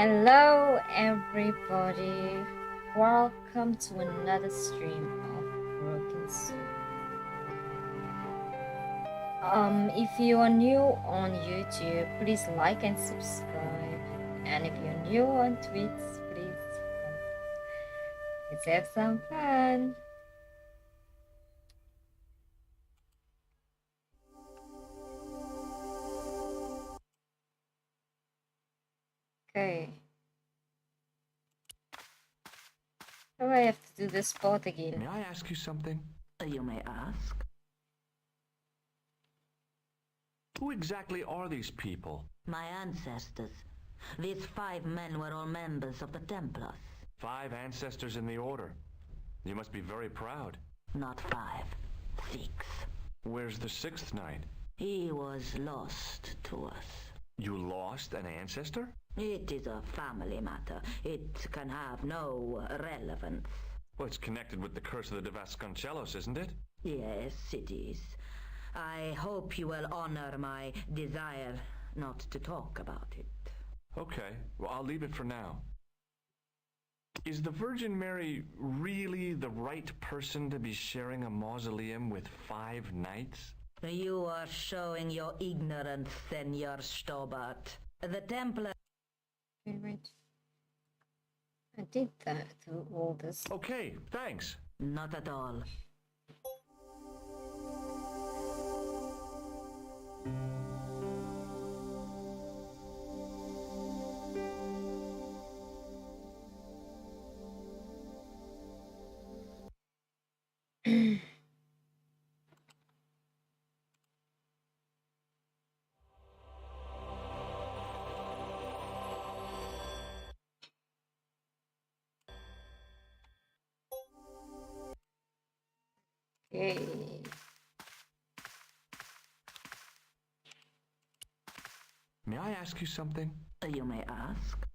Hello, everybody. Welcome to another stream of Broken Soul. If you are new on YouTube, please like and subscribe. And if you're new on Twitch, please let's have some fun. Okay. Oh, I have to do the spot again. May I ask you something? You may ask. Who exactly are these people? My ancestors. These 5 men were all members of the Templars. 5 ancestors in the order. You must be very proud. Not 5. 6. Where's the 6th knight? He was lost to us. You lost an ancestor? It is a family matter. It can have no relevance. Well, it's connected with the curse of the Vasconcelos, isn't it? Yes, it is. I hope you will honor my desire not to talk about it. Okay, well, I'll leave it for now. Is the Virgin Mary really the right person to be sharing a mausoleum with 5 knights? You are showing your ignorance, Senor Stobart. The Templar... Wait. I did that through all this. Okay, thanks. Not at all. Okay. May I ask you something? You may ask.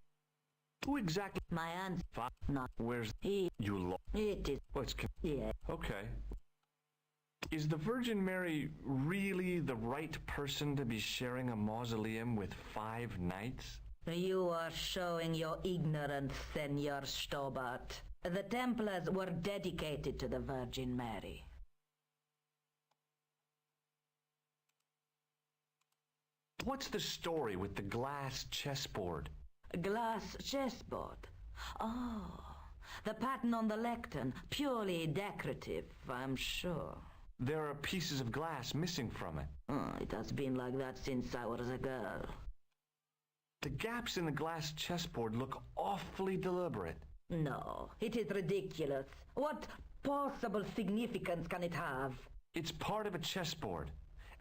Who exactly... My aunt... 5? Not... Where's... He... You lost... It is... Well, it's... Yeah. Okay. Is the Virgin Mary really the right person to be sharing a mausoleum with 5 knights? You are showing your ignorance, Senor Stobart. The Templars were dedicated to the Virgin Mary. What's the story with the glass chessboard? Glass chessboard. Oh, the pattern on the lectern. Purely decorative, I'm sure. There are pieces of glass missing from it. Oh, it has been like that since I was a girl. The gaps in the glass chessboard look awfully deliberate. No, it is ridiculous. What possible significance can it have? It's part of a chessboard,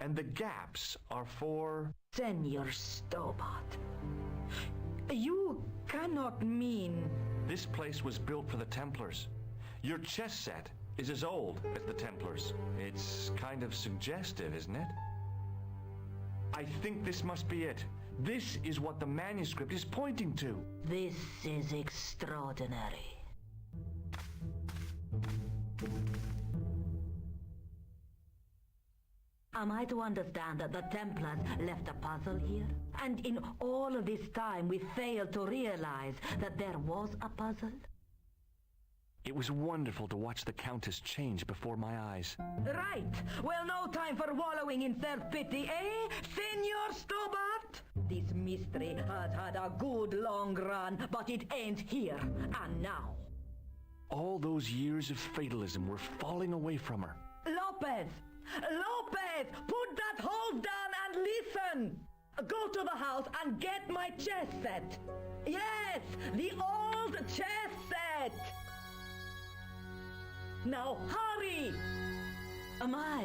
and the gaps are for... Senor Stobart, you cannot mean... This place was built for the Templars. Your chess set is as old as the Templars. It's kind of suggestive, isn't it? I think this must be it. This is what the manuscript is pointing to. This is extraordinary. Am I to understand that the Templars left a puzzle here? And in all of this time we failed to realize that there was a puzzle? It was wonderful to watch the Countess change before my eyes. Right! Well, no time for wallowing in self-pity, eh, Senor Stobart? This mystery has had a good long run, but it ends here and now. All those years of fatalism were falling away from her. Lopez! Lopez! Put that hose down and listen! Go to the house and get my chess set! Yes! The old chess set! Now hurry! My,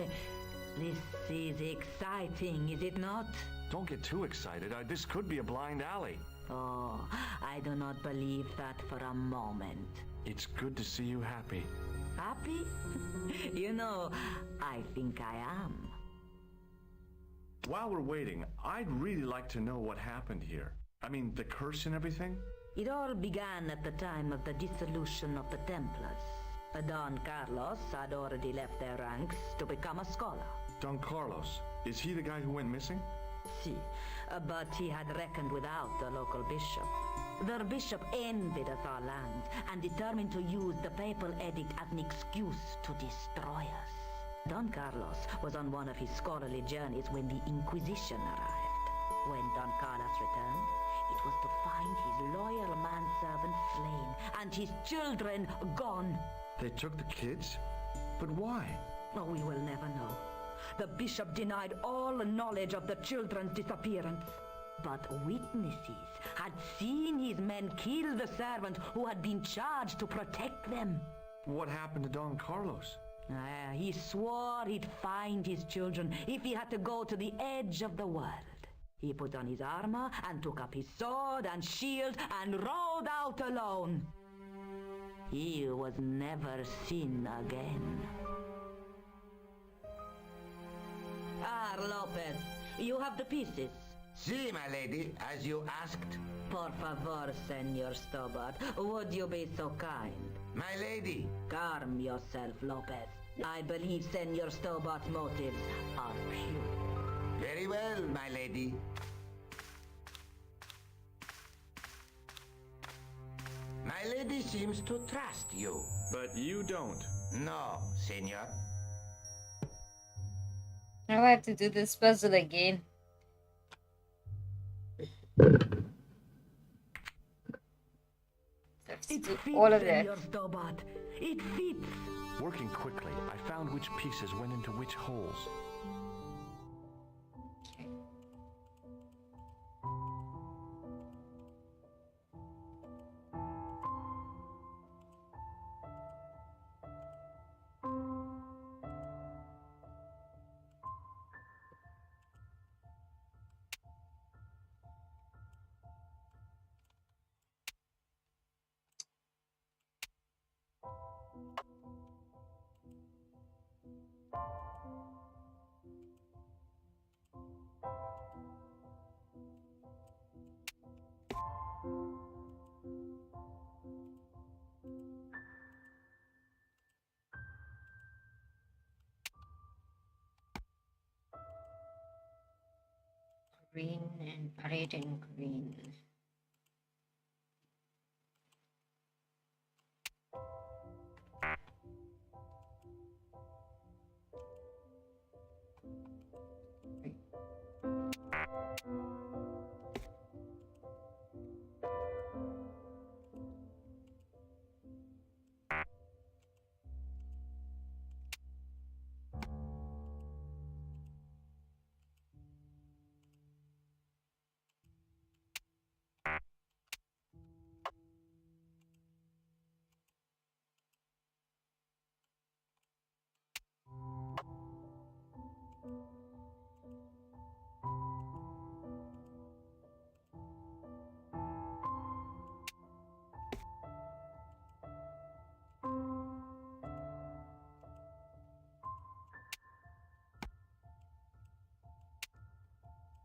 this is exciting, is it not? Don't get too excited. This could be a blind alley. Oh, I do not believe that for a moment. It's good to see you happy. Happy? You know, I think I am. While we're waiting, I'd really like to know what happened here. I mean, the curse and everything? It all began at the time of the dissolution of the Templars. Don Carlos had already left their ranks to become a scholar. Don Carlos, is he the guy who went missing? Si, but he had reckoned without the local bishop. Their bishop envied our land and determined to use the papal edict as an excuse to destroy us. Don Carlos was on one of his scholarly journeys when the Inquisition arrived. When Don Carlos returned, it was to find his loyal manservant slain and his children gone. They took the kids? But why? Oh, we will never know. The bishop denied all knowledge of the children's disappearance. But witnesses had seen his men kill the servant who had been charged to protect them. What happened to Don Carlos? He swore he'd find his children if he had to go to the edge of the world. He put on his armor and took up his sword and shield and rode out alone. He was never seen again. Ah, Lopez, you have the pieces. Si, my lady, as you asked. Por favor, Senor Stobart, would you be so kind? My lady. Calm yourself, Lopez. I believe Senor Stobart's motives are pure. Very well, my lady. My lady seems to trust you. But you don't. No, senor. Now I have to do this puzzle again. I have to It do fits, all of that. Senor Stobart. It fits. Working quickly, I found which pieces went into which holes. Okay. Green and red and green.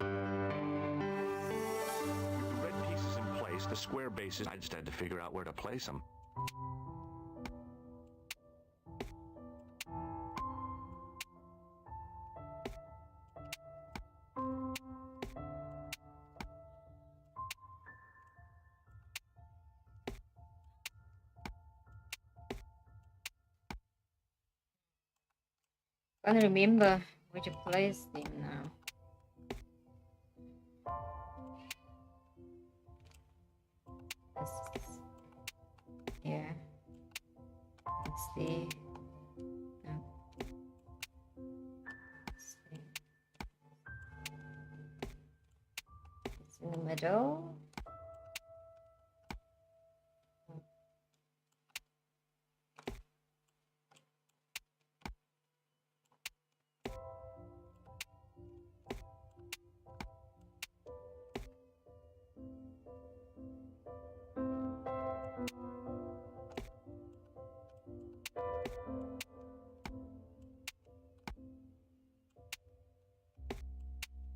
With the red pieces in place, the square bases, I just had to figure out where to place them. Can't remember where to place them now. Yeah. It's the no. It's in the middle.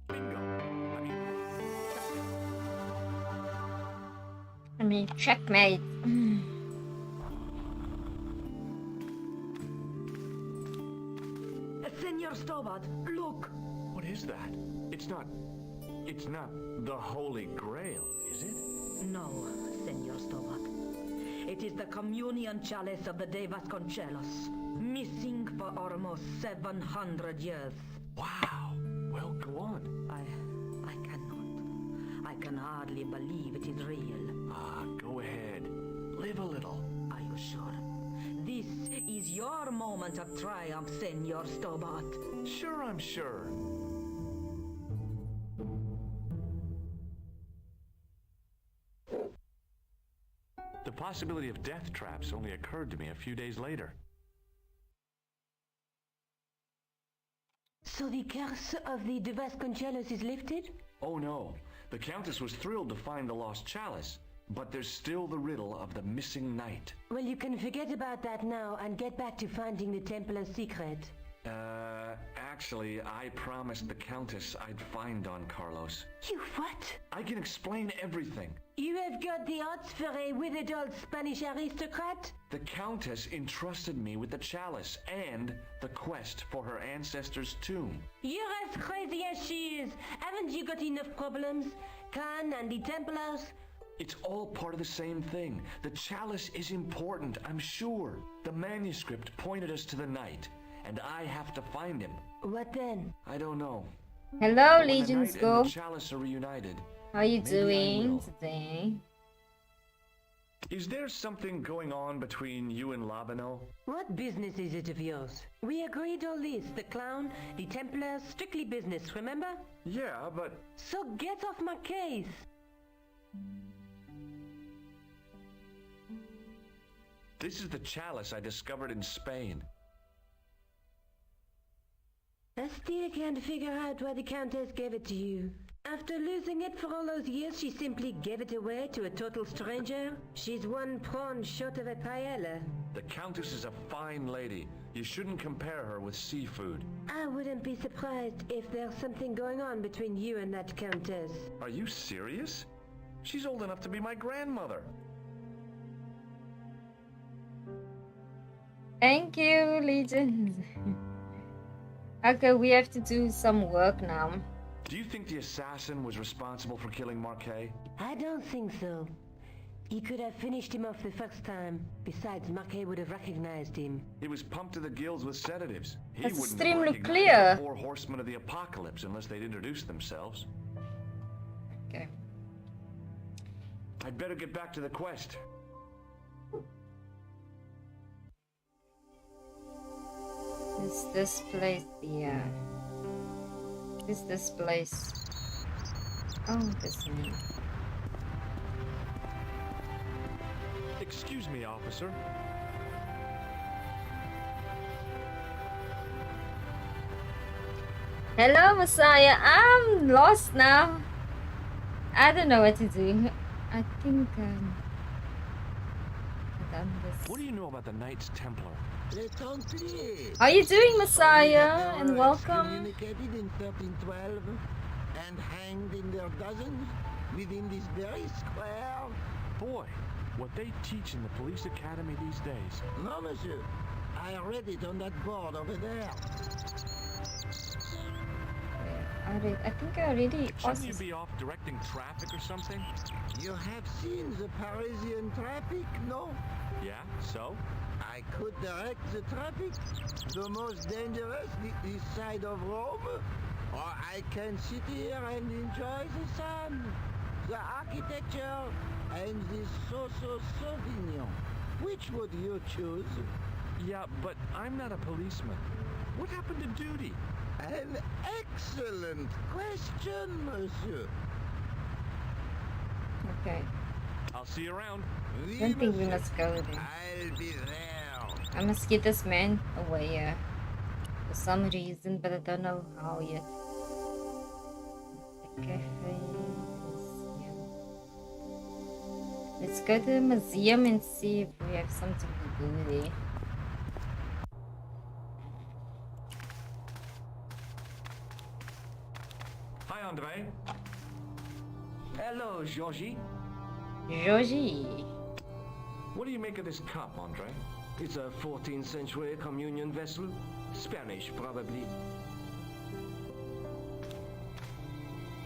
Bingo. I mean, checkmate. Senor Stobart, look. What is that? It's not the Holy Grail, is it? No, Senor Stovak. It is the communion chalice of the De Vasconcelos, missing for almost 700 years. Wow. Well, go on. I cannot. I can hardly believe it is real. Go ahead. Live a little. Are you sure? This is your moment of triumph, Senor Stobart. Sure, I'm sure. The possibility of death traps only occurred to me a few days later. So the curse of the De Vasconcelos is lifted? Oh no, the Countess was thrilled to find the lost chalice, but there's still the riddle of the missing knight. Well, you can forget about that now and get back to finding the Templar's secret. Actually, I promised the Countess I'd find Don Carlos. You what? I can explain everything. You have got the odds for a withered old Spanish aristocrat? The Countess entrusted me with the chalice and the quest for her ancestor's tomb. You're as crazy as she is. Haven't you got enough problems? Khan and the Templars? It's all part of the same thing. The chalice is important, I'm sure. The manuscript pointed us to the knight, and I have to find him. What then? I don't know. Hello, When the Legions knight Go. and the chalice are reunited. How are you maybe I doing will. today? Is there something going on between you and Labano? What business is it of yours? We agreed all this. The clown, the Templars, strictly business, remember? Yeah, but So get off my case. this is the chalice I discovered in Spain. I still can't figure out why the Countess gave it to you. After losing it for all those years, she simply gave it away to a total stranger? She's one prawn short of a paella. The Countess is a fine lady. You shouldn't compare her with seafood. I wouldn't be surprised if there's something going on between you and that Countess. Are you serious? She's old enough to be my grandmother. Thank you, Legions. Okay, we have to do some work now. Do you think the assassin was responsible for killing Marquet? I don't think so. He could have finished him off the first time. Besides, Marquet would have recognized him. He was pumped to the gills with sedatives. He That's wouldn't extremely have recognized clear. the 4 horsemen of the apocalypse unless they'd introduced themselves. Okay. I'd better get back to the quest. Is this place the is this place? Oh, this one. Excuse me, officer. Hello, Messiah. I'm lost now. I don't know what to do. I think I've done this. What do you know about the Knights Templar? Les Templiers. How are you doing, Messiah? They And were welcome. excommunicated in 1312 and hanged in their dozens within this very square. Boy, what they teach in the police academy these days. No, monsieur. I read it on that board over there. I think I already Shouldn't you be off directing traffic or something? You have seen the Parisian traffic, no? Yeah, so? I could direct the traffic. The most dangerous, this side of Rome. Or I can sit here and enjoy the sun, the architecture, and the Sauvignon. Which would you choose? Yeah, but I'm not a policeman. What happened to duty? An excellent question, monsieur. Okay. I'll see you around. I don't think we must go there. I'll be there. I must get this man away for some reason, but I don't know how yet. The cafe museum. Let's go to the museum and see if we have something to do there. Hi, Andre. Hello, Georgie. Georgie. What do you make of this cup, Andre? It's a 14th century communion vessel. Spanish, probably.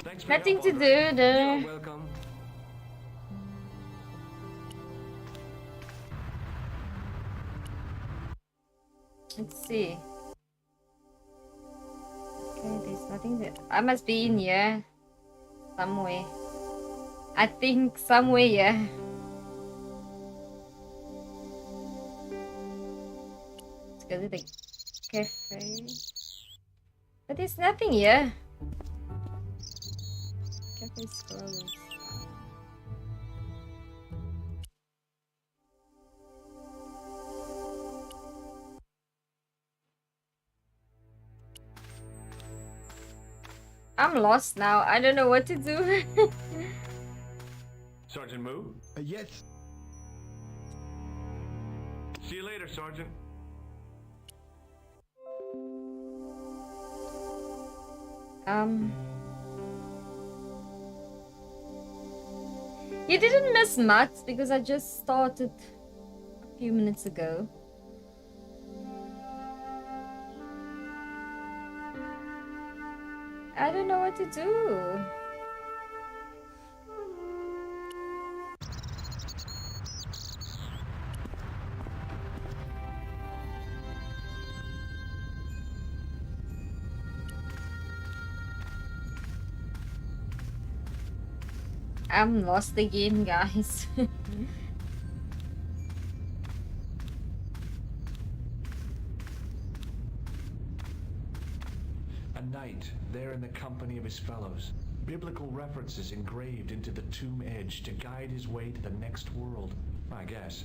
Thanks for your Nothing help, to Andre. do there. You're welcome. Let's see. Okay, there's nothing there. I must be in here somewhere. I think somewhere here. Let's go to the cafe. But there's nothing here. Cafe's closed. I'm lost now. I don't know what to do. Sergeant Moo? Yes. See you later, Sergeant. You didn't miss much because I just started a few minutes ago. I don't know what to do. I'm lost again, guys. A knight, there in the company of his fellows. Biblical references engraved into the tomb edge to guide his way to the next world, I guess.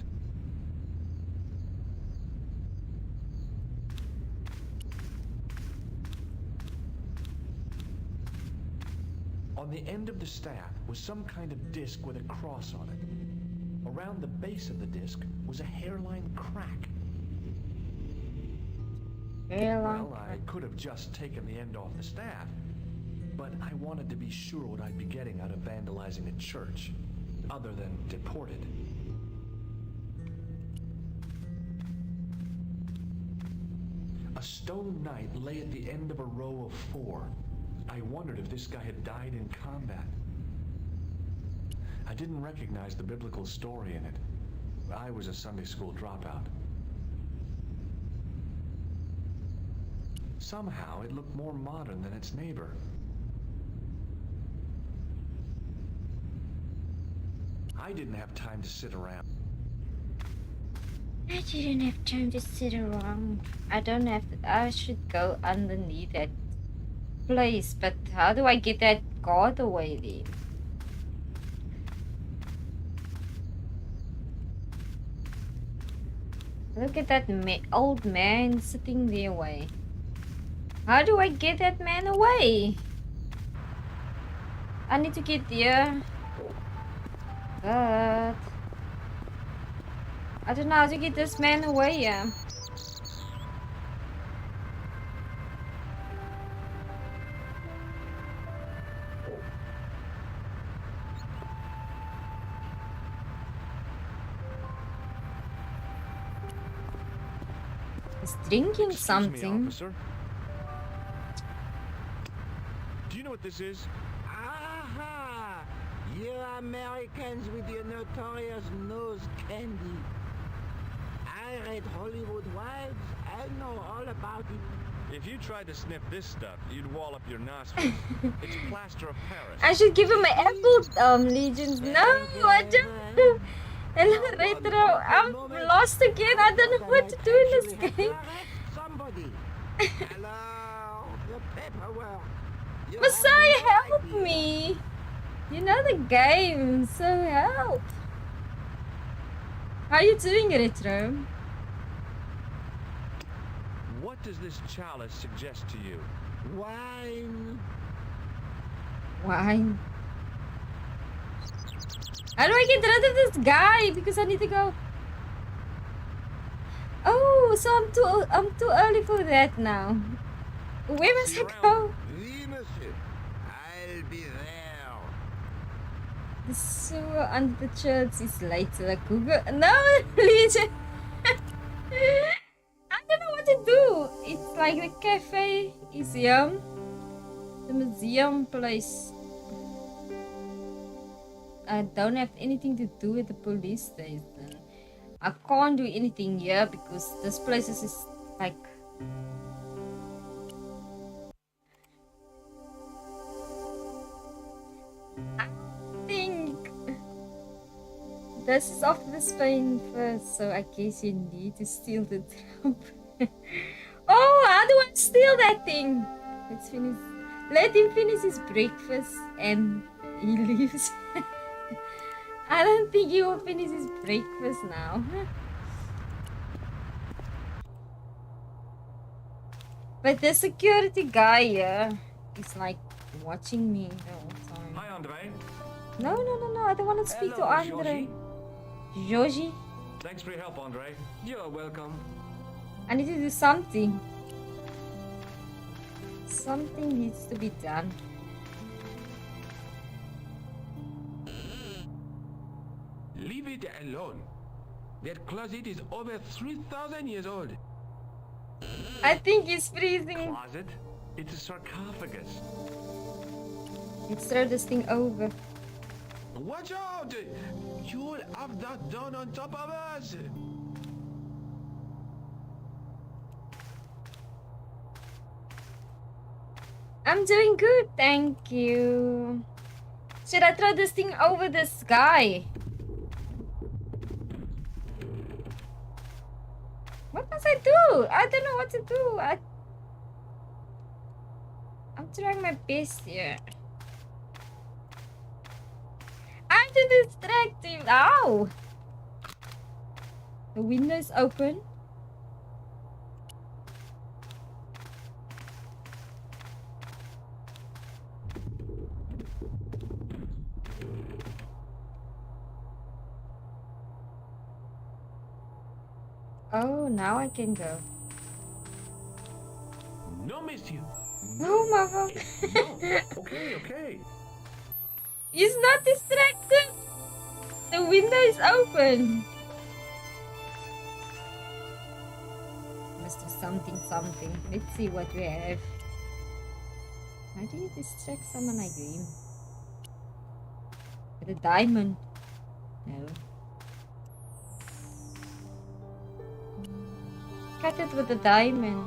On the end of the staff was some kind of disc with a cross on it. Around the base of the disc was a hairline crack. Well, I could have just taken the end off the staff, but I wanted to be sure what I'd be getting out of vandalizing a church, other than deported. A stone knight lay at the end of a row of 4. I wondered if this guy had died in combat. I didn't recognize the biblical story in it. I was a Sunday school dropout. Somehow, it looked more modern than its neighbor. I didn't have time to sit around. I didn't have time to sit around. I should go underneath that place, but how do I get that guard away then? Look at that old man sitting there away. How do I get that man away? I need to get there. But I don't know how to get this man away. He's drinking Excuse something. me, officer. Do you know what this is? Aha! You Americans with your notorious nose candy. I read Hollywood Wives. I know all about it. If you tried to sniff this stuff, you'd wall up your nostrils. It's plaster of Paris. I should give him my Apple Legends. No, I don't. Hello, Retro. I'm lost again. I don't know what to do in this game. Somebody. Hello, the paperwork. You Messiah, have no help idea. me. You know the game, so help. How are you doing, Retro? What does this chalice suggest to you? Wine. Wine. How do I get rid of this guy? Because I need to go. Oh, so I'm too early for that now. Where must See I you around. go? Oui, monsieur. I'll be there. The sewer under the church is later. Like Google. No, Legion. I don't know what to do. It's like the cafe is here. The museum place. I don't have anything to do with the police station. I can't do anything here because this place is Like, I think this is after the Spain first, so I guess you need to steal the trump. Oh, how do I steal that thing? Let's finish. Let him finish his breakfast and he leaves. I don't think he will finish his breakfast now. But the security guy here is like watching me the whole time. Hi, Andre. No, I don't want to speak to Hello, Andre. Joji, Thanks for your help, Andre. You're welcome. I need to do something. Something needs to be done. Leave it alone. That closet is over 3,000 years old. I think he's freezing. Closet? It's a sarcophagus. Let's throw this thing over. Watch out! You'll have that done on top of us! I'm doing good, thank you. Should I throw this thing over this guy? What must I do? I don't know what to do. I'm trying my best here. I have to distract him. Ow! The window is open. Oh, now I can go. No, monsieur. Oh, mama. No. Okay. He's not distracted. The window is open. Must do something. Let's see what we have. How do you distract someone like him? With a diamond? No. Cut it with a diamond.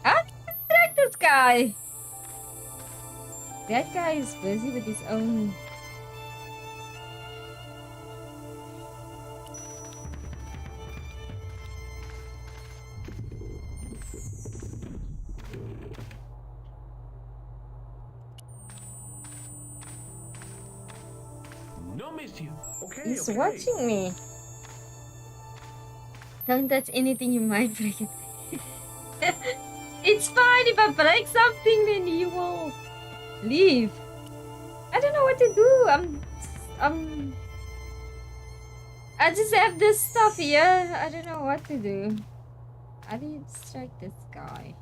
How do you distract this guy? That guy is busy with his own. No, monsieur. He's watching me. Don't touch anything, you might break it. It's fine if I break something, then you will leave. I don't know what to do. I just have this stuff here. I don't know what to do. How do you distract this guy?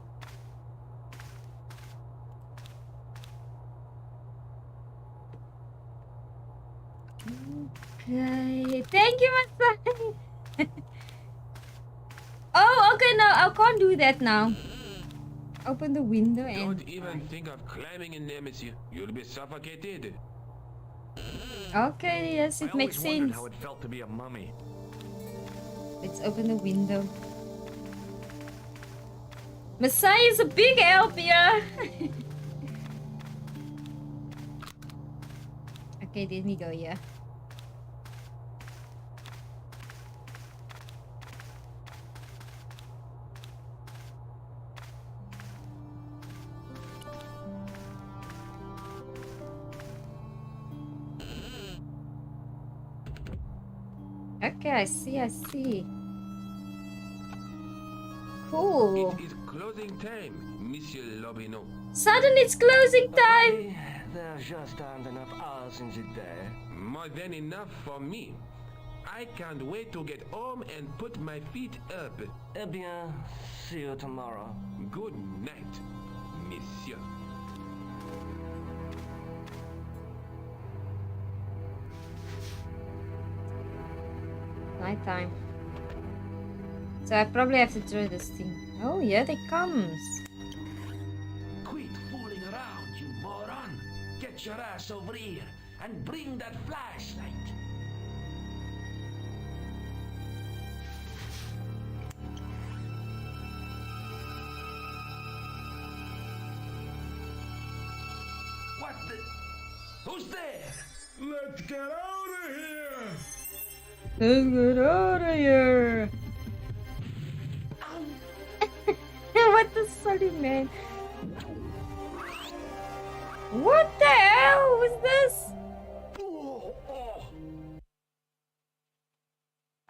Okay, thank you, my son. Oh, okay, no, I can't do that now. Open the window and... Don't even think of climbing in there, monsieur. You'll be suffocated. Okay, yes, I it makes always wondered sense. how it felt to be a mummy. Let's open the window. Messiah is a big help here. Okay, let me go here. Okay, I see. Cool. It is closing time, Monsieur Lobineau. Suddenly it's closing time. There just aren't enough hours in the day. More than enough for me. I can't wait to get home and put my feet up. Eh bien, see you tomorrow. Good night, monsieur. Nighttime. So I probably have to throw this thing. Oh, here they comes. Quit fooling around, you moron! Get your ass over here and bring that flashlight. What the? Who's there? Let's get out of here! Let's get out of here! What the sorry man? What the hell was this?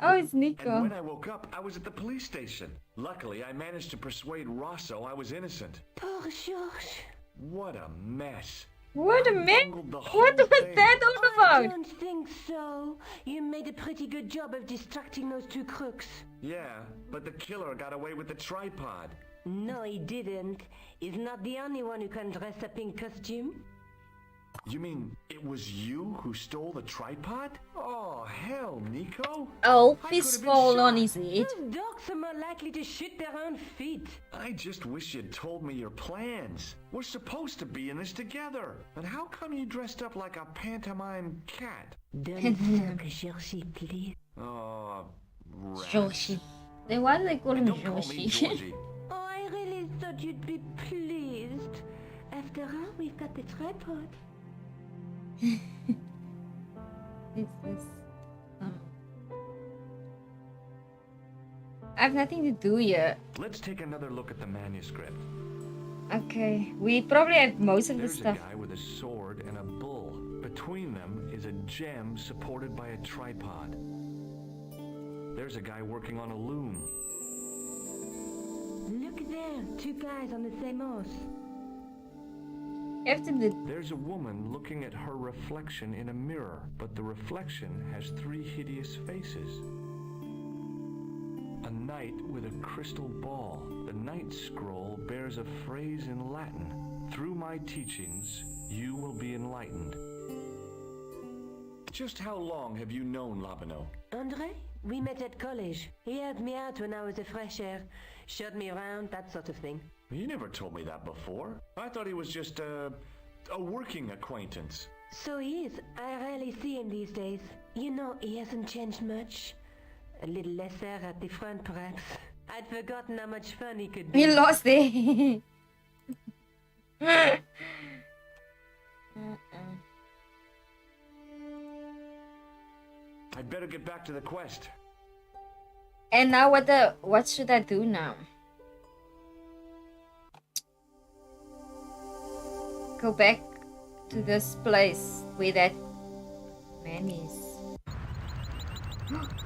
Oh, it's Nico. And when I woke up, I was at the police station. Luckily, I managed to persuade Rosso I was innocent. Poor George. What a mess. What a man! Bungled the What whole was thing. that all I about? don't think so. You made a pretty good job of distracting those two crooks. Yeah, but the killer got away with the tripod. No, he didn't. He's not the only one who can dress up in costume. You mean it was you who stole the tripod? Oh, hell, Nico. Oh, I fist could've been fall on shot. his head. Those dogs are more likely to shoot their own feet. I just wish you'd told me your plans. We're supposed to be in this together. And how come you dressed up like a pantomime cat? Don't suck, Georgie, please. Oh, rats. Joshi. Then why do they call him Don't call me Joshi? Georgie. Oh, I really thought you'd be pleased. After all, we've got the tripod. It's this. I have nothing to do yet. Let's take another look at the manuscript. Okay, we probably have most of the There's a stuff. guy with a sword and a bull. Between them is a gem supported by a tripod. There's a guy working on a loom. Look there, two guys on the same horse. You have to do. There's a woman looking at her reflection in a mirror, but the reflection has three hideous faces. A knight with a crystal ball. The knight's scroll bears a phrase in Latin. Through my teachings, you will be enlightened. Just how long have you known Labano? Andre? We met at college. He helped me out when I was a fresh air. Showed me around, that sort of thing. You never told me that before. I thought he was just a working acquaintance. So he is. I rarely see him these days. You know, he hasn't changed much. A little less air at the front, perhaps. I'd forgotten how much fun he could be. He lost it. I'd better get back to the quest. And now what should I do now? Go back to this place where that man is.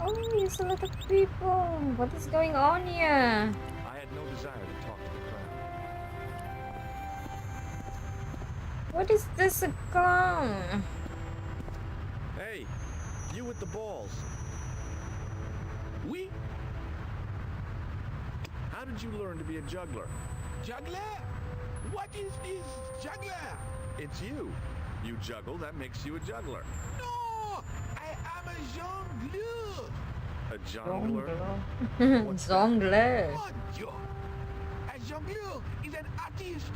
Oh, there's a lot of people. What is going on here? I had no desire to talk to the crowd. What is this, a clown? Hey, you with the balls. Oui? How did you learn to be a juggler? Juggler? What is this juggler? It's you. You juggle, that makes you a juggler. No! I am a jongleur! A jongler? Zongler. Mon Dieu! A jongleur is an artist,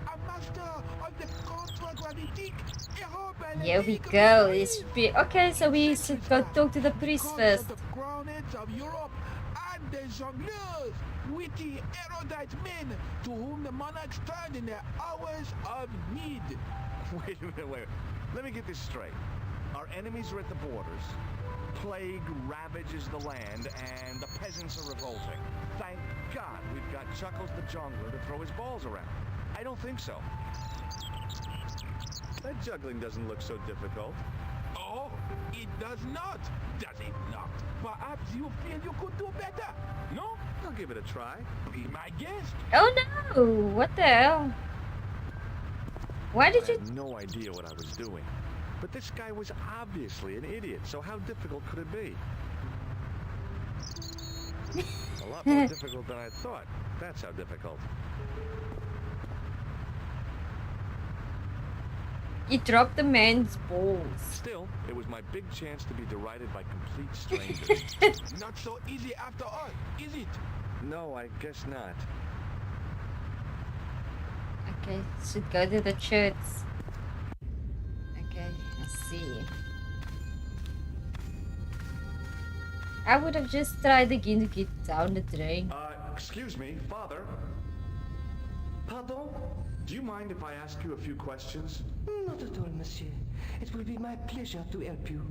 a master of the contre-gravity Here we go. Okay, so we should go talk to the priest first. The crownheads of Europe and the jongleurs, witty, erudite men to whom the monarchs turned in their hours of need. Wait a minute, wait. Let me get this straight. Our enemies are at the borders, plague ravages the land, and the peasants are revolting. Thank God we've got Chuckles the Jongler to throw his balls around. I don't think so. That juggling doesn't look so difficult. Oh, it does not, does it not? Perhaps you feel you could do better, no? I'll give it a try. Be my guest. Oh no! What the hell? Why did I you? had no idea what I was doing. But this guy was obviously an idiot, so how difficult could it be? A lot more difficult than I thought. That's how difficult. You dropped the man's balls. Still, it was my big chance to be derided by complete strangers. Not so easy after all, is it? No, I guess not. Okay, should go to the church. Okay, see. I would have just tried again to get down the drain. Excuse me, Father. Pardon? Do you mind if I ask you a few questions? Not at all, monsieur. It will be my pleasure to help you.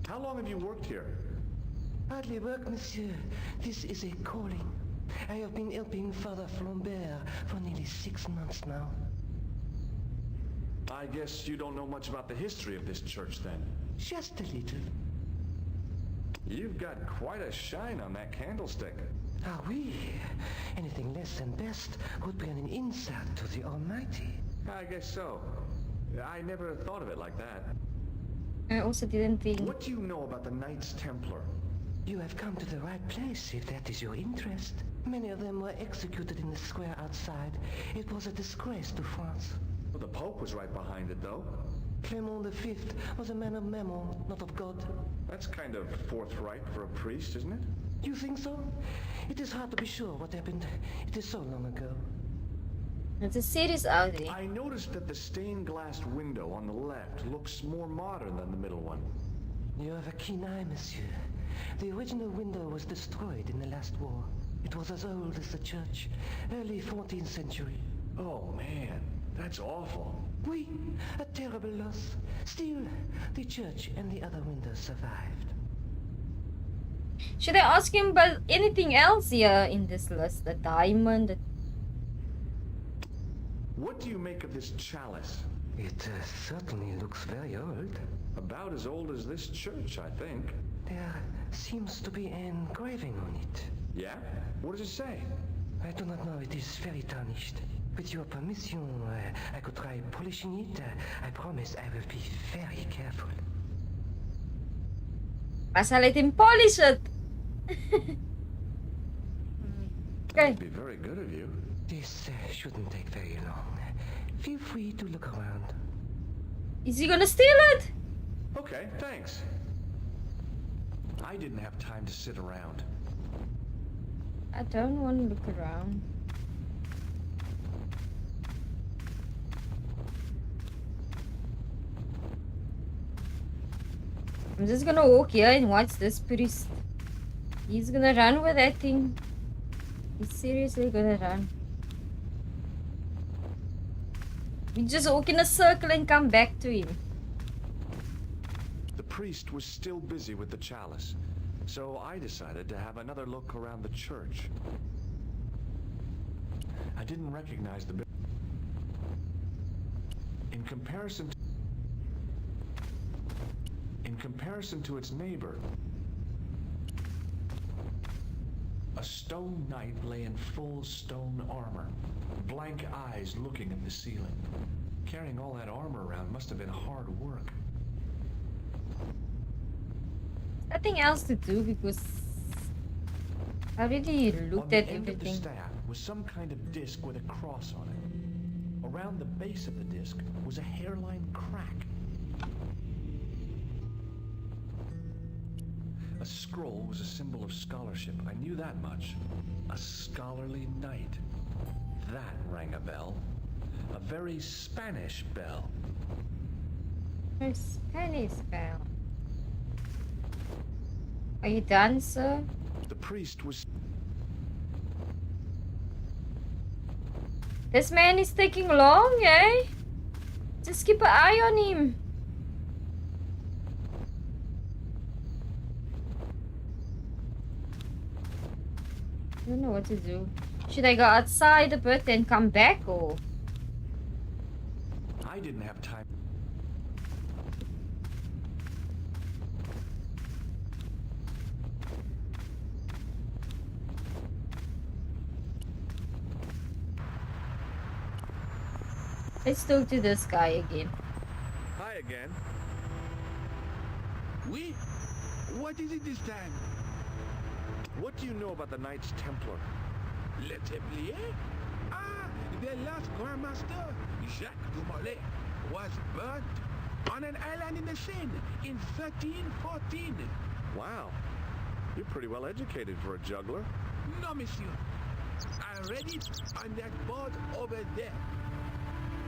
How long have you worked here? Hardly work, monsieur. This is a calling. I have been helping Father Flambert for nearly 6 months now. I guess you don't know much about the history of this church then. Just a little. You've got quite a shine on that candlestick. Ah oui. Anything less than best would be an insult to the Almighty. I guess so. I never thought of it like that. I also didn't think. What do you know about the Knights Templar? You have come to the right place if that is your interest. Many of them were executed in the square outside. It was a disgrace to France. Well, the Pope was right behind it, though. Clement V was a man of mammon, not of God. That's kind of forthright for a priest, isn't it? You think so? It is hard to be sure what happened. It is so long ago. It's a serious outing. I noticed that the stained glass window on the left looks more modern than the middle one. You have a keen eye, monsieur. The original window was destroyed in the last war. It was as old as the church, early 14th century. Oh, man, that's awful. Oui, a terrible loss. Still, the church and the other windows survived. Should I ask him about anything else here in this list? The diamond, What do you make of this chalice? It certainly looks very old. About as old as this church, I think. There seems to be an engraving on it. Yeah? What does it say? I do not know, it is very tarnished. With your permission, I could try polishing it. I promise I will be very careful. I shall let him polish it. Okay. That'd be very good of you. This shouldn't take very long. Feel free to look around. Is he gonna steal it? Okay, thanks. I didn't have time to sit around. I don't want to look around. I'm just gonna walk here and watch this priest. He's gonna run with that thing. He's seriously gonna run. We just walk in a circle and come back to him. The priest was still busy with the chalice, so I decided to have another look around the church. I didn't recognize the building. In comparison to its neighbor, a stone knight lay in full stone armor, blank eyes looking at the ceiling. Carrying all that armor around must have been hard work. Nothing else to do because I already looked On the at end of the everything. staff was some kind of disc with a cross on it. Around the base of the disc was a hairline crack. A scroll was a symbol of scholarship. I knew that much. A scholarly knight. That rang a bell. A very Spanish bell. Her Spanish bell. Are you done, sir? The priest was... This man is taking long, eh? Just keep an eye on him. I don't know what to do. Should I go outside a bit and come back, or? I didn't have time. Let's talk to this guy again. Hi again. Oui? What is it this time? What do you know about the Knights Templar? Le Templier? Ah, the last Grand Master, Jacques Dumoulin, was burnt on an island in the Seine in 1314. Wow. You're pretty well educated for a juggler. No, monsieur. I read it on that board over there.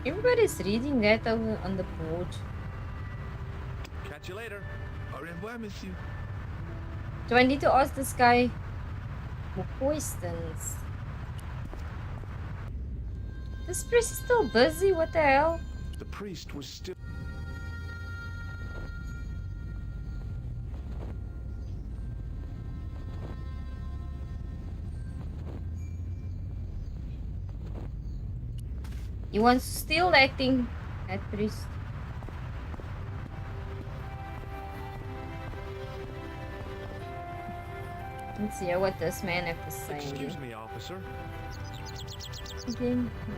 Everybody's reading that on the board. Catch you later. Au revoir, monsieur. Do I need to ask this guy for poisons? This priest is still busy, what the hell? The priest was still... He wants still acting at priest. Let's hear what this man has to say. Excuse me, officer. Again? No.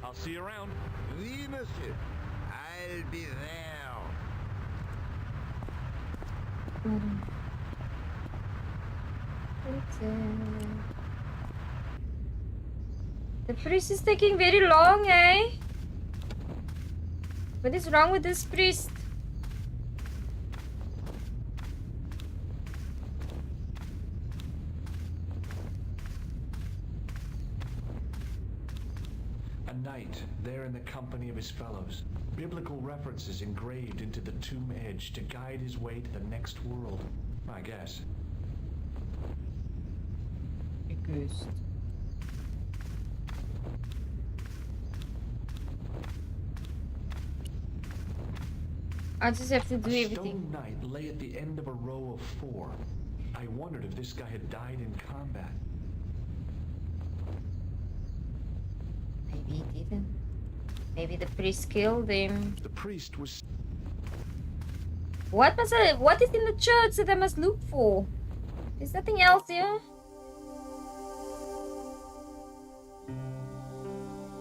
I'll see you around. Oui, monsieur. I'll be there. The priest is taking very long, eh? What is wrong with this priest? A knight, there in the company of his fellows. Biblical references engraved into the tomb edge to guide his way to the next world, I guess. A ghost. I just have to do A everything. stone knight lay at the end of a row of 4. I wondered if this guy had died in combat. Maybe he didn't. Maybe the priest killed him. The priest was... What is in the church that I must look for? There's nothing else here.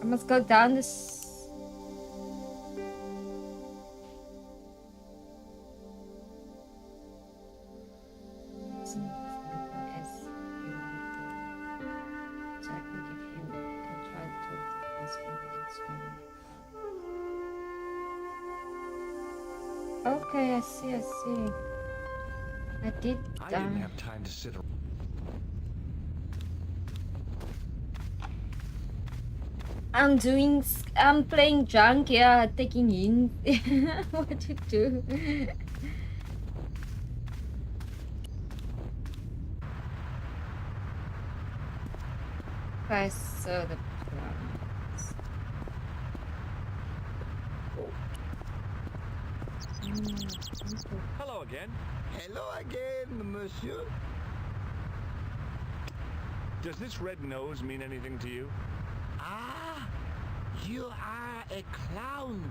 I must go down this. Okay, I see. I didn't have time to sit around. I'm playing junk, yeah, taking in what to do. Okay, so the plants. Hello again. Hello again, monsieur. Does this red nose mean anything to you? Ah, you are a clown.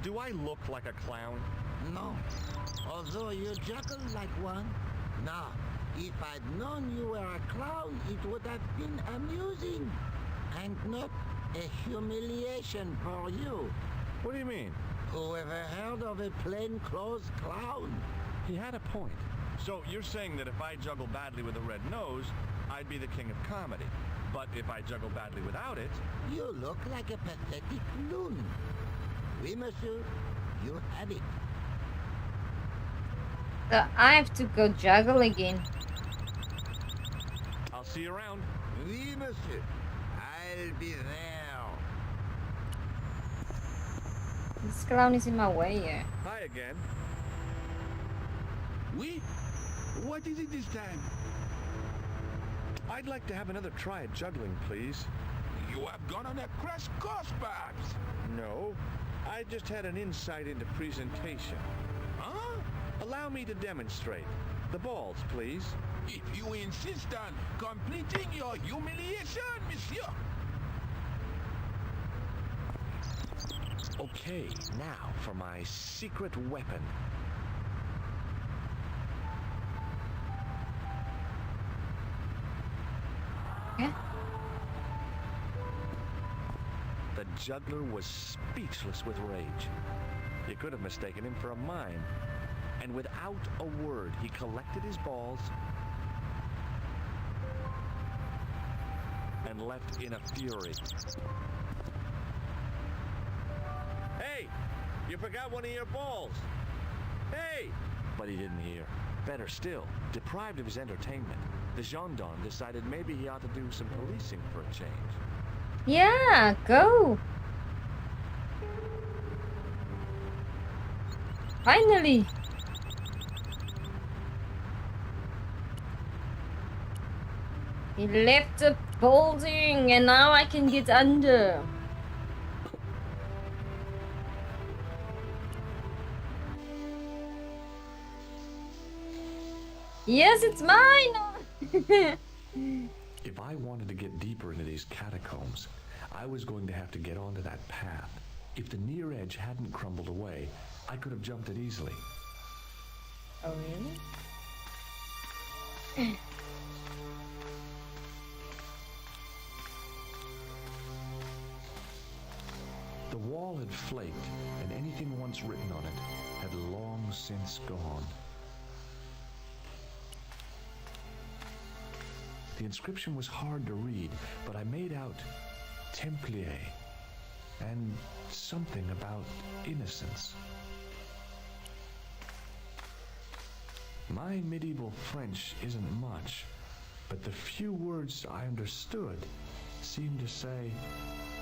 Do I look like a clown? No, although you juggle like one. Now, if I'd known you were a clown, it would have been amusing and not a humiliation for you. What do you mean? Whoever heard of a plainclothes clown? He had a point. So you're saying that if I juggle badly with a red nose, I'd be the king of comedy. But if I juggle badly without it... You look like a pathetic loon. Oui, monsieur, you have it. So I have to go juggle again. I'll see you around. Oui, monsieur. I'll be there. This clown is in my way here. Hi again. Oui? What is it this time? I'd like to have another try at juggling, please. You have gone on a crash course, perhaps? No, I just had an insight into presentation. Huh? Allow me to demonstrate. The balls, please. If you insist on completing your humiliation, monsieur. Okay, now for my secret weapon. Yeah. The juggler was speechless with rage. You could have mistaken him for a mime. And without a word, he collected his balls and left in a fury. Hey! You forgot one of your balls! Hey! But he didn't hear. Better still, deprived of his entertainment, the gendarme decided maybe he ought to do some policing for a change. Yeah, go. Finally! He left the building and now I can get under. Yes, it's mine! If I wanted to get deeper into these catacombs, I was going to have to get onto that path. If the near edge hadn't crumbled away, I could have jumped it easily. Oh, really? The wall had flaked, and anything once written on it had long since gone. The inscription was hard to read, but I made out Templier and something about innocence. My medieval French isn't much, but the few words I understood seemed to say,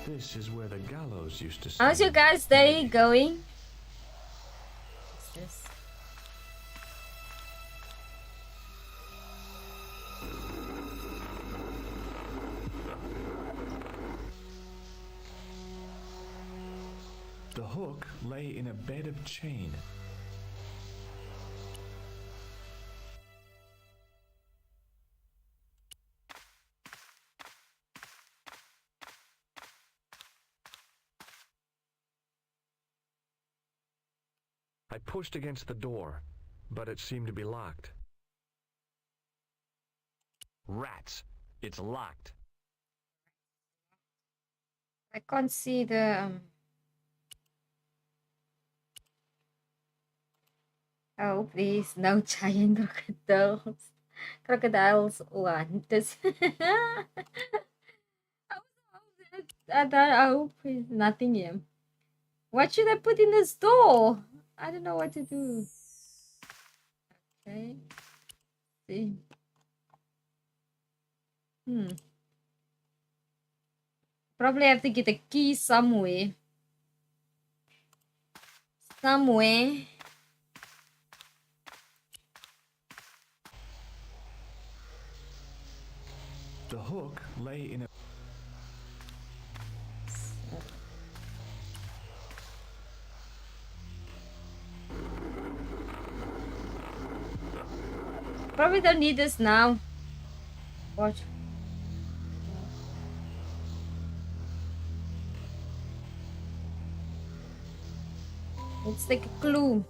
this is where the gallows used to stand. How's your guys' day going? What's this? The hook lay in a bed of chain. I pushed against the door, but it seemed to be locked. Rats! It's locked. I can't see the... I hope there's no giant crocodiles one. This I hope there's nothing here. What should I put in the store? I don't know what to do. Okay. See. Probably have to get a key somewhere. Somewhere. The hook lay in a... Probably don't need this now. Watch. It's like a clue.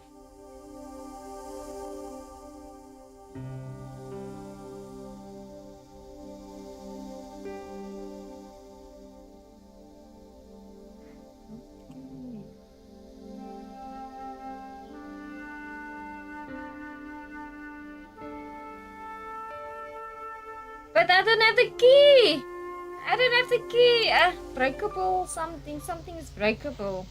But I don't have the key. I don't have the key. Breakable something. Something is breakable.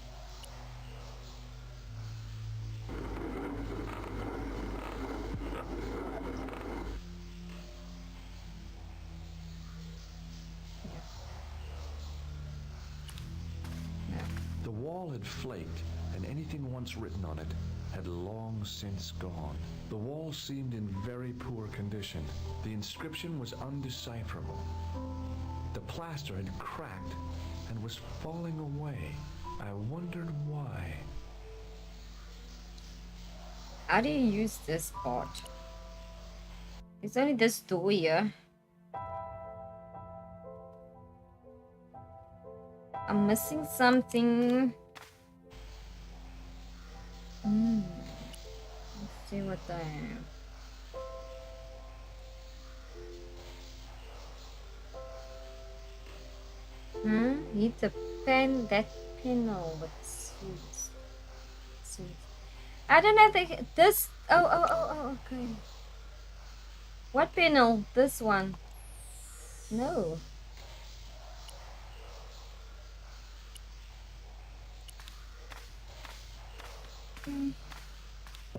The wall had flaked, and anything once written on it had long since gone. The wall seemed in very poor condition. The inscription was undecipherable. The plaster had cracked and was falling away. I wondered why. How do you use this part? It's only this door here. I'm missing something. Let's see what I am. Need the pen, that panel with sweet. Sweet. I don't have the this. Oh, okay. What panel? This one. No.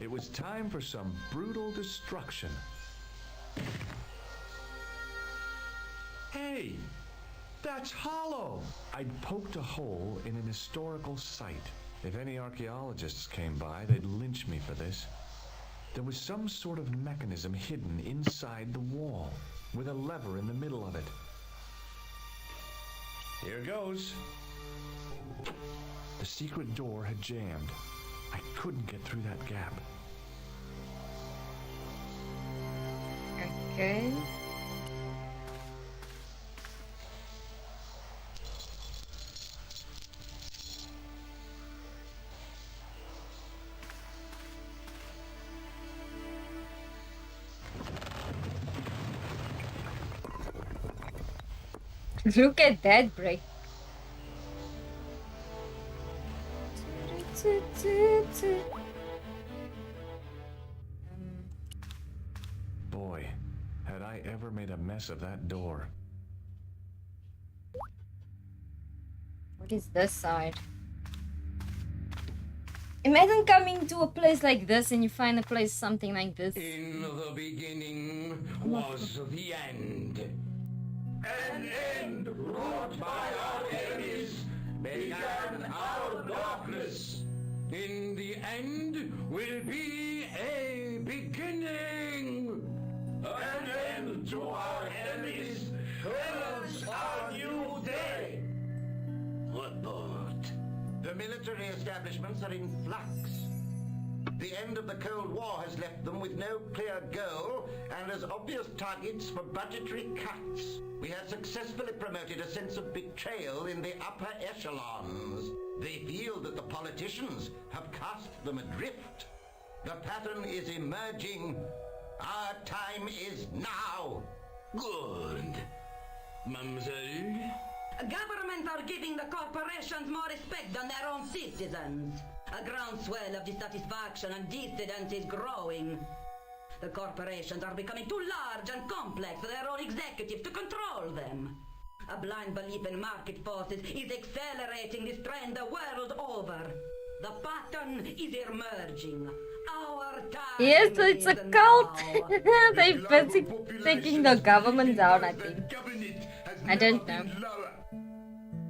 It was time for some brutal destruction. Hey, that's hollow! I'd poked a hole in an historical site. If any archaeologists came by, they'd lynch me for this. There was some sort of mechanism hidden inside the wall, with a lever in the middle of it. Here goes. The secret door had jammed. I couldn't get through that gap. Okay. Look at that break. Boy, had I ever made a mess of that door. What is this side? Imagine coming to a place like this and you find a place something like this. In the beginning was the end. An end wrought by our enemies began our darkness. In the end will be a beginning. An end to our enemies heralds our new day. Report. The military establishments are in flux. The end of the Cold War has left them with no clear goal and as obvious targets for budgetary cuts. We have successfully promoted a sense of betrayal in the upper echelons. They feel that the politicians have cast them adrift. The pattern is emerging. Our time is now. Good. Mademoiselle? Governments are giving the corporations more respect than their own citizens. A groundswell of dissatisfaction and dissidence is growing. The corporations are becoming too large and complex for their own executives to control them. A blind belief in market forces is accelerating this trend the world over. The pattern is emerging. Our time Yes, so it's a is cult. now. They've been taking the government down, I think. I don't know.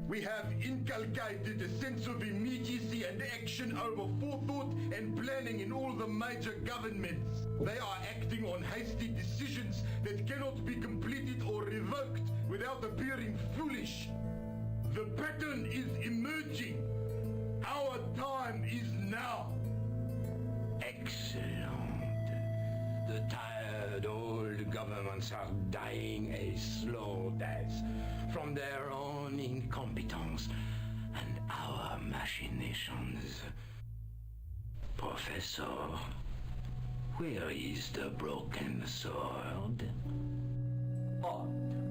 We have inculcated a sense of immediacy and action over forethought and planning in all the major governments. They are acting on hasty decisions that cannot be completed or revoked without appearing foolish. The pattern is emerging. Our time is now. Excellent. The tired old governments are dying a slow death from their own incompetence and our machinations. Professor, where is the broken sword?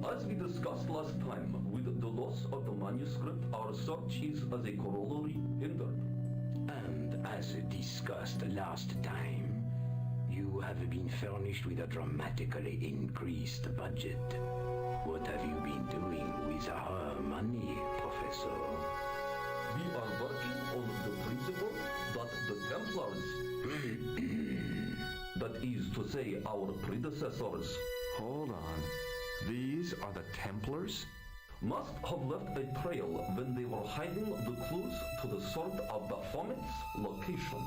As we discussed last time, with the loss of the manuscript, our search is as a corollary hindered. And as discussed last time, you have been furnished with a dramatically increased budget. What have you been doing with our money, Professor? We are working on the principle that the Templars, that is to say our predecessors, Hold on. These are the Templars? must have left a trail when they were hiding the clues to the sword of Baphomet's location.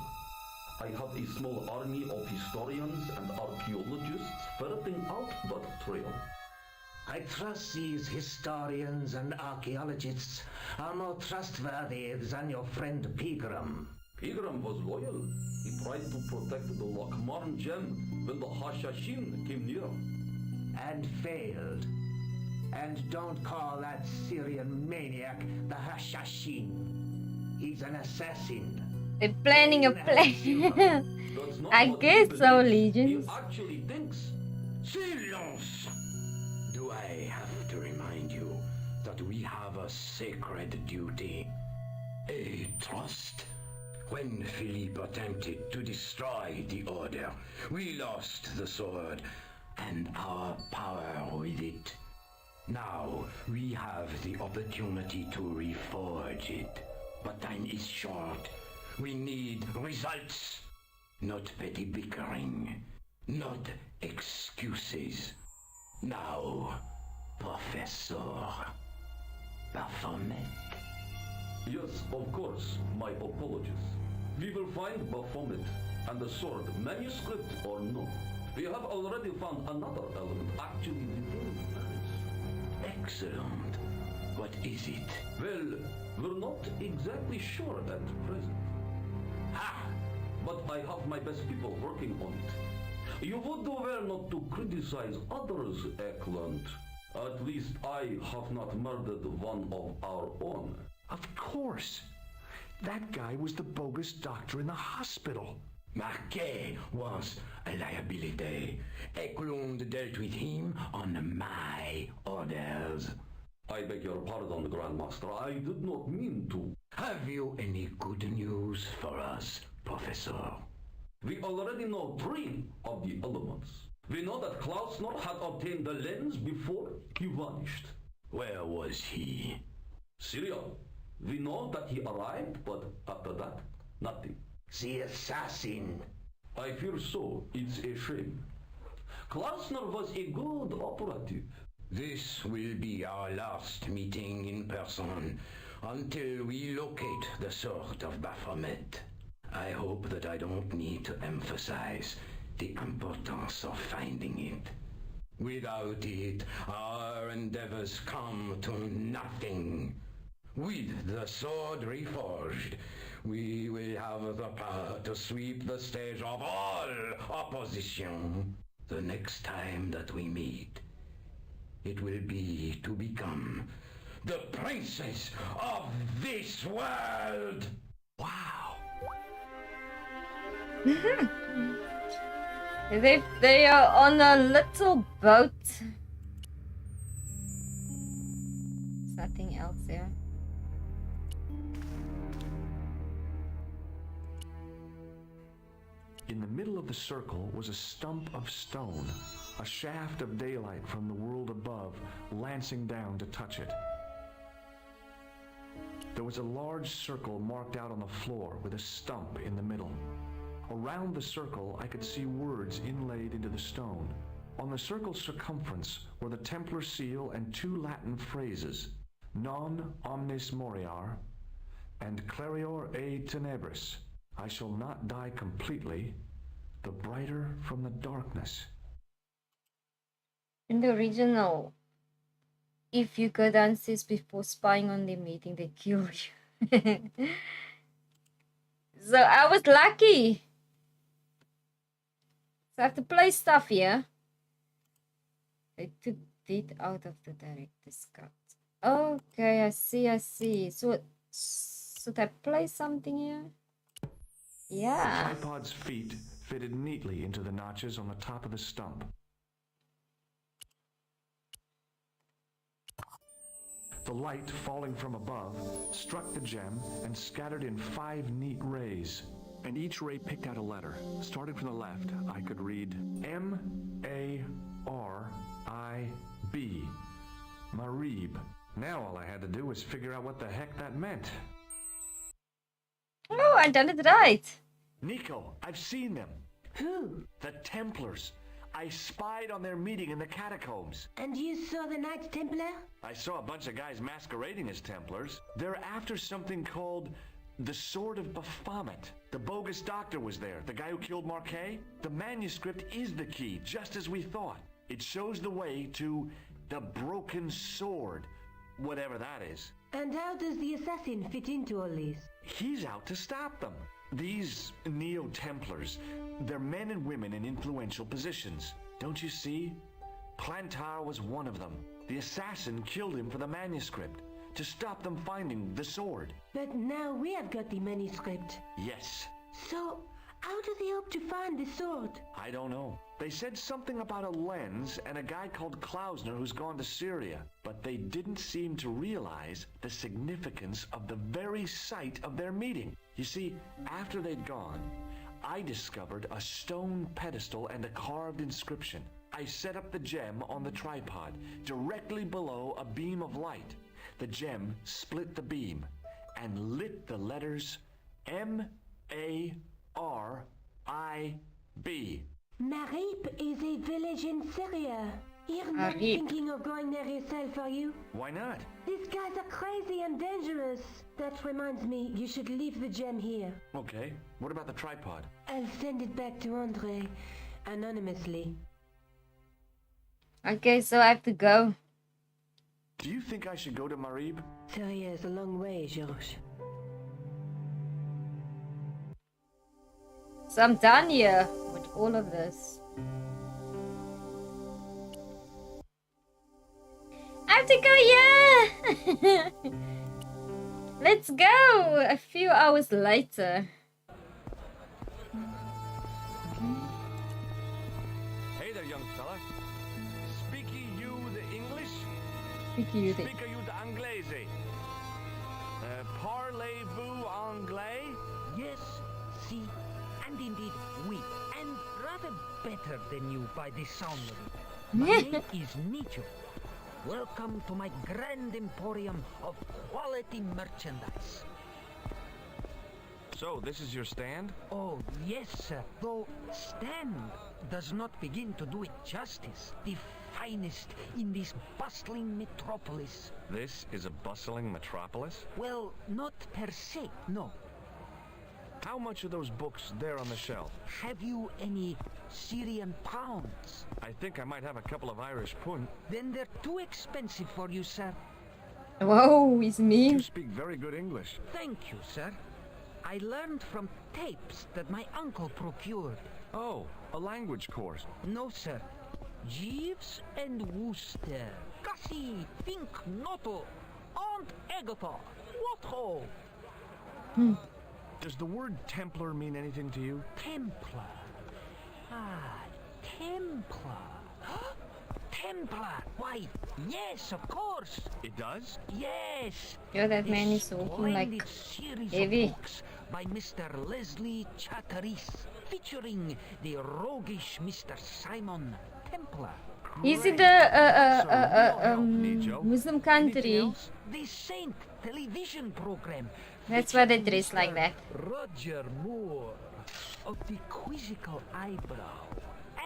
I have a small army of historians and archaeologists ferreting out that trail. I trust these historians and archaeologists are more trustworthy than your friend Pegram. Pegram was loyal. He tried to protect the Lakmarn gem when the Hashashin came near. And failed. And don't call that Syrian maniac the Hashashin. He's an assassin. They're planning a plan. That's not I what guess he so, believes. Legions. He actually thinks. Silence! Do I have to remind you that we have a sacred duty? A trust? When Philippe attempted to destroy the Order, we lost the sword and our power with it. Now we have the opportunity to reforge it. But time is short. We need results. Not petty bickering. Not excuses. Now, Professor Baphomet. Yes, of course. My apologies. We will find Baphomet and the sword, manuscript or no. We have already found another element actually within Paris. Excellent. What is it? Well, we're not exactly sure at present. Ha! But I have my best people working on it. You would do well not to criticize others, Eklund. At least I have not murdered one of our own. Of course. That guy was the bogus doctor in the hospital. Marquet was a liability. Eklund dealt with him on my orders. I beg your pardon, Grandmaster. I did not mean to. Have you any good news for us, Professor? We already know 3 of the elements. We know that Klausner had obtained the lens before he vanished. Where was he? Syria. We know that he arrived, but after that, nothing. The assassin. I fear so. It's a shame. Klausner was a good operative. This will be our last meeting in person until we locate the sword of Baphomet. I hope that I don't need to emphasize the importance of finding it. Without it, our endeavors come to nothing. With the sword reforged, we will have the power to sweep the stage of all opposition. The next time that we meet, it will be to become the princess of this world. Wow. They are on a little boat. There's nothing else there. In the middle of the circle was a stump of stone, a shaft of daylight from the world above lancing down to touch it. There was a large circle marked out on the floor with a stump in the middle. Around the circle I could see words inlaid into the stone. On the circle's circumference were the Templar seal and 2 Latin phrases, Non omnis moriar and Clarior e tenebris. I shall not die completely, the brighter from the darkness. In the original, if you go downstairs before spying on the meeting, they kill you. So I was lucky. So I have to play stuff here. I took it out of the director's cut. Okay, I see. So should I play something here? Yeah. The tripod's feet fitted neatly into the notches on the top of the stump. The light falling from above struck the gem and scattered in 5 neat rays. And each ray picked out a letter. Starting from the left, I could read M-A-R-I-B. Marib. Now all I had to do was figure out what the heck that meant. Oh, I done it right. Nico, I've seen them. Who? The Templars. I spied on their meeting in the catacombs. And you saw the Knights Templar? I saw a bunch of guys masquerading as Templars. They're after something called the Sword of Baphomet. The bogus doctor was there, the guy who killed Marquet. The manuscript is the key, just as we thought. It shows the way to the broken sword, whatever that is. And how does the assassin fit into all this? He's out to stop them. These Neo-Templars, they're men and women in influential positions. Don't you see? Plantar was one of them. The assassin killed him for the manuscript, to stop them finding the sword. But now we have got the manuscript. Yes. So, how do they hope to find the sword? I don't know. They said something about a lens and a guy called Klausner who's gone to Syria, but they didn't seem to realize the significance of the very site of their meeting. You see, after they'd gone, I discovered a stone pedestal and a carved inscription. I set up the gem on the tripod, directly below a beam of light. The gem split the beam and lit the letters M-A-R-I-B. Marib is a village in Syria. You're not thinking of going there yourself, are you? Why not? These guys are crazy and dangerous. That reminds me, you should leave the gem here. Okay. What about the tripod? I'll send it back to Andre, anonymously. Okay, so I have to go. Do you think I should go to Marib? Syria is a long way, Georges. So I'm done here with all of this. I have to go, yeah! Let's go! A few hours later. Hey there, young fella. Speaky you the English? Speaky Speaker you the Anglaise? Parlez-vous anglais? Yes, see, and indeed we, and rather better than you by the sound of it. My name is Nicho. Welcome to my grand emporium of quality merchandise. So, this is your stand? Oh, yes, sir. Though stand does not begin to do it justice. The finest in this bustling metropolis. This is a bustling metropolis? Well, not per se, no. How much are those books there on the shelf? Have you any Syrian pounds? I think I might have a couple of Irish pund. Then they're too expensive for you, sir. Whoa, he's mean. You speak very good English. Thank you, sir. I learned from tapes that my uncle procured. Oh, a language course. No, sir. Jeeves and Wooster. Gussie, Fink, Noto, Aunt Agatha. What ho? Does the word Templar mean anything to you? Templar. Ah, Templar. Templar. Why, yes, of course. It does? Yes. Yo, that man is walking like series heavy. of books by Mr. Leslie Chatteris, featuring the roguish Mr. Simon Templar. Is it a Muslim country? The Saint television program. That's why they dress like that. Roger Moore of the quizzical eyebrow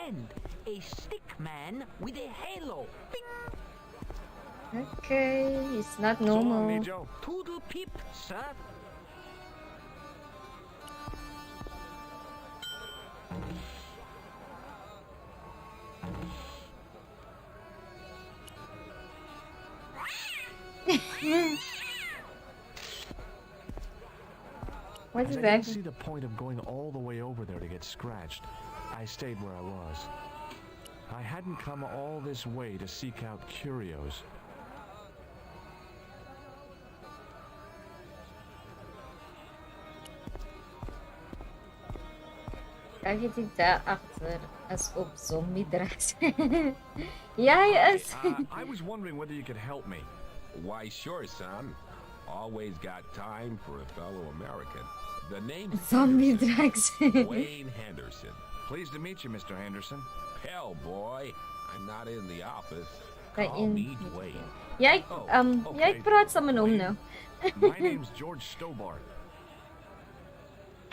and a stick man with a halo. Bing! Okay, it's not So long, normal. Nijo. Toodle peep, sir. What is I that? didn't see the point of going all the way over there to get scratched. I stayed where I was. I hadn't come all this way to seek out curios. Kijk je die daarachter als op zombie draagt? Ja, hij is. I was wondering whether you could help me. Why, sure, son. Always got time for a fellow American. The name's Zombie Henderson. draagt. Wayne Henderson. Pleased to meet you, Mr. Henderson. Hell, boy. I'm not in the office. Bij Call me Wayne. Jij, Oh, jij okay. praat samen om nou. My name's George Stobart.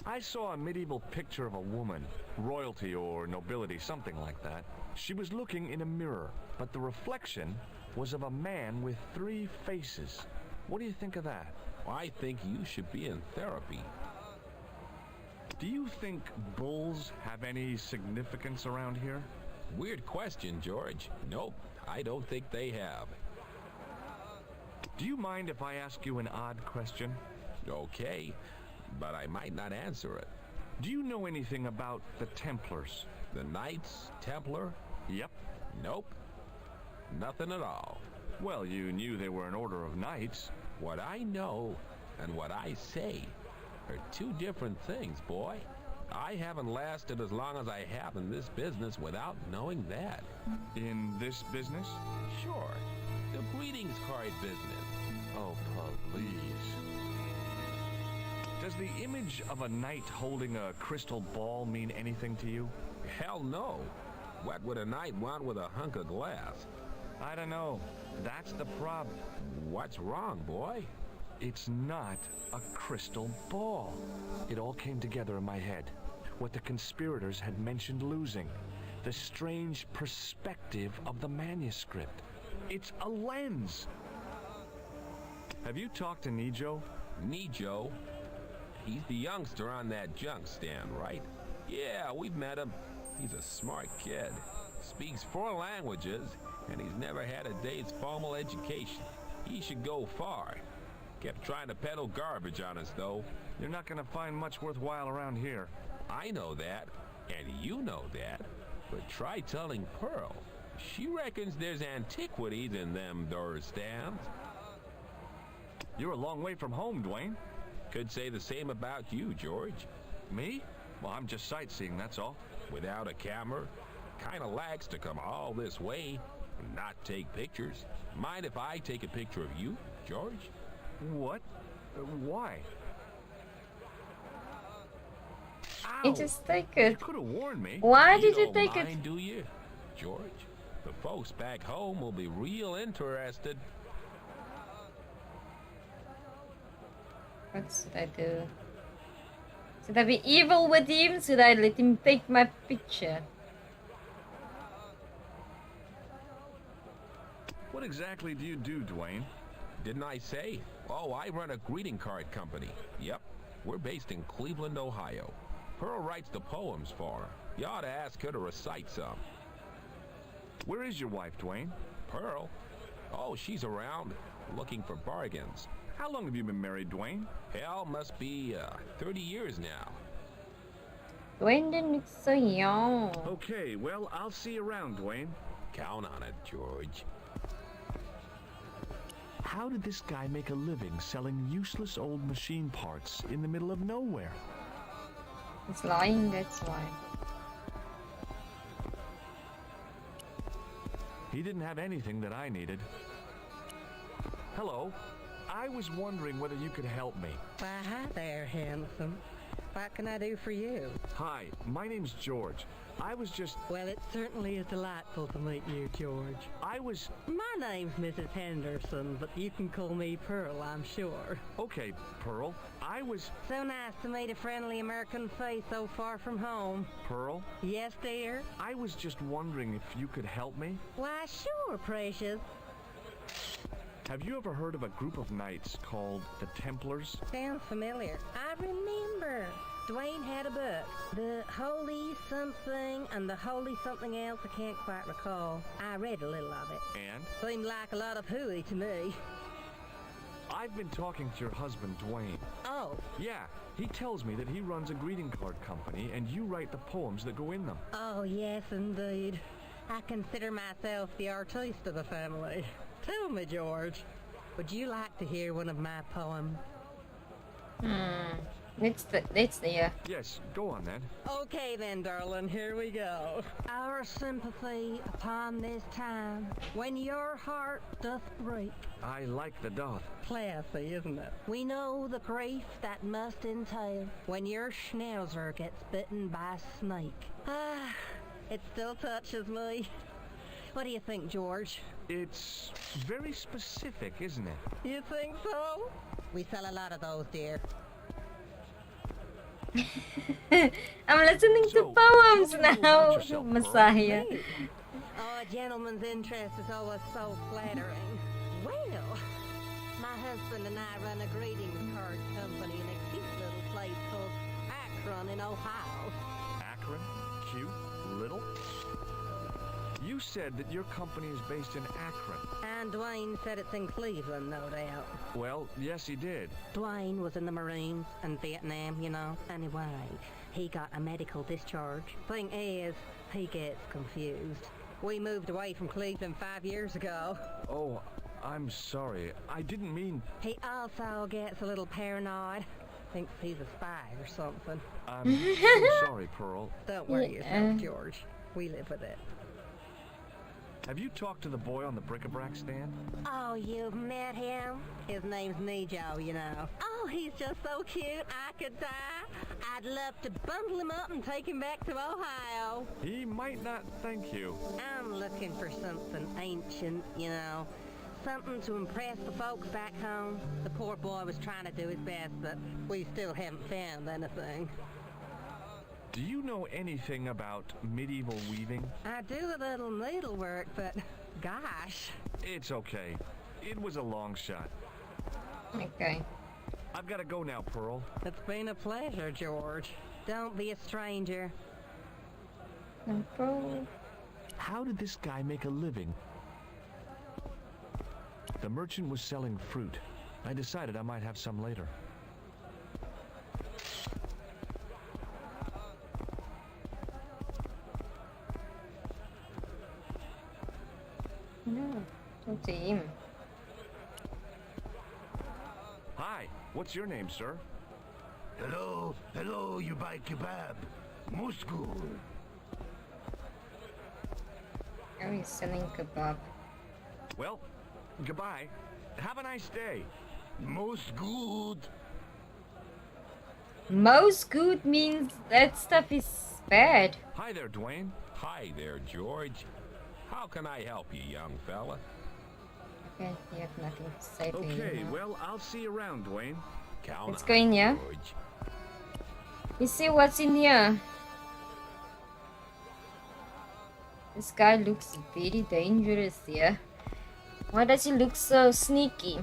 I saw a medieval picture of a woman, royalty or nobility, something like that. She was looking in a mirror, but the reflection was of a man with 3 faces. What do you think of that? I think you should be in therapy. Do you think bulls have any significance around here? Weird question, George. Nope, I don't think they have. Do you mind if I ask you an odd question? Okay, but I might not answer it. Do you know anything about the Templars? The Knights Templar? Yep. Nope. Nothing at all. Well, you knew they were an order of knights. What I know and what I say are 2 different things, boy. I haven't lasted as long as I have in this business without knowing that. In this business? Sure. The greetings card business. Oh, please. Does the image of a knight holding a crystal ball mean anything to you? Hell no. What would a knight want with a hunk of glass? I don't know. That's the problem. What's wrong, boy? It's not a crystal ball. It all came together in my head. What the conspirators had mentioned losing. the strange perspective of the manuscript. It's a lens. Have you talked to Nijo? Nijo? He's the youngster on that junk stand, right? Yeah, we've met him. He's a smart kid. Speaks 4 languages, and he's never had a day's formal education. He should go far. Kept trying to peddle garbage on us, though. You're not gonna find much worthwhile around here. I know that, and you know that. But try telling Pearl. She reckons there's antiquities in them there stands. You're a long way from home, Dwayne. Could say the same about you, George. Me? Well, I'm just sightseeing, that's all. Without a camera, kinda lags to come all this way and not take pictures. Mind if I take a picture of you, George? What? Why? You just take it. You could have warned me. Why did you don't take mind, it? do you, George? The folks back home will be real interested. What should I do? Should I be evil with him? Should I let him take my picture? What exactly do you do, Dwayne? Didn't I say? Oh, I run a greeting card company. Yep, we're based in Cleveland, Ohio. Pearl writes the poems for her. You ought to ask her to recite some. Where is your wife, Dwayne? Pearl? Oh, she's around, looking for bargains. How long have you been married, Dwayne? Hell, must be 30 years now. Dwayne didn't look so young. Okay, well, I'll see you around, Dwayne. Count on it, George. How did this guy make a living selling useless old machine parts in the middle of nowhere? He's lying, that's why. He didn't have anything that I needed. Hello. I was wondering whether you could help me. Why, hi there, handsome. What can I do for you? Hi, my name's George. I was just... Well, it certainly is delightful to meet you, George. My name's Mrs. Henderson, but you can call me Pearl, I'm sure. Okay, Pearl. So nice to meet a friendly American face so far from home. Pearl? Yes, dear? I was just wondering if you could help me. Why, sure, precious. Have you ever heard of a group of knights called the Templars? Sounds familiar. I remember. Dwayne had a book. The Holy Something and the Holy Something Else, I can't quite recall. I read a little of it. And? Seemed like a lot of hooey to me. I've been talking to your husband, Dwayne. Oh. Yeah, he tells me that he runs a greeting card company and you write the poems that go in them. Oh, yes, indeed. I consider myself the artiste of the family. Tell me, George, would you like to hear one of my poems? It's the Yes, go on then. Okay then, darling, here we go. Our sympathy upon this time, when your heart doth break. I like the doth. Classy, isn't it? We know the grief that must entail when your schnauzer gets bitten by a snake. Ah, it still touches me. What do you think, George? It's very specific, isn't it? You think so? We sell a lot of those, dear. I'm listening to poems now, Messiah. Oh, a gentleman's interest is always so flattering. Well, my husband and I run a greeting card company in a cute little place called Akron in Ohio. Akron? Cute? Little? You said that your company is based in Akron. And Dwayne said it's in Cleveland, no doubt. Well, yes, he did. Dwayne was in the Marines and Vietnam, you know. Anyway, he got a medical discharge. Thing is, he gets confused. We moved away from Cleveland 5 years ago. Oh, I'm sorry. I didn't mean... He also gets a little paranoid. Thinks he's a spy or something. I'm so sorry, Pearl. Don't worry yourself, George. We live with it. Have you talked to the boy on the bric-a-brac stand? Oh, you've met him? His name's Nijo, you know. Oh, he's just so cute, I could die. I'd love to bundle him up and take him back to Ohio. He might not thank you. I'm looking for something ancient, you know. Something to impress the folks back home. The poor boy was trying to do his best, but we still haven't found anything. Do you know anything about medieval weaving? I do a little needlework, but gosh. It's okay. It was a long shot. Okay. I've got to go now, Pearl. It's been a pleasure, George. Don't be a stranger. Control. How did this guy make a living? The merchant was selling fruit. I decided I might have some later. No, talk to him. Hi, what's your name, sir? Hello, you buy kebab. Most good. Oh, he's selling kebab. Well, goodbye. Have a nice day. Most good. Most good means that stuff is bad. Hi there, Dwayne. Hi there, George. How can I help you, young fella? Okay, you have nothing to say to Okay, him. well, I'll see you around, Dwayne. Count Let's on go in it, here. George. You see what's in here? This guy looks very dangerous here. Why does he look so sneaky?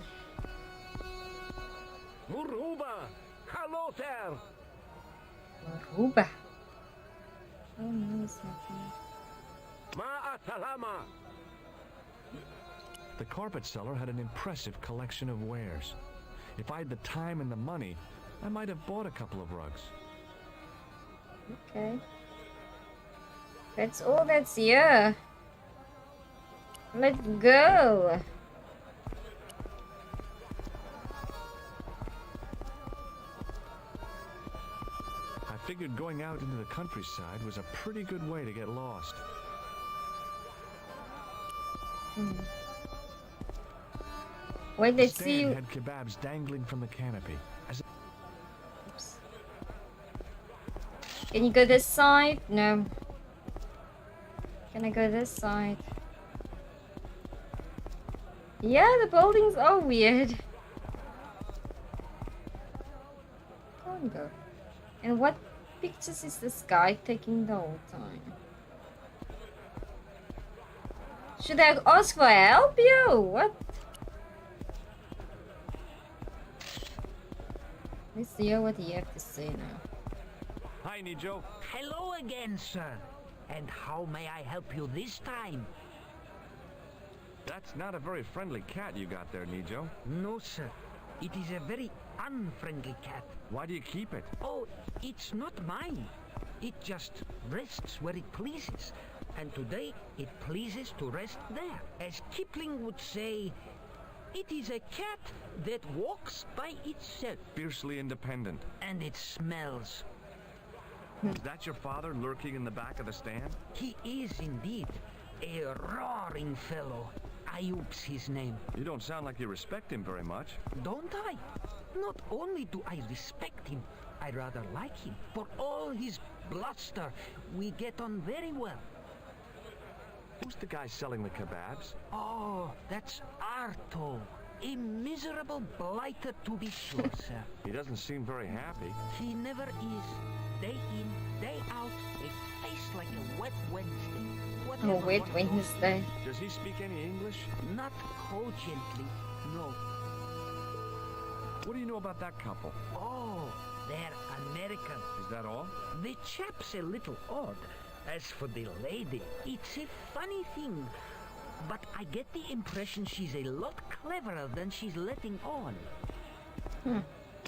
Muruba! Hello there! Aruba. Oh no, it's not here. Ma'asalama! The carpet seller had an impressive collection of wares. If I had the time and the money, I might have bought a couple of rugs. Okay. That's all that's here. Let's go. I figured going out into the countryside was a pretty good way to get lost. Wait, The let's see. stand had kebabs dangling from the canopy. Oops. Can you go this side? No. Can I go this side? Yeah, the buildings are weird. Can't go. And what pictures is this guy taking the whole time? Should I ask for help, yo? What? Let's hear what you have to say now. Hi, Nijo. Hello again, sir. And how may I help you this time? That's not a very friendly cat you got there, Nijo. No, sir. It is a very unfriendly cat. Why do you keep it? Oh, it's not mine. It just rests where it pleases. And today, it pleases to rest there. As Kipling would say, it is a cat that walks by itself. Fiercely independent. And it smells. Is that your father lurking in the back of the stand? He is indeed a roaring fellow. Ayub's his name. You don't sound like you respect him very much. Don't I? Not only do I respect him, I rather like him. For all his bluster, we get on very well. Who's the guy selling the kebabs? Oh, that's Arto. A miserable blighter to be sure, sir. He doesn't seem very happy. He never is. Day in, day out, a face like a wet Wednesday. Whatever Oh, wait, one Wednesday. Does he speak any English? Not cogently, no. What do you know about that couple? Oh, they're American. Is that all? The chap's a little odd. As for the lady, it's a funny thing. But I get the impression she's a lot cleverer than she's letting on.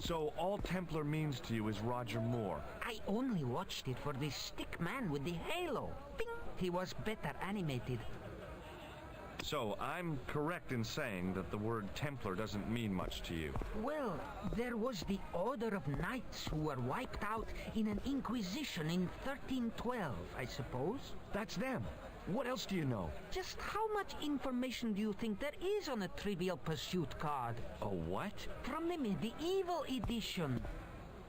So all Templar means to you is Roger Moore. I only watched it for the stick man with the halo. Bing! He was better animated. So I'm correct in saying that the word Templar doesn't mean much to you. Well, there was the Order of Knights who were wiped out in an Inquisition in 1312, I suppose. That's them. What else do you know? Just how much information do you think there is on a Trivial Pursuit card? A what? From the medieval edition.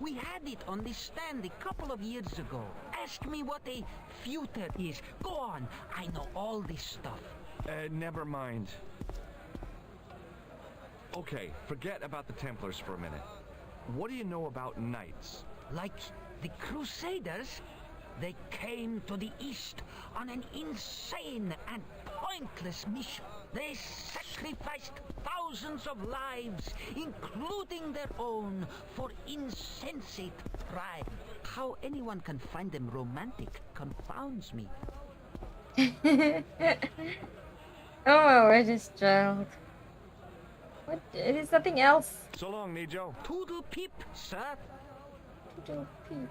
We had it on the stand a couple of years ago. Ask me what a feuter is. Go on, I know all this stuff. Never mind. Okay, forget about the Templars for a minute. What do you know about knights? Like the Crusaders? They came to the east on an insane and pointless mission. They sacrificed thousands of lives, including their own, for insensate pride. How anyone can find them romantic confounds me. Oh, where's this child? What? There's nothing else. So long, Nijo. Toodle peep, sir. Toodle peep.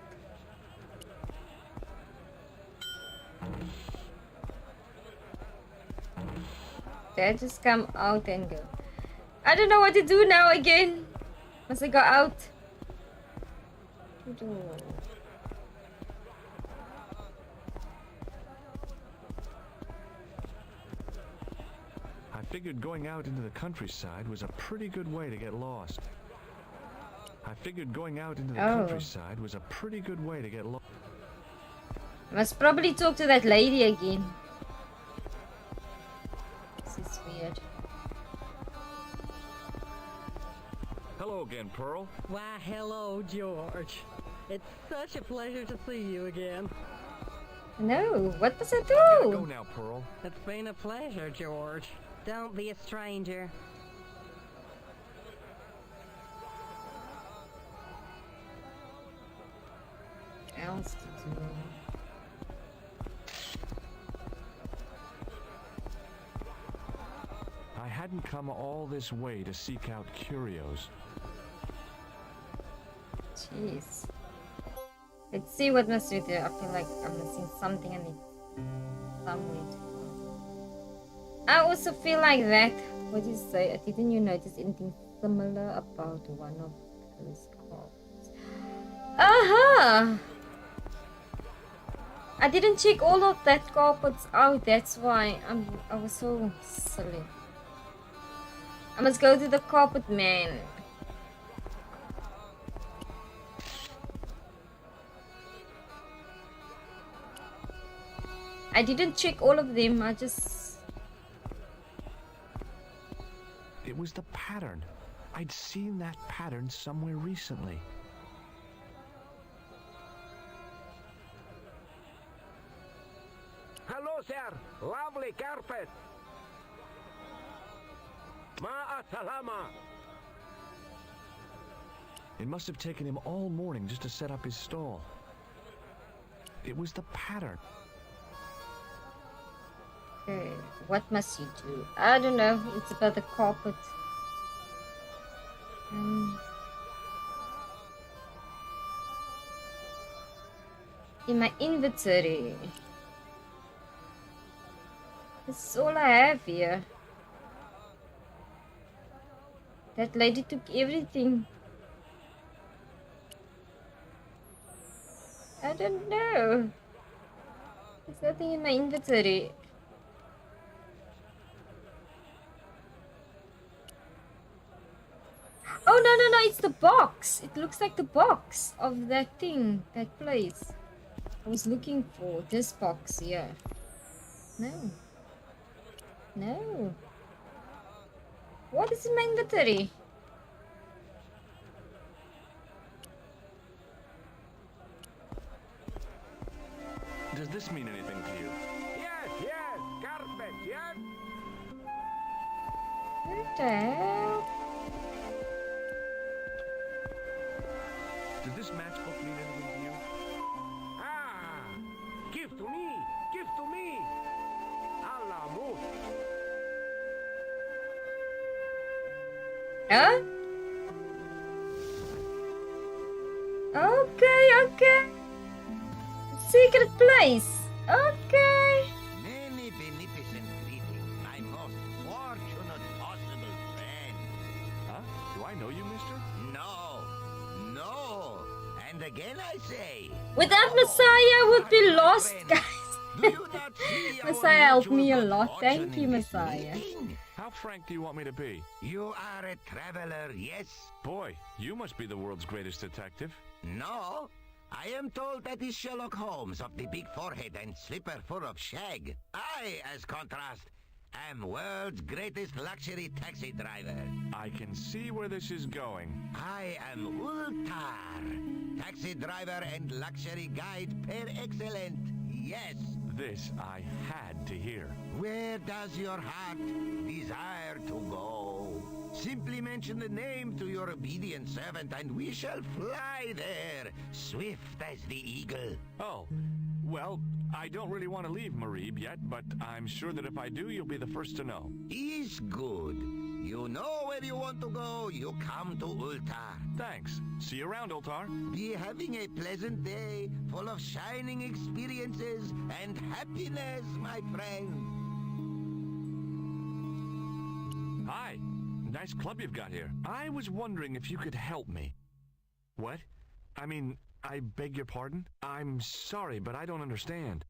Did I just come out and go? I don't know what to do now again. Must I go out? I figured going out into the countryside was a pretty good way to get lost. I figured going out into the countryside was a pretty good way to get lost. I must probably talk to that lady again. This is weird. Hello again, Pearl. Why, hello, George. It's such a pleasure to see you again. No, what must I Go do? now, Pearl. It's been a pleasure, George. Don't be a stranger. What else to do? I hadn't come all this way to seek out curios. Jeez. Let's see what must we do. I feel like I'm missing something. I need somewhere to go. I also feel like that. What do you say? Didn't you notice anything similar about one of those cards? I didn't check all of that carpets out. That's why I was so silly. I must go to the carpet man. I didn't check all of them. I just... It was the pattern. I'd seen that pattern somewhere recently. Hello, sir. Lovely carpet. Ma'a salama. It must have taken him all morning just to set up his stall. It was the pattern. Okay, what must you do? I don't know. It's about the carpet. In my inventory. This is all I have here. That lady took everything. I don't know. There's nothing in my inventory. Oh, no, it's the box. It looks like the box of that thing, that place. I was looking for this box here. No. What is in my inventory? Does this mean anything to you? Yes, carpet, yes? What the hell? Does this matchbook mean anything to you? Ah, give to me. Allah move. Huh? Okay. Secret place. Okay. Many beneficent greetings, my most fortunate possible friend. Huh? Do I know you, mister? No. And again I say... Without Messiah, would be lost, guys. Do you not see our Messiah helped me a mutual lot. good Thank fortune you, in this Messiah. meeting? How frank do you want me to be? You are a traveler, yes? Boy, you must be the world's greatest detective. No. I am told that is Sherlock Holmes of the big forehead and slipper full of shag. I, as contrast, am world's greatest luxury taxi driver. I can see where this is going. I am Ultar, taxi driver and luxury guide per excellent. Yes. This I had to hear. Where does your heart desire to go? Simply mention the name to your obedient servant and we shall fly there, swift as the eagle. Oh, well, I don't really want to leave Marib yet, but I'm sure that if I do, you'll be the first to know. Is good. You know where you want to go, you come to Ultar. Thanks. See you around, Ultar. Be having a pleasant day, full of shining experiences and happiness, my friend. Hi. Nice club you've got here. I was wondering if you could help me. What? I mean, I beg your pardon? I'm sorry, but I don't understand.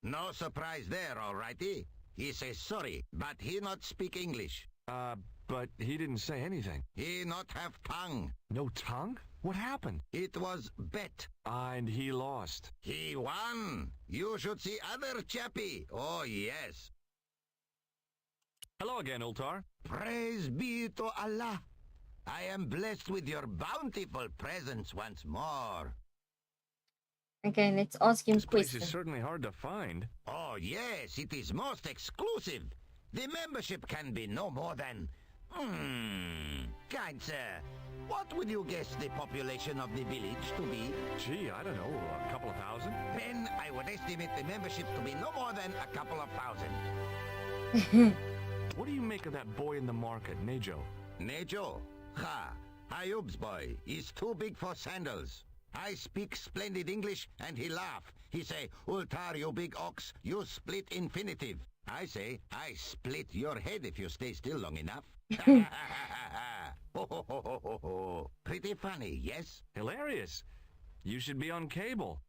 No surprise there, alrighty. He says sorry, but he not speak English. But he didn't say anything. He not have tongue. No tongue? What happened? It was bet. And he lost. He won. You should see other chappie. Oh, yes. Hello again, Ultar. Praise be to Allah. I am blessed with your bountiful presence once more. Okay, let's ask him This place questions. is certainly hard to find. Oh, yes, it is most exclusive. The membership can be no more than... kind sir, what would you guess the population of the village to be? Gee, I don't know, a couple of thousand? Then I would estimate the membership to be no more than a couple of thousand. What do you make of that boy in the market, Nejo? Nejo? Ha! Ayub's boy is too big for sandals. I speak splendid English and he laugh. He say, Ultar, you big ox, you split infinitive. I say, I split your head if you stay still long enough. Pretty funny, yes? Hilarious. You should be on cable.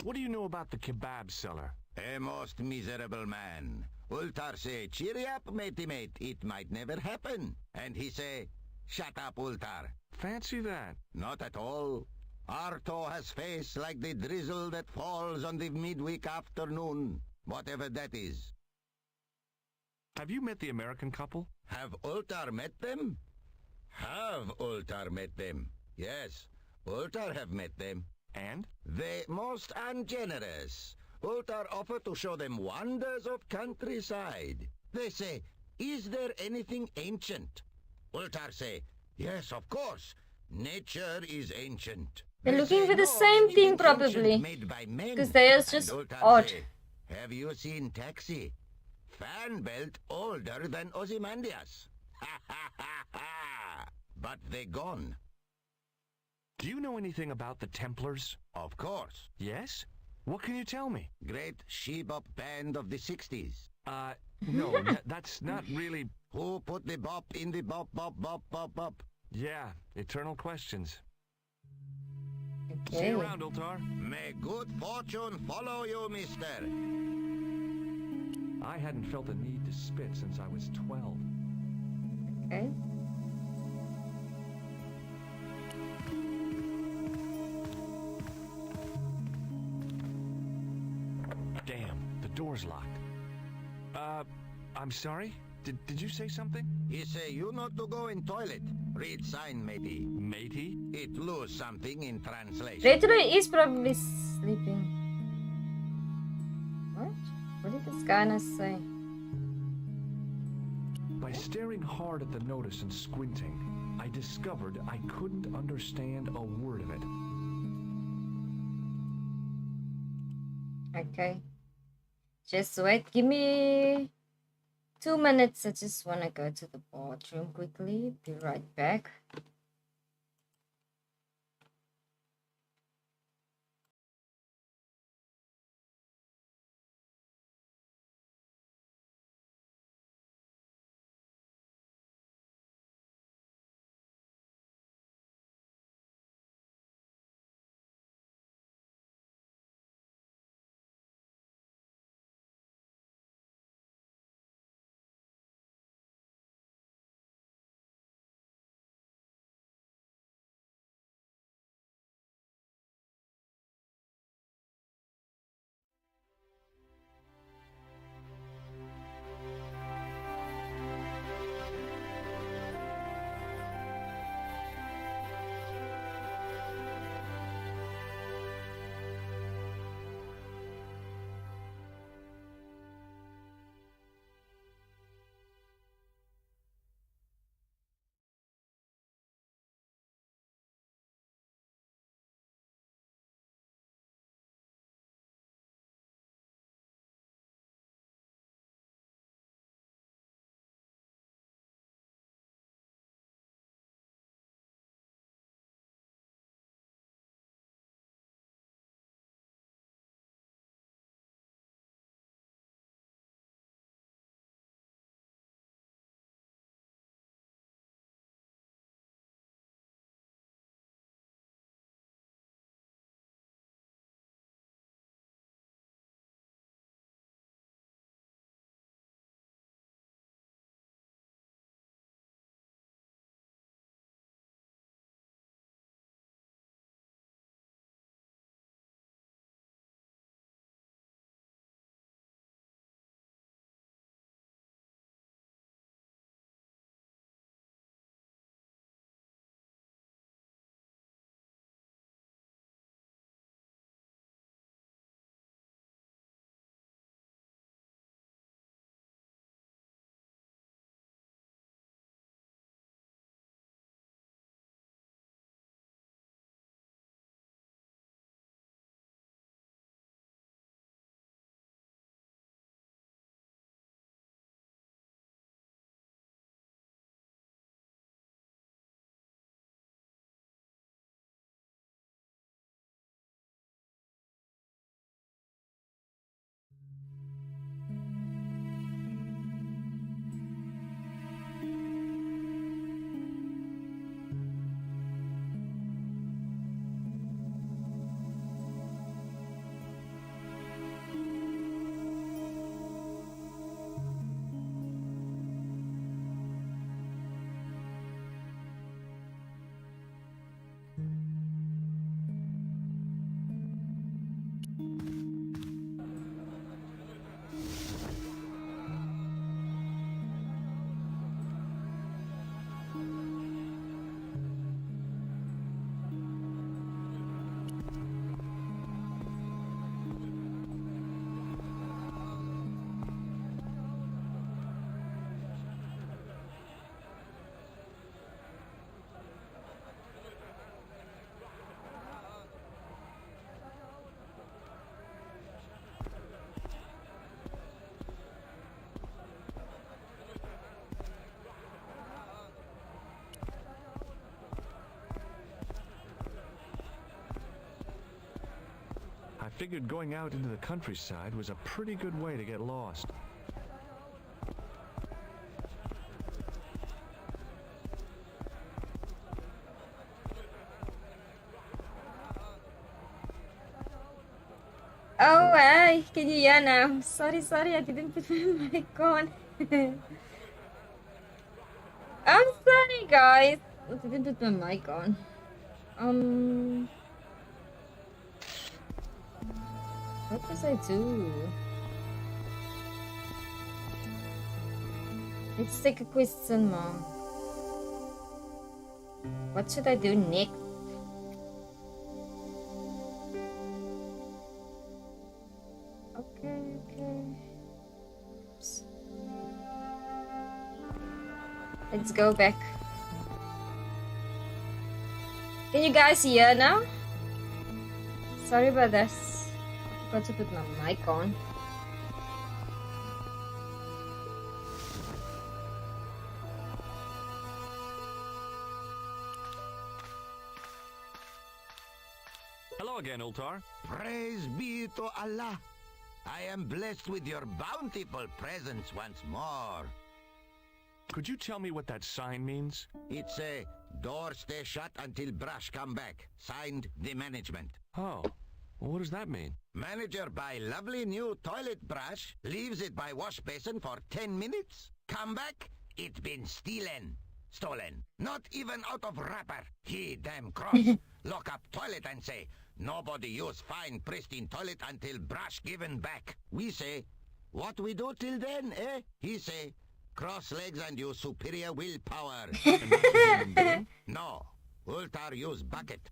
What do you know about the kebab seller? A most miserable man. Ultar say, cheery up, matey mate, it might never happen. And he say, shut up, Ultar. Fancy that. Not at all. Arto has face like the drizzle that falls on the midweek afternoon, whatever that is. Have you met the American couple? Have Ultar met them? Have Ultar met them? Yes, Ultar have met them. And? They most ungenerous. Ultar offer to show them wonders of countryside. They say, is there anything ancient? Ultar say, yes, of course. Nature is ancient. They're looking say, for the "No, same anything thing ancient probably. made by men." Because they are And just Ultar odd. say, have you seen Taxi? Fan belt older than Ozymandias. Ha ha ha ha! But they gone. Do you know anything about the Templars? Of course. Yes? What can you tell me? Great she-bop band of the 60s. No, that's not really... Who put the bop in the bop, bop, bop, bop, bop? Yeah, eternal questions. See Okay. you around, Ultar. May good fortune follow you, mister. I hadn't felt a need to spit since I was 12. Okay. Damn, the door's locked. I'm sorry? Did you say something? He say you not to go in toilet. Read sign, matey. Matey? It lose something in translation. Retro is probably sleeping. What? What did this guy not say? By staring hard at the notice and squinting, I discovered I couldn't understand a word of it. Okay. Just wait. Give me 2 minutes. I just want to go to the bathroom quickly. Be right back. figured going out into the countryside was a pretty good way to get lost. Oh, hey, can you hear now? Sorry, I didn't put my mic on. I'm sorry, guys. I didn't put my mic on. What does I do? Let's take a question, Mom. What should I do next? Okay. Oops. Let's go back. Can you guys hear now? Sorry about this. I forgot to put my mic on. Hello again, Ultar. Praise be to Allah. I am blessed with your bountiful presence once more. Could you tell me what that sign means? It's a door stay shut until brush come back. Signed, the management. Oh, well, what does that mean? Manager buy lovely new toilet brush, leaves it by wash basin for 10 minutes. Come back, it been stolen. Not even out of wrapper. He damn cross. Lock up toilet and say, nobody use fine pristine toilet until brush given back. We say, what we do till then, eh? He say, cross legs and use superior willpower. No, Ultar use bucket.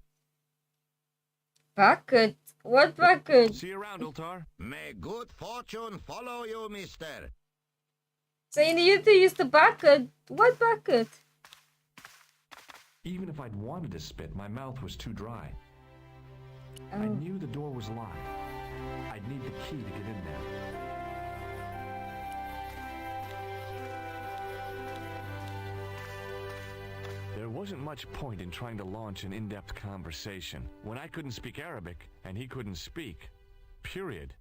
Bucket? What bucket? See you around, Ultar. May good fortune follow you, mister. So you need to use the bucket. What bucket? Even if I'd wanted to spit, my mouth was too dry. Oh. I knew the door was locked. I'd need the key to get in there. There wasn't much point in trying to launch an in-depth conversation when I couldn't speak Arabic and he couldn't speak. Period.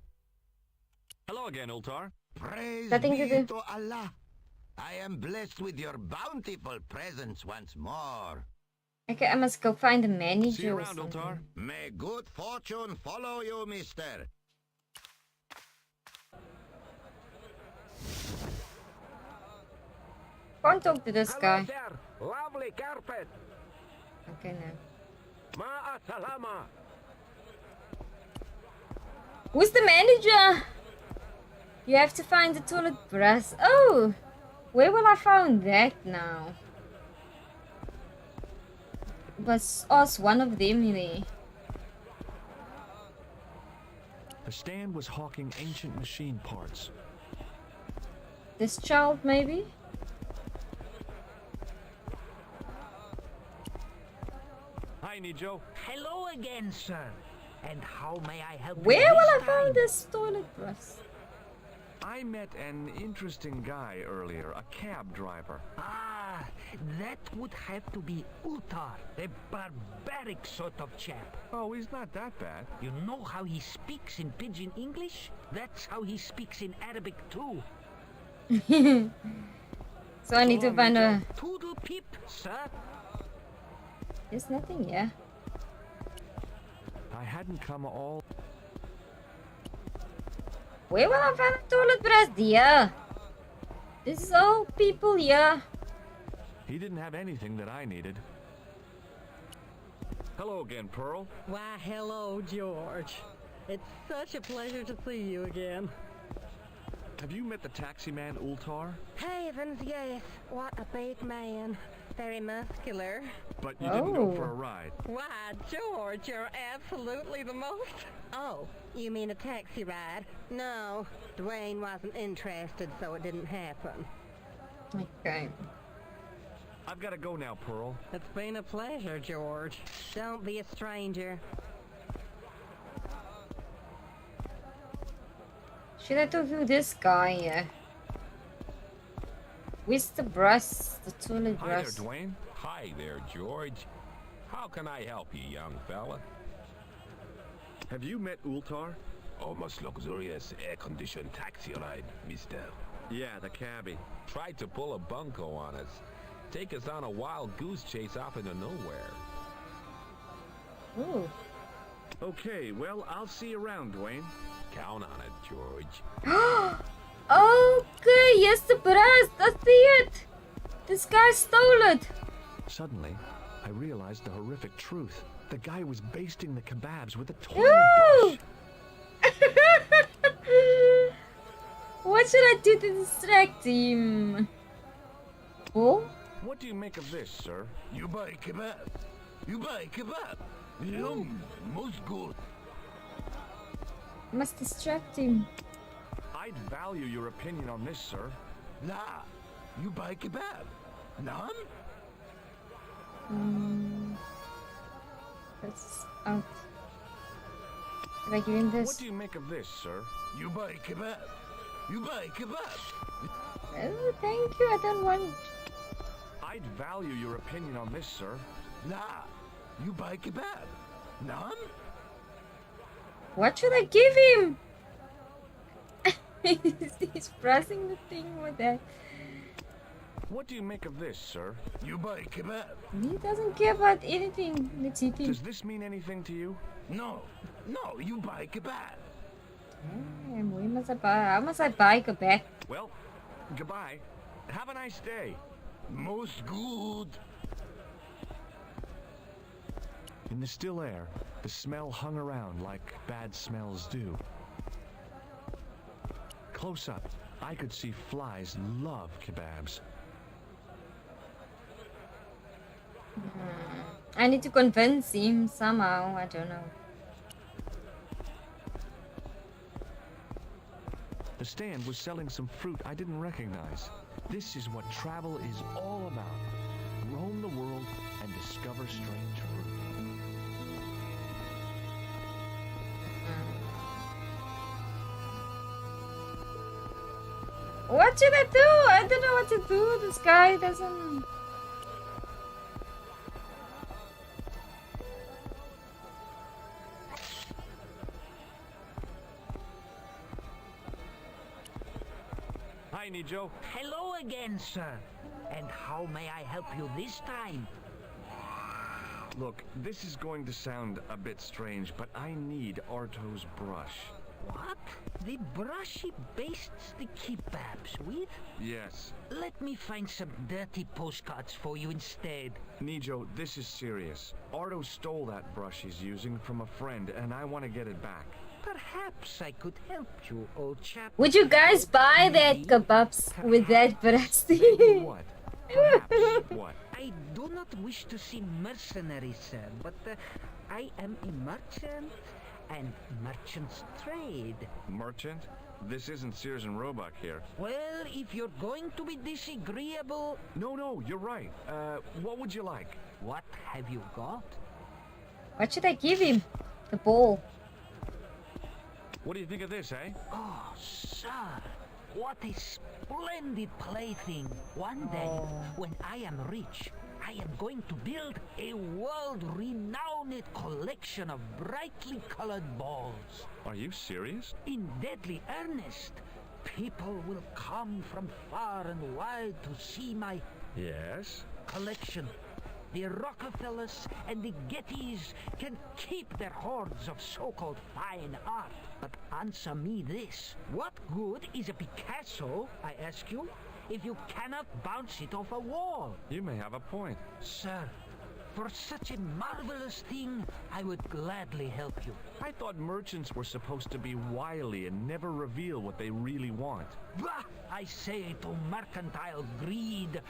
Hello again, Ultar. Praise Nothing be to do. to Allah. I am blessed with your bountiful presence once more. Okay, I must go find the manager. See you or around, something. Ultar. May good fortune follow you, mister. Can't talk to this guy. Sir. Lovely carpet. Okay, now. Ma'a salama. Who's the manager? You have to find the toilet brush. Oh, where will I find that now? Was us one of them there? The stand was hawking ancient machine parts. This child, maybe? Hi, Nijo. Hello again, sir. And how may I help you Where will I this find time? this toilet brush? I met an interesting guy earlier, a cab driver. Ah, that would have to be Ultar, a barbaric sort of chap. Oh, he's not that bad. You know how he speaks in pidgin English? That's how he speaks in Arabic too. So I need to find a... Toodle peep, sir. There's nothing here. I hadn't come all... Where will I find a toilet brush, dear? This is all people here. He didn't have anything that I needed. Hello again, Pearl. Why, hello, George. It's such a pleasure to see you again. Have you met the taxi man, Ultar? Heavens, yes. What a big man. Very muscular. But you didn't go for a ride. Why, George, you're absolutely the most... Oh, you mean a taxi ride? No, Dwayne wasn't interested, so it didn't happen. Okay. I've got to go now, Pearl. It's been a pleasure, George. Don't be a stranger. Should I talk to this guy here? Where's the brush? The toilet Hi there, brush. Dwayne. Hi there, George. How can I help you, young fella? Have you met Ultar? Almost luxurious air-conditioned taxi ride, mister. Yeah, the cabbie. Tried to pull a bunco on us. Take us on a wild goose chase off into nowhere. Ooh. Okay, well, I'll see you around, Dwayne. Count on it, George. Okay, yes, the brass. I see it. This guy stole it. Suddenly, I realized the horrific truth. The guy was basting the kebabs with a toilet Ooh. brush. What should I do to distract him? Oh? What do you make of this, sir? You buy kebab. You buy kebab. Yum, most good. Must distract him. I'd value your opinion on this, sir. Nah, you buy kebab. None? That's out. Did I give him this? What do you make of this, sir? You buy kebab. You buy kebab. Oh, thank you. I don't want. I'd value your opinion on this, sir. Nah, you buy kebab. None? What should I give him? He's pressing the thing with that. What do you make of this, sir? You buy kebab. He doesn't care about anything. Let's eat him. Does this mean anything to you? No, no, you buy kebab. How must I buy kebab? Well, goodbye. Have a nice day. Most good. In the still air, the smell hung around like bad smells do. Close up, I could see flies love kebabs. I need to convince him somehow. I don't know. The stand was selling some fruit I didn't recognize. This is what travel is all about. Roam the world and discover strange fruit. What should I do? I don't know what to do. This guy doesn't. Hi, Nijo. Hello again, sir. And how may I help you this time? Look, this is going to sound a bit strange, but I need Arto's brush. What? The brush he bastes the kebabs with? Yes. Let me find some dirty postcards for you instead. Nijo, this is serious. Arto stole that brush he's using from a friend, and I want to get it back. Perhaps I could help you, old chap. Would you guys buy that kebabs with that breast? What? Perhaps what? I do not wish to seem mercenary, sir, but I am a merchant, and merchants trade. Merchant? This isn't Sears and Roebuck here. Well, if you're going to be disagreeable... No, you're right. What would you like? What have you got? What should I give him? The ball. What do you think of this, eh? Oh, sir, what a splendid plaything. One day, when I am rich, I am going to build a world-renowned collection of brightly colored balls. Are you serious? In deadly earnest. People will come from far and wide to see my Yes? collection. The Rockefellers and the Gettys can keep their hoards of so-called fine art. But answer me this. What good is a Picasso, I ask you, if you cannot bounce it off a wall? You may have a point. Sir, for such a marvelous thing, I would gladly help you. I thought merchants were supposed to be wily and never reveal what they really want. Bah! I say to mercantile greed,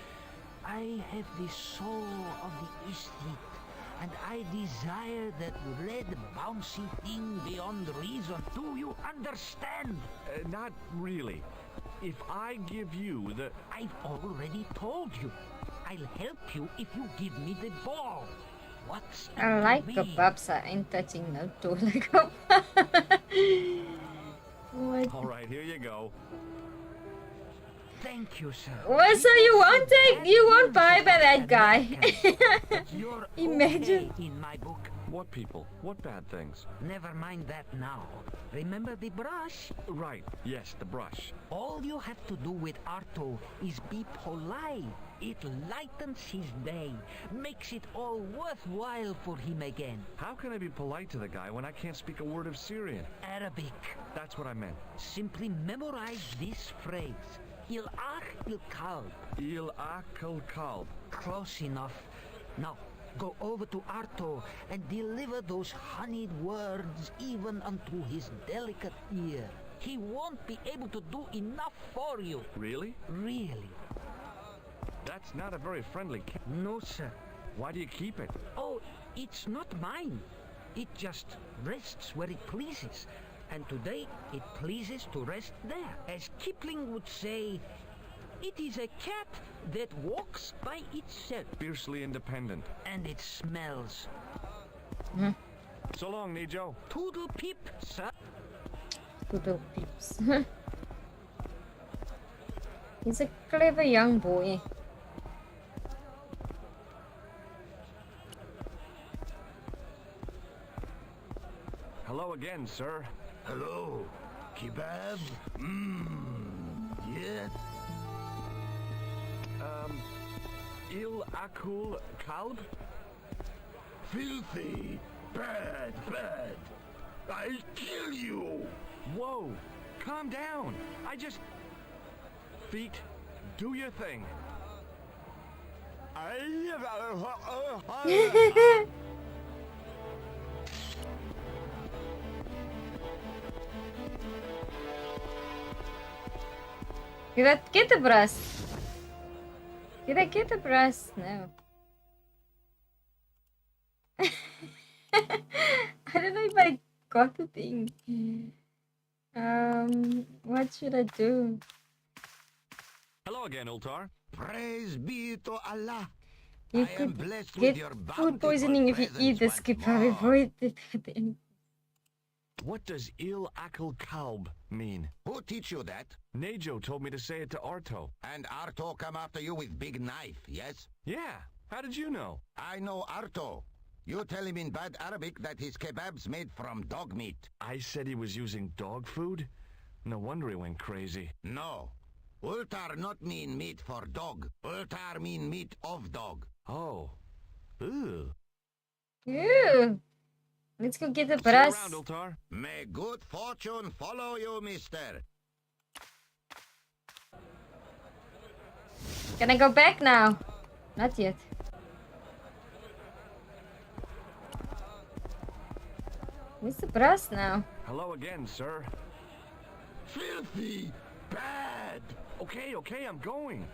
I have the soul of the aesthete, and I desire that red bouncy thing beyond reason. Do you understand? Not really. If I give you the... I've already told you. I'll help you if you give me the ball. What's it I like to me? kebabs. I ain't touching no toilet What? All right, here you go. Thank you, sir. What? So you won't take? You won't buy by that guy? You're Imagine. okay in my book. What people? What bad things? Never mind that now. Remember the brush? Right, yes, the brush. All you have to do with Arto is be polite. It lightens his day, makes it all worthwhile for him again. How can I be polite to the guy when I can't speak a word of Syrian? Arabic. That's what I meant. Simply memorize this phrase. Il ach il kalb. Il akal kalb. Close enough. Now, go over to Arto and deliver those honeyed words even unto his delicate ear. He won't be able to do enough for you. Really? Really. That's not a very friendly cat. No, sir. Why do you keep it? Oh, it's not mine. It just rests where it pleases. And today, it pleases to rest there. As Kipling would say, it is a cat that walks by itself. Fiercely independent. And it smells. So long, Nijo. Toodle peep, sir. Toodle peeps. He's a clever young boy. Hello again, sir. Hello. Kebab? Yes? Il akul kalb? Filthy. Bad, bad. I'll kill you. Whoa, calm down. I just... Feet, do your thing. Did I get the brass? Did I get the brass? No. I don't know if I got the thing. What should I do? Hello again, Ultar. Praise be to Allah. You I am could blessed get with your food bountiful poisoning if you eat the presence skip once more. before it did at the end. What does il akal kalb mean? Who teach you that? Nejo told me to say it to Arto. And Arto come after you with big knife, yes? Yeah, how did you know? I know Arto. You tell him in bad Arabic that his kebab's made from dog meat. I said he was using dog food? No wonder he went crazy. No. Ultar not mean meat for dog. Ultar mean meat of dog. Oh. Ew. Ew. Let's go get the See you brass. around, Ultar. May good fortune follow you, mister. Can I go back now? Not yet. Where's the brass now? Hello again, sir. Filthy! Bad! Okay, I'm going.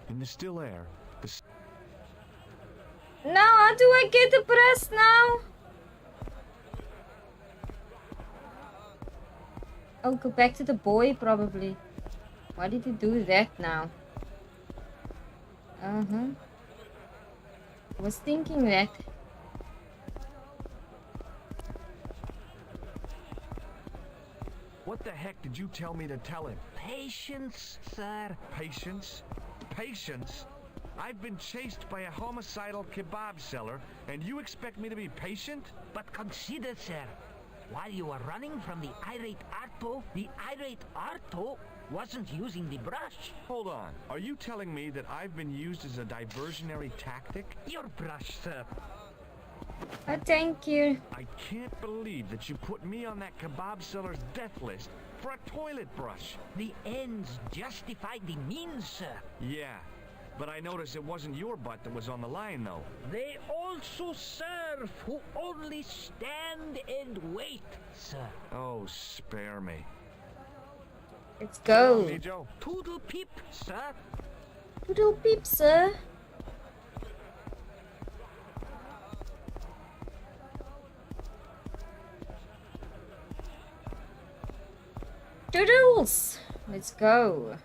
In the still air, Now, how do I get the brass now? I'll go back to the boy probably. Why did he do that now? I was thinking that. What the heck did you tell me to tell him? Patience, sir. Patience? Patience? I've been chased by a homicidal kebab seller, and you expect me to be patient? But consider, sir, while you were running from the irate Arto wasn't using the brush. Hold on. Are you telling me that I've been used as a diversionary tactic? Your brush, sir. Oh, thank you. I can't believe that you put me on that kebab seller's death list for a toilet brush. The ends justify the means, sir. Yeah, but I noticed it wasn't your butt that was on the line, though. They also serve who only stand and wait, sir. Oh, spare me. Let's go. Hey, Joe. Toodle peep, sir. Toodle peep, sir. Doodles! Let's go.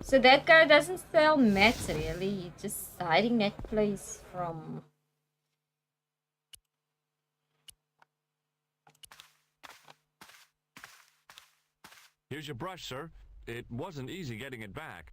So that guy doesn't sell mats really, he's just hiding that place from... Here's your brush, sir. It wasn't easy getting it back.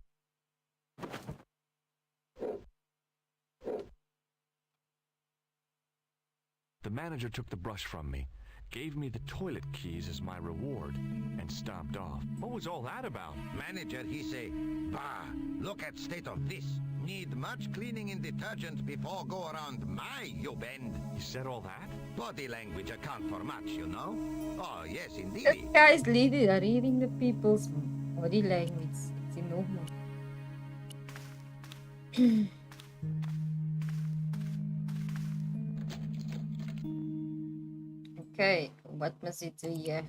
The manager took the brush from me, gave me the toilet keys as my reward, and stomped off. What was all that about? Manager, he say, bah, look at state of this. Need much cleaning in detergent before go around my, you bend. He said all that? Body language account for much, you know? Oh, yes, That indeed. guy's reading the people's body language. It's enormous. Okay, what must it do here?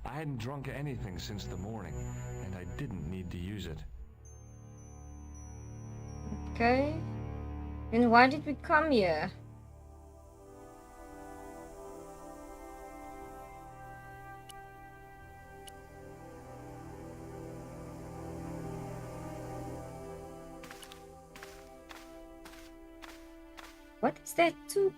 I hadn't drunk anything since the morning, and I didn't need to use it. Okay. Then why did we come here? What is that too?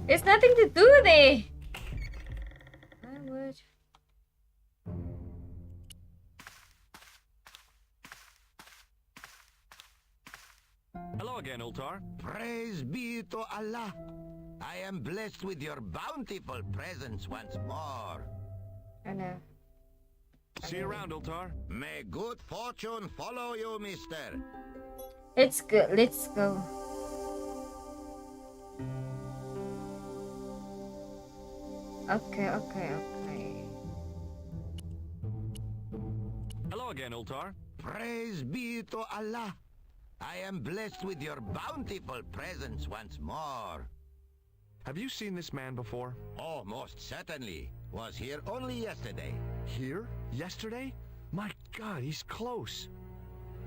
There's nothing to do there. My word. Hello again, Ultar. Praise be to Allah. I am blessed with your bountiful presence once more. I know. See you around, Ultar. May good fortune follow you, mister. Let's go. Let's go. Okay. Hello again, Ultar. Praise be to Allah. I am blessed with your bountiful presence once more. Have you seen this man before? Oh, most certainly. Was here only yesterday. Here? Yesterday? My God, he's close.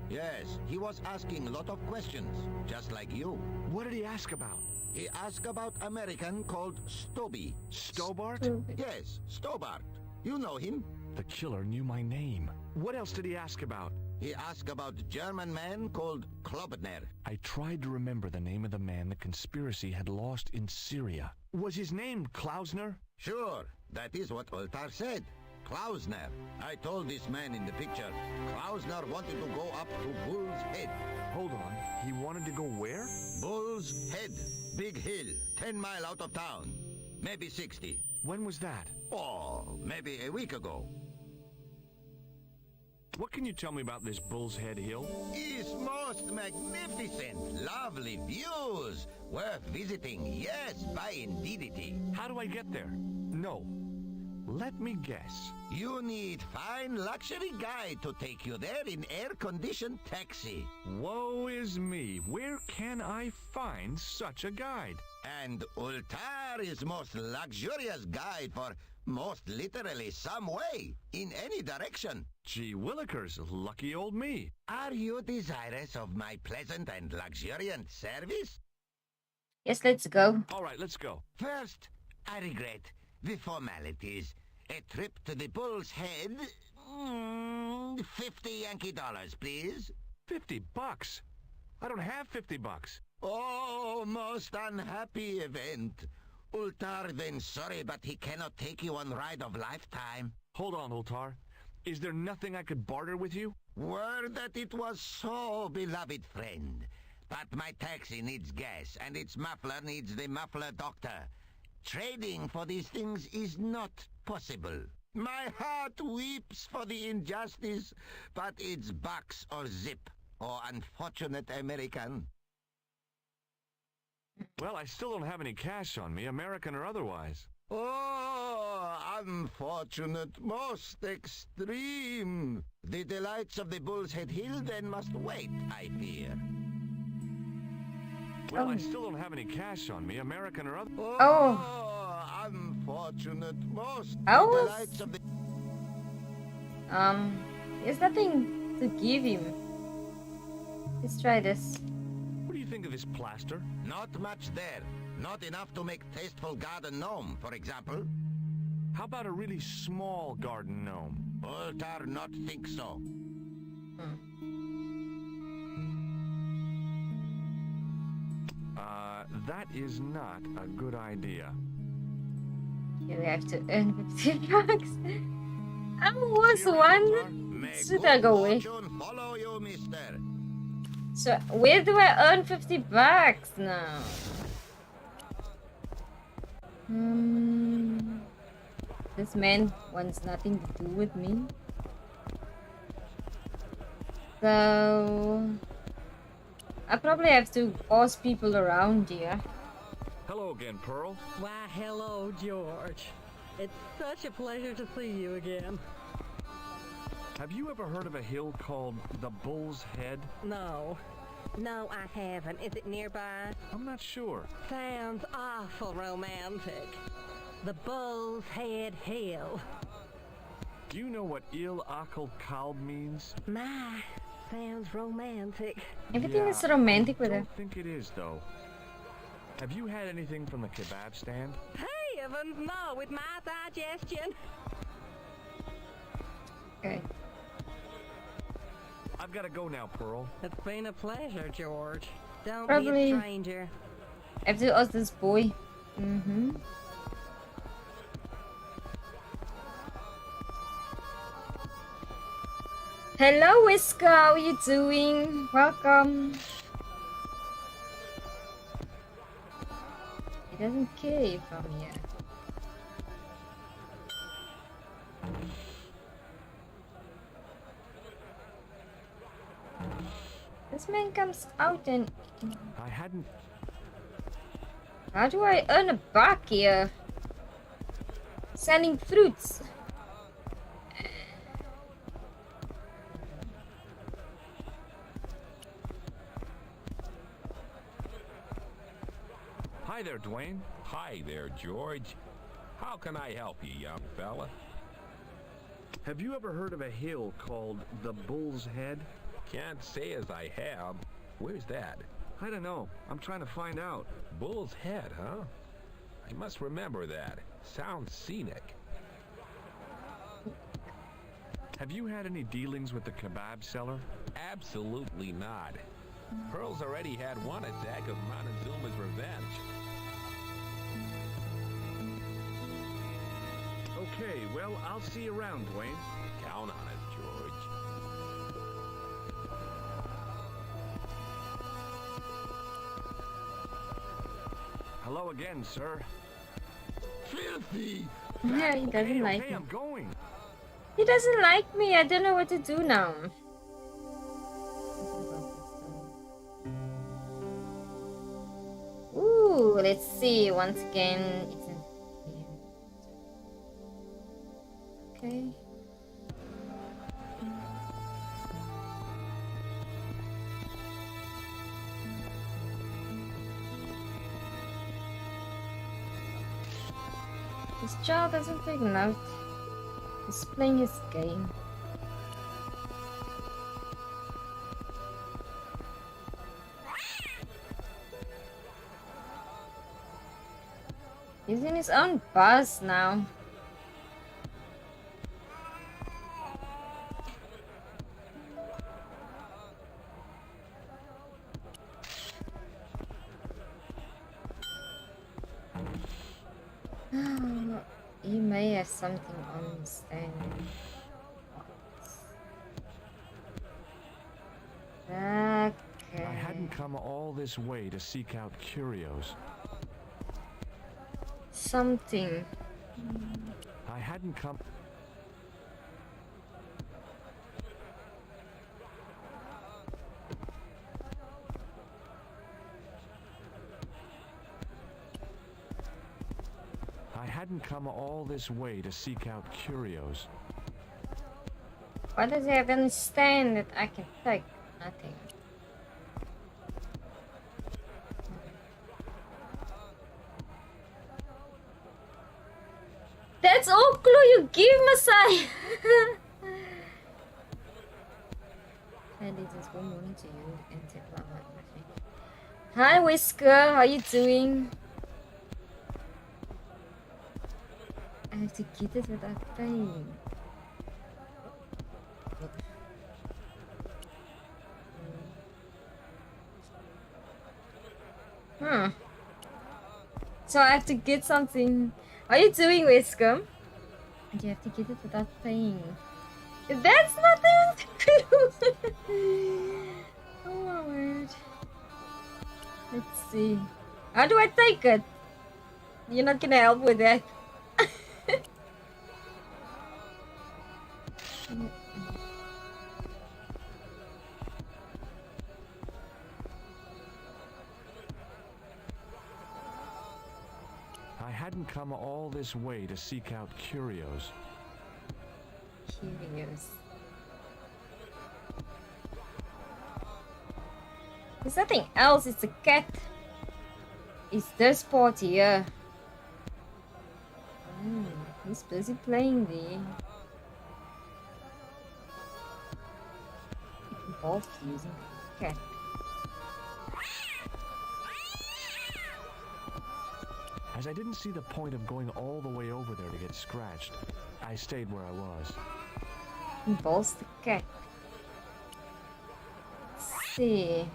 Yes, he was asking a lot of questions, just like you. What did he ask about? He asked about American called Stoby. Stobart? Yes, Stobart. You know him? The killer knew my name. What else did he ask about? He asked about German man called Klobner. I tried to remember the name of the man the conspiracy had lost in Syria. Was his name Klausner? Sure, that is what Ultar said. Klausner. I told this man in the picture, Klausner wanted to go up to Bull's Head. Hold on, he wanted to go where? Bull's Head. Big hill, 10 mile out of town. Maybe 60. When was that? Oh, maybe a week ago. What can you tell me about this Bull's Head Hill? It's most magnificent. Lovely views. Worth visiting, yes, by indeedity. How do I get there? No. Let me guess. You need fine luxury guide to take you there in air-conditioned taxi. Woe is me. Where can I find such a guide? And Ultar is most luxurious guide for most literally some way, in any direction. Gee willikers, lucky old me. Are you desirous of my pleasant and luxuriant service? Yes, let's go. All right, let's go. First, I regret the formalities. A trip to the Bull's Head, 50 Yankee dollars, please. $50? I don't have $50. Oh, most unhappy event. Ultar then sorry, but he cannot take you on ride of lifetime. Hold on, Ultar. Is there nothing I could barter with you? Word that it was so, beloved friend. But my taxi needs gas, and its muffler needs the muffler doctor. Trading for these things is not possible. My heart weeps for the injustice, but it's bucks or zip, or unfortunate American. Well, I still don't have any cash on me, American or otherwise. Oh, unfortunate, most extreme. The delights of the Bull's Head Hill then must wait, I fear. Well, I still don't have any cash on me, American or other. Oh, unfortunate, most I the was- delights of the... There's nothing to give him. Let's try this. What do you think of this plaster? Not much there. Not enough to make tasteful garden gnome, for example. How about a really small garden gnome? Altar not think so. That is not a good idea. You have to earn 50 bucks. I was one. Should I go away? Follow you, mister. So where do I earn 50 bucks now? This man wants nothing to do with me. So I probably have to boss people around here. Hello again, Pearl. Why, hello, George. It's such a pleasure to see you again. Have you ever heard of a hill called the Bull's Head? No. No, I haven't. Is it nearby? I'm not sure. Sounds awful romantic. The Bull's Head Hill. Do you know what Il Akal Kalb means? My, sounds romantic. Everything is romantic with I it. don't think it is, though. Have you had anything from the kebab stand? Hey, Evans, no, with my digestion. Okay. I've got to go now, Pearl. It's been a pleasure, George. Don't Probably be a stranger. I have to ask this boy. Hello, Whisker. How are you doing? Welcome. He doesn't care if I'm here. This man comes out and... I hadn't... How do I earn a buck here? Selling fruits. Hi there, Dwayne. Hi there, George. How can I help you, young fella? Have you ever heard of a hill called the Bull's Head? Can't say as I have. Where's that? I don't know. I'm trying to find out. Bull's Head, huh? I must remember that. Sounds scenic. Have you had any dealings with the kebab seller? Absolutely not. Pearl's already had one attack of Montezuma's revenge. Okay, well, I'll see you around, Dwayne. Count on it, George. Hello again, sir. Filthy! Yeah, he doesn't like me. I'm going. He doesn't like me. I don't know what to do now. Ooh, let's see. Once again, it's in... Okay. This child doesn't take note. He's playing his game. He's in his own bus now. He may have something on the stand. Okay. I hadn't come all this way to seek out curios. Something. I hadn't come... I hadn't come all this way to seek out curios. What does he have on the stand that I can take? Nothing. That's all clue you give, Masai! And it is 1 morning to you in diplomat, I think. Hi Whisker, how you doing? I have to get it without paying. So I have to get something. How you doing, Whisker? And you have to get it without paying. That's nothing to do. Oh my word. Let's see. How do I take it? You're not gonna help with that. I hadn't come all this way to seek out curios. Curious. There's nothing else, it's a cat. It's this part here. He's busy playing there. It involves using the cat. As I didn't see the point of going all the way over there to get scratched, I stayed where I was. Involves the cat. Let's see.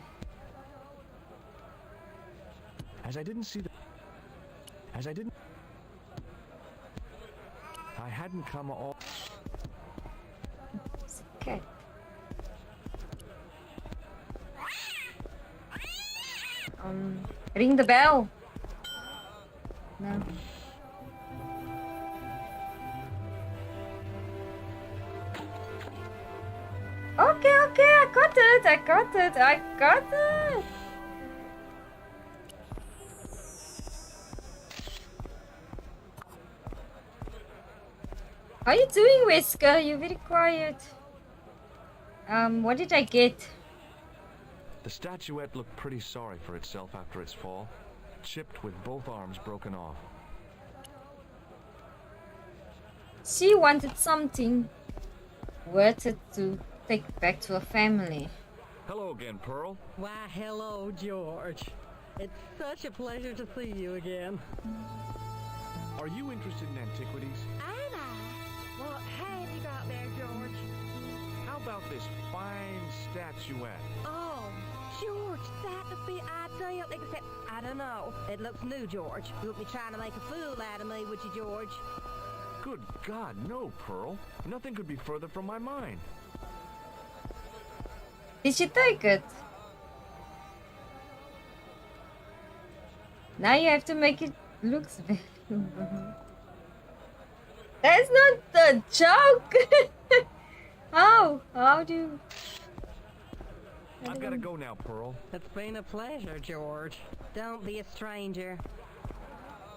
As I hadn't come all... It's a cat. Ring the bell. No. Okay, I got it. How you doing, Whisker? You're very quiet. What did I get? The statuette looked pretty sorry for itself after its fall, chipped with both arms broken off. She wanted something worth it to take back to her family. Hello again, Pearl. Why, hello, George. It's such a pleasure to see you again. Are you interested in antiquities? Am I? What have you got there, George? How about this fine statuette? Oh, George, that would be ideal, except, I don't know. It looks new, George. You wouldn't be trying to make a fool out of me, would you, George? Good God, no, Pearl. Nothing could be further from my mind. Did she take it? Now you have to make it look valuable. That's not the joke! How do... I've got to go now, Pearl. It's been a pleasure, George. Don't be a stranger.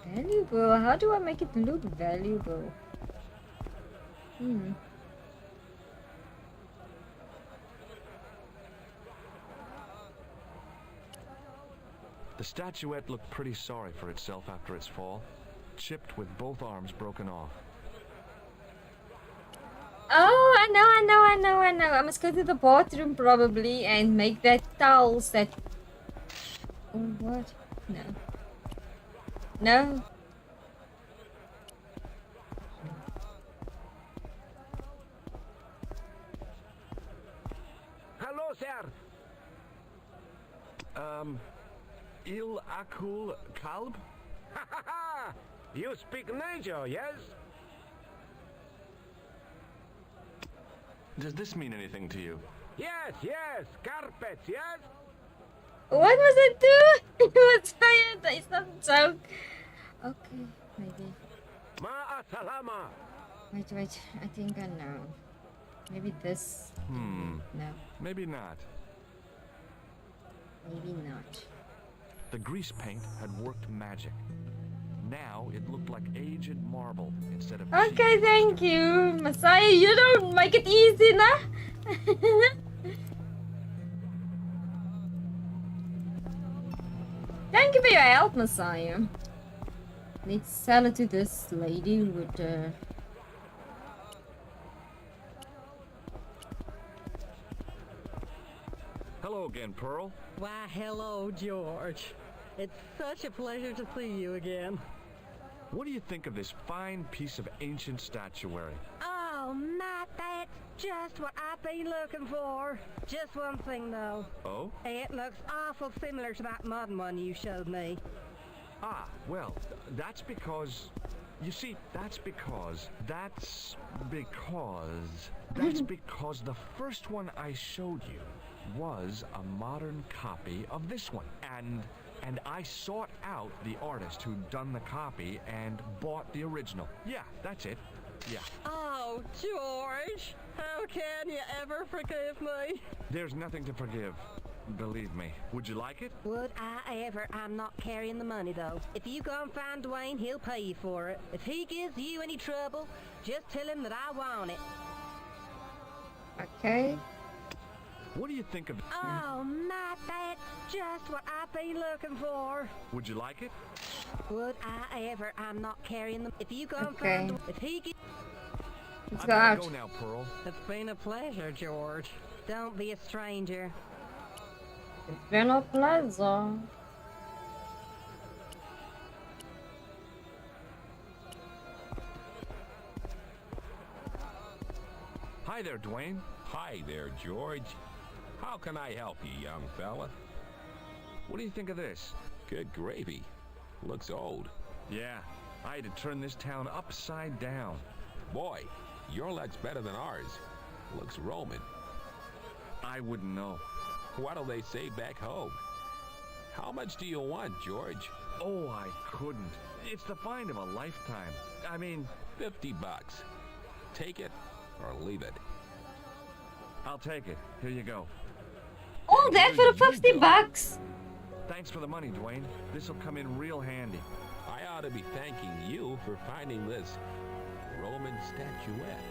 Valuable? How do I make it look valuable? The statuette looked pretty sorry for itself after its fall, chipped with both arms broken off. Oh, I know. I must go to the bathroom probably and make that towels that... Oh, what? No. Hello, sir. Il akul kalb? Ha ha ha! You speak Niger, yes? Does this mean anything to you? Yes, carpets, yes? What was I doing? What's that? It's not a joke. Okay, maybe. Ma'a salama. Wait. I think I know. Maybe this. No. Maybe not. Maybe not. The grease paint had worked magic. Now it looked like aged marble instead of... Okay, thank you. Messiah, you don't make it easy, nah? Thank you for your help, Messiah. Let's sell it to this lady with Hello again, Pearl. Why, hello, George. It's such a pleasure to see you again. What do you think of this fine piece of ancient statuary? Oh, Matt, that's just what I've been looking for. Just one thing, though. Oh? It looks awful similar to that modern one you showed me. Ah, well, that's because... You see, that's because the first one I showed you was a modern copy of this one. And I sought out the artist who'd done the copy and bought the original. Yeah, that's it. Yeah. Oh, George, how can you ever forgive me? There's nothing to forgive. Believe me. Would you like it? Would I ever? I'm not carrying the money, though. If you go and find Dwayne, he'll pay you for it. If he gives you any trouble, just tell him that I want it. Okay. What do you think of... Oh, Matt, that's just what I've been looking for. Would you like it? Would I ever? I'm not carrying them. If you go and Okay. find If he gives... Let's I've go gotta out. go now, Pearl. It's been a pleasure, George. Don't be a stranger. It's been a pleasure. Hi there, Dwayne. Hi there, George. How can I help you, young fella? What do you think of this? Good gravy. Looks old. Yeah, I had to turn this town upside down. Boy, your luck's better than ours. Looks Roman. I wouldn't know. What'll they say back home? How much do you want, George? Oh, I couldn't. It's the find of a lifetime. I mean... $50. Take it or leave it. I'll take it. Here you go. All that for the $50. Thanks for the money, Dwayne. This'll come in real handy. I ought to be thanking you for finding this Roman statuette.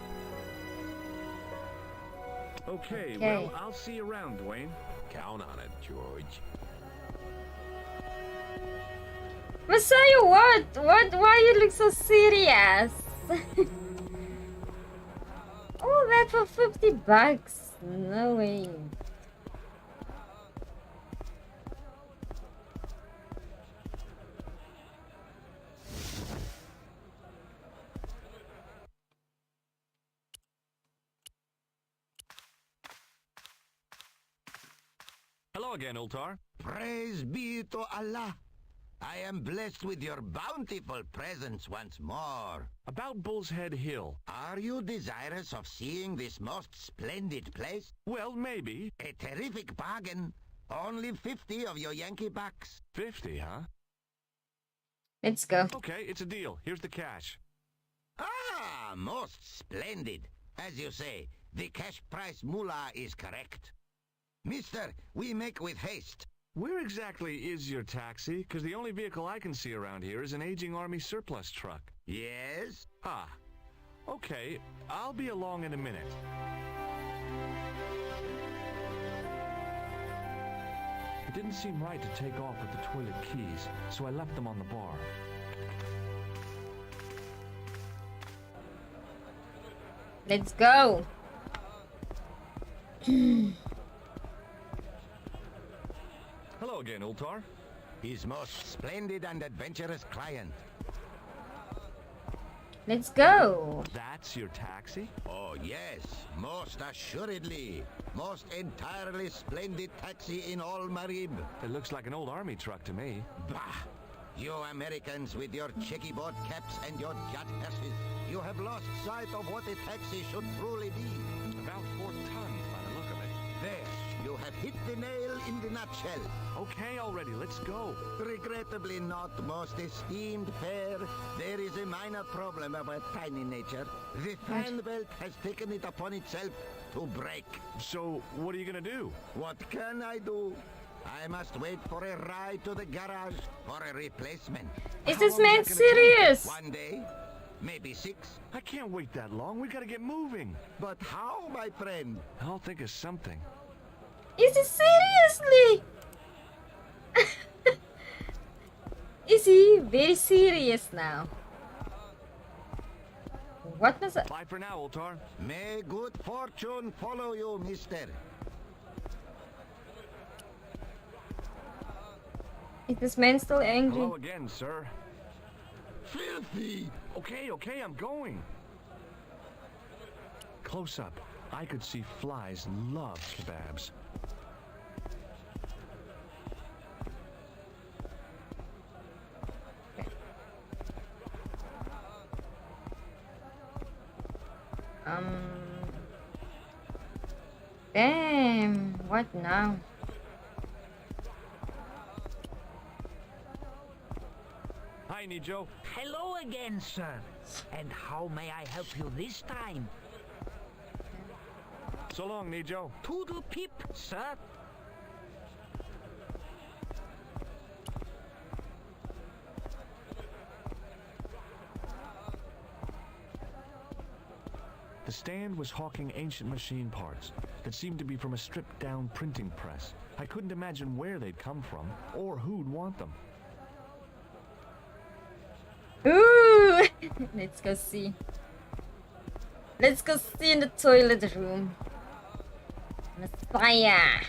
Okay, well, I'll see you around, Dwayne. Count on it, George. Messiah, what? Why you look so serious? All that for $50? No way. Hello again, Ultar. Praise be to Allah. I am blessed with your bountiful presence once more. About Bull's Head Hill. Are you desirous of seeing this most splendid place? Well, maybe. A terrific bargain. Only 50 of your Yankee bucks. 50, huh? Let's go. Okay, it's a deal. Here's the cash. Ah, most splendid. As you say, the cash price moolah is correct. Mister, we make with haste. Where exactly is your taxi? Because the only vehicle I can see around here is an aging Army surplus truck. Yes? Ah, okay. I'll be along in a minute. It didn't seem right to take off with the toilet keys, so I left them on the bar. Let's go. Hello again, Ultar. His most splendid and adventurous client. Let's go. That's your taxi? Oh, yes, most assuredly. Most entirely splendid taxi in all Marib. It looks like an old Army truck to me. Bah! You Americans with your checkerboard caps and your yacht hearses, you have lost sight of what a taxi should truly be. About 4 tons by the look of it. There, you have hit the nail in the nutshell. Okay, already, let's go. Regrettably not, most esteemed pair. There is a minor problem of a tiny nature. The fan belt has taken it upon itself to break. So, what are you gonna do? What can I do? I must wait for a ride to the garage for a replacement. Is this man serious? One day, maybe 6. I can't wait that long. We gotta get moving. But how, my friend? I'll think of something. Is he seriously? Is he very serious now? What was it? Bye for now, Ultar. May good fortune follow you, mister. Is this man still angry? Hello again, sir. Filthy! Okay, I'm going. Close up, I could see flies love kebabs. Damn, what now? Hi, Nijo. Hello again, sir. And how may I help you this time? So long, Nijo. Toodle pip, sir. The stand was hawking ancient machine parts that seemed to be from a stripped-down printing press. I couldn't imagine where they'd come from or who'd want them. Ooh! Let's go see. Let's go see in the toilet room. Messiah!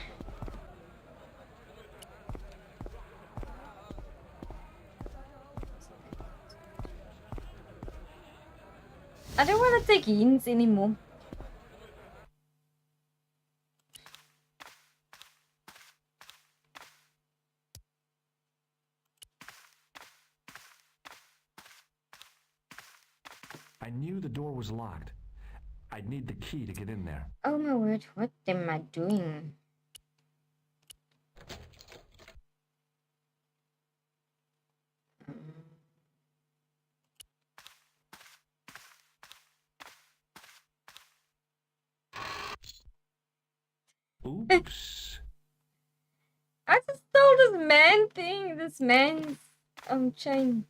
I don't want to take hints anymore. I knew the door was locked. I'd need the key to get in there. Oh my word, what am I doing? Oops. I just stole this man thing, this man's chain.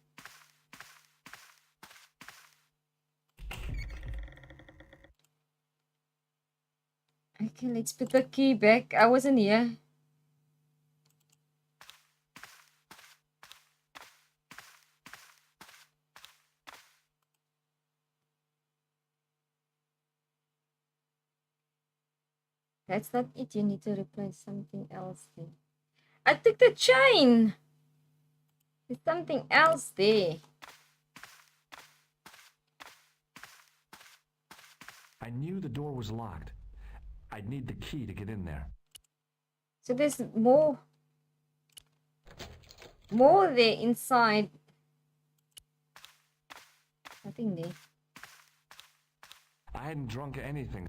Okay, let's put the key back. I wasn't here. That's not it. You need to replace something else there. I took the chain. There's something else there. I knew the door was locked. I'd need the key to get in there. So there's more there inside. Nothing there. I hadn't drunk anything.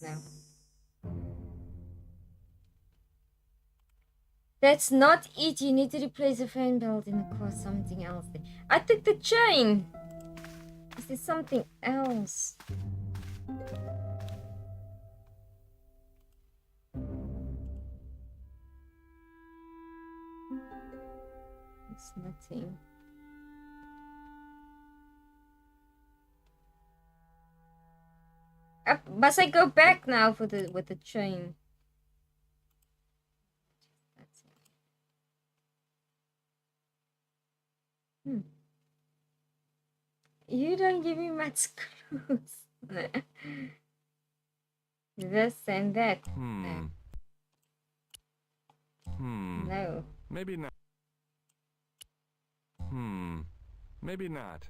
No. That's not it. You need to replace the fan belt in the car. Something else there. I took the chain. Is there something else? It's nothing. Must I go back now with the chain? You don't give me much clues. This and that. No. Maybe not. Maybe not.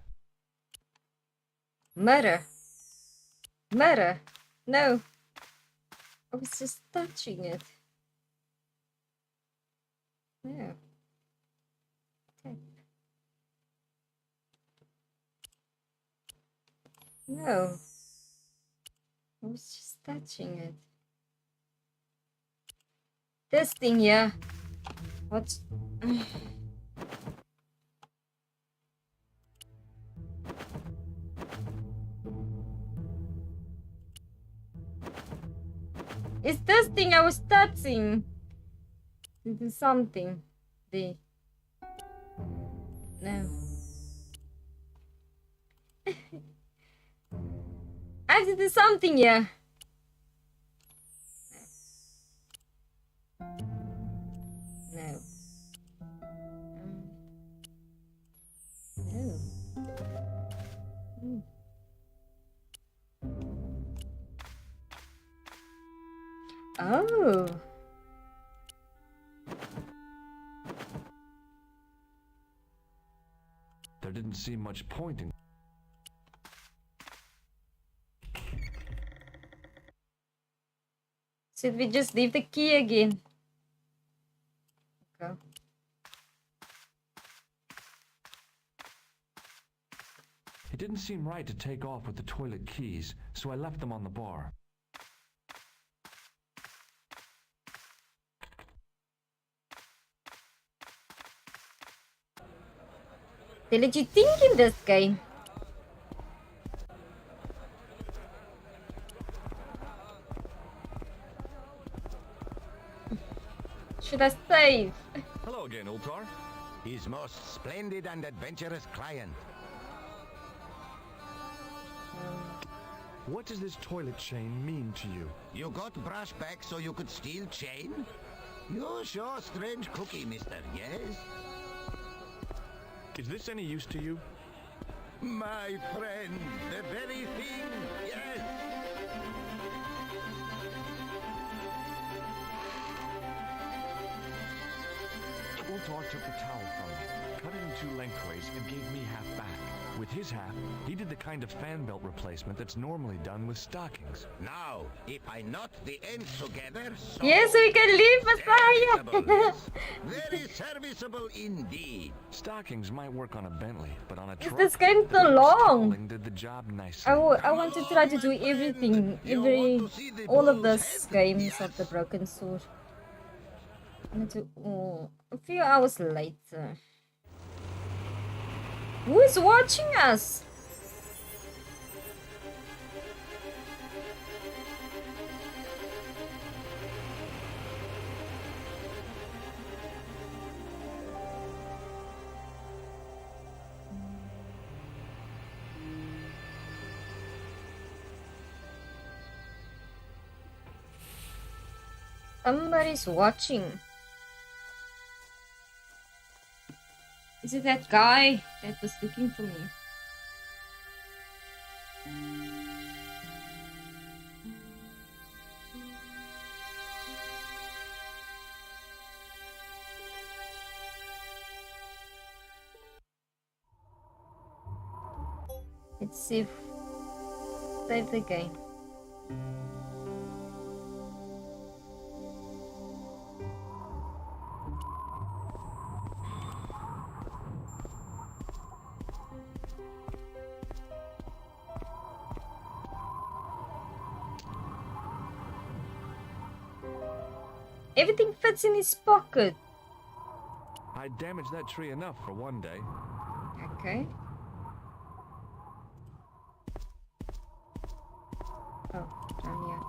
Murder. Murder. No. I was just touching it. No. Okay. No. I was just touching it. This thing here. What's... It's this thing I was touching. There's something there. No. I have to do something here. No. Oh. There didn't seem much point in... Should we just leave the key again? Okay. It didn't seem right to take off with the toilet keys, so I left them on the bar. They let you think in this game. Should I save? Hello again, Ultar. His most splendid and adventurous client. What does this toilet chain mean to you? You got brush back so you could steal chain? You sure strange cookie, mister, yes? Is this any use to you? My friend, the very thing, yes! Ultar took the towel from me, cut it in two lengthways, and gave me half back. With his half, he did the kind of fan belt replacement that's normally done with stockings. Now, if I knot the ends together, so Yes, we can leave, Messiah! very serviceable indeed. Stockings might work on a Bentley, but on a Is truck, this game the so long? toweling did the job nicely. I want to try to do everything, all of those games of the Broken Sword. I'm going to do a few hours later. Who is watching us? Somebody's watching. Is it that guy that was looking for me? Let's see if save the game. Everything fits in his pocket. I damaged that tree enough for one day. Okay. Oh, down here.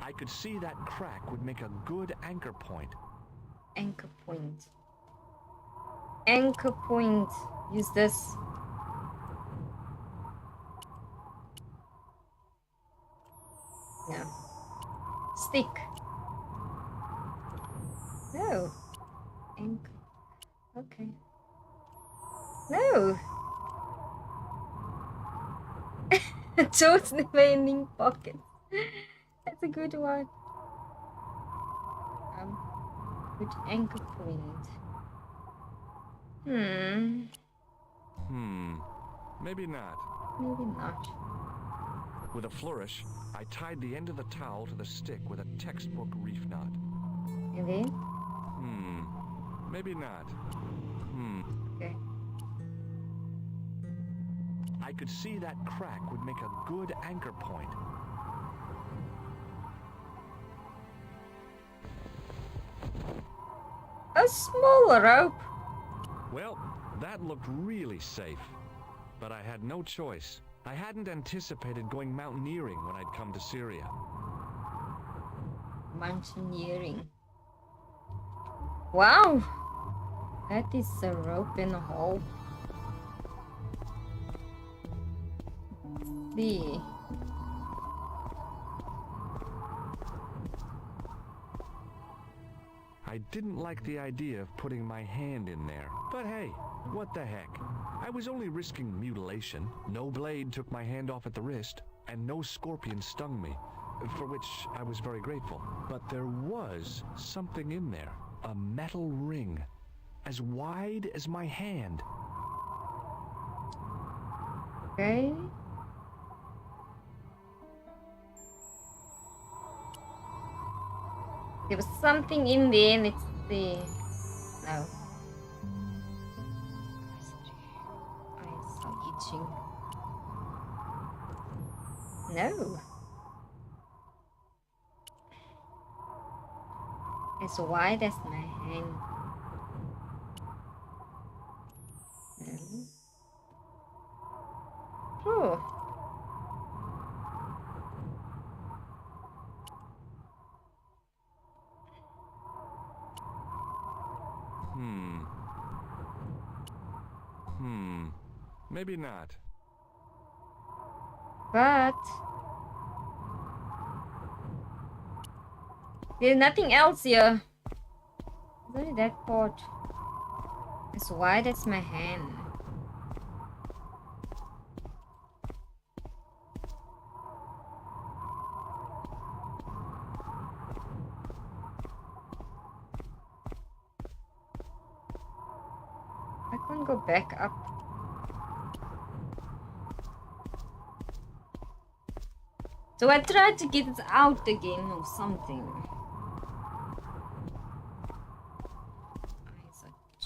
I could see that crack would make a good anchor point. Anchor point. Anchor point. Use this. No. Stick. No. Anchor. Okay. No. Towards the remaining pocket. That's a good one. Good anchor point. Maybe not. Maybe not. With a flourish, I tied the end of the towel to the stick with a textbook reef knot. And then? Maybe not. Okay. I could see that crack would make a good anchor point. A smaller rope. Well, that looked really safe. But I had no choice. I hadn't anticipated going mountaineering when I'd come to Syria. Mountaineering. Wow! That is a rope in a hole. See. I didn't like the idea of putting my hand in there. But hey, what the heck? I was only risking mutilation. No blade took my hand off at the wrist, and no scorpion stung me. for which I was very grateful. But there was something in there, a metal ring, as wide as my hand. Okay. There was something in there. Let's see. No. Eyes are itching. No. As wide as my hand. No. Oh. Maybe not. But there's nothing else here. It's only that part. As wide as my hand. I can't go back up. So I tried to get it out again or something.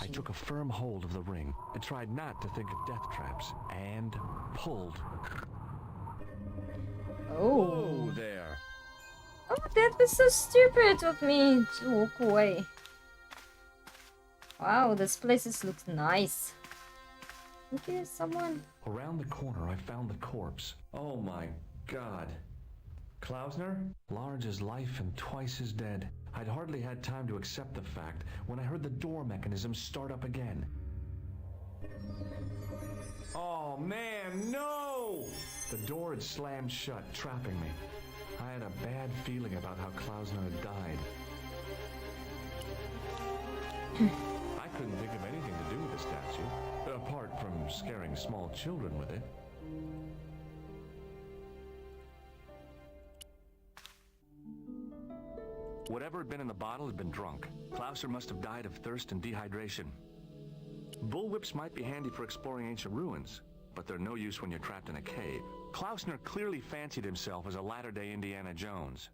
I took a firm hold of the ring and tried not to think of death traps, and pulled. Oh. There. Oh, that was so stupid of me to walk away. Wow, this place looks nice. Okay, someone. Around the corner, I found the corpse. Oh my God. Klausner? Large as life and twice as dead. I'd hardly had time to accept the fact when I heard the door mechanism start up again. Oh man, no! The door had slammed shut, trapping me. I had a bad feeling about how Klausner had died. I couldn't think of anything to do with the statue, apart from scaring small children with it. Whatever had been in the bottle had been drunk. Klausner must have died of thirst and dehydration. Bullwhips might be handy for exploring ancient ruins, but they're no use when you're trapped in a cave. Klausner clearly fancied himself as a latter-day Indiana Jones.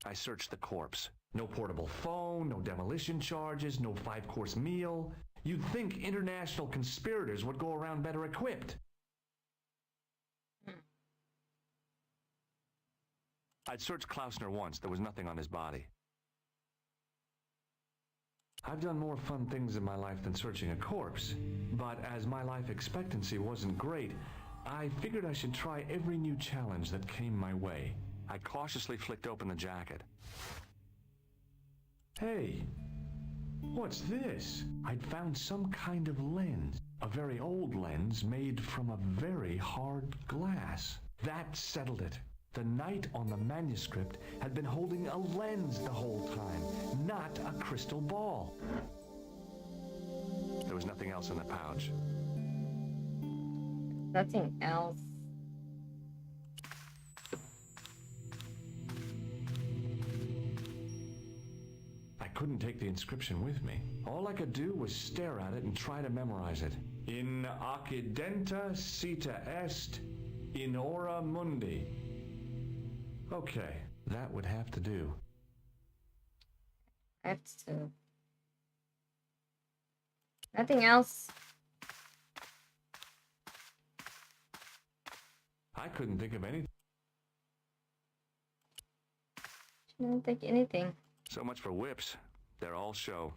I searched the corpse. No portable phone, no demolition charges, no 5-course meal. You'd think international conspirators would go around better equipped. I'd searched Klausner once. There was nothing on his body. I've done more fun things in my life than searching a corpse, but as my life expectancy wasn't great, I figured I should try every new challenge that came my way. I cautiously flicked open the jacket. Hey, what's this? I'd found some kind of lens, a very old lens made from a very hard glass. That settled it. The knight on the manuscript had been holding a lens the whole time, not a crystal ball. There was nothing else in the pouch. Nothing else. I couldn't take the inscription with me. All I could do was stare at it and try to memorize it. In accidenta cita est in ora mundi. Okay, that would have to do. I have to. Nothing else. I couldn't think of anything. Didn't take anything. So much for whips. They're all show.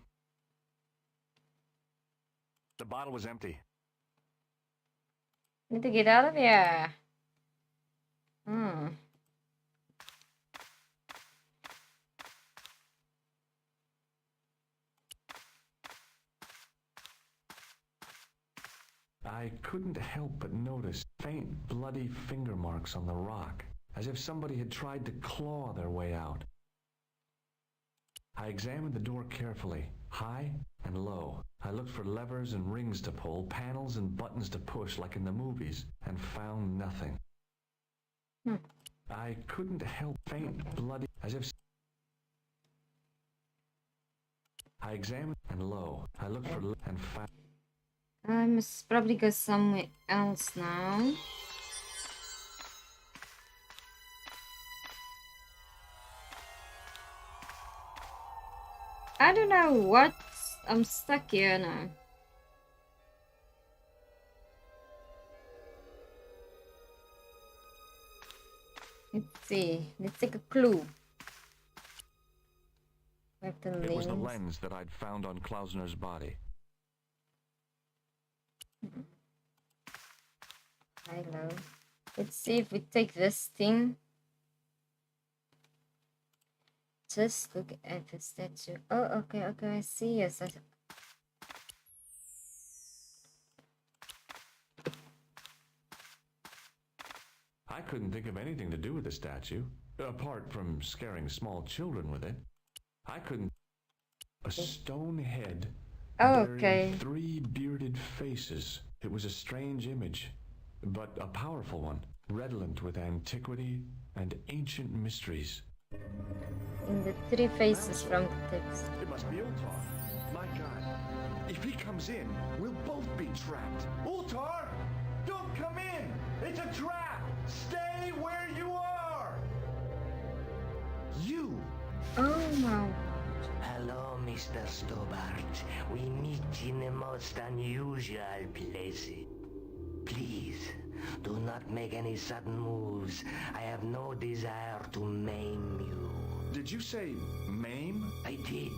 The bottle was empty. Need to get out of here. I couldn't help but notice faint bloody finger marks on the rock, as if somebody had tried to claw their way out. I examined the door carefully, high and low. I looked for levers and rings to pull, panels and buttons to push like in the movies, and found nothing. I couldn't help faint bloody as if I examined and lo, I looked for and found. I must probably go somewhere else now. I don't know what. I'm stuck here now. Let's see. Let's take a clue. It was the lens that I'd found on Klausner's body. Hello. Let's see if we take this thing. Just look at the statue. Oh, okay, I see. Yes, I couldn't think of anything to do with the statue, apart from scaring small children with it. I couldn't. A stone head. Oh, bearing okay. 3 bearded faces. It was a strange image, but a powerful one, redolent with antiquity and ancient mysteries. In the 3 faces from the text. It must be Ultar. My God. If he comes in, we'll both be trapped. Ultar! Don't come in! It's a trap! Stay where you are! You! Oh my. Hello, Mr. Stobart. We meet in the most unusual places. Please, do not make any sudden moves. I have no desire to maim you. Did you say maim? I did.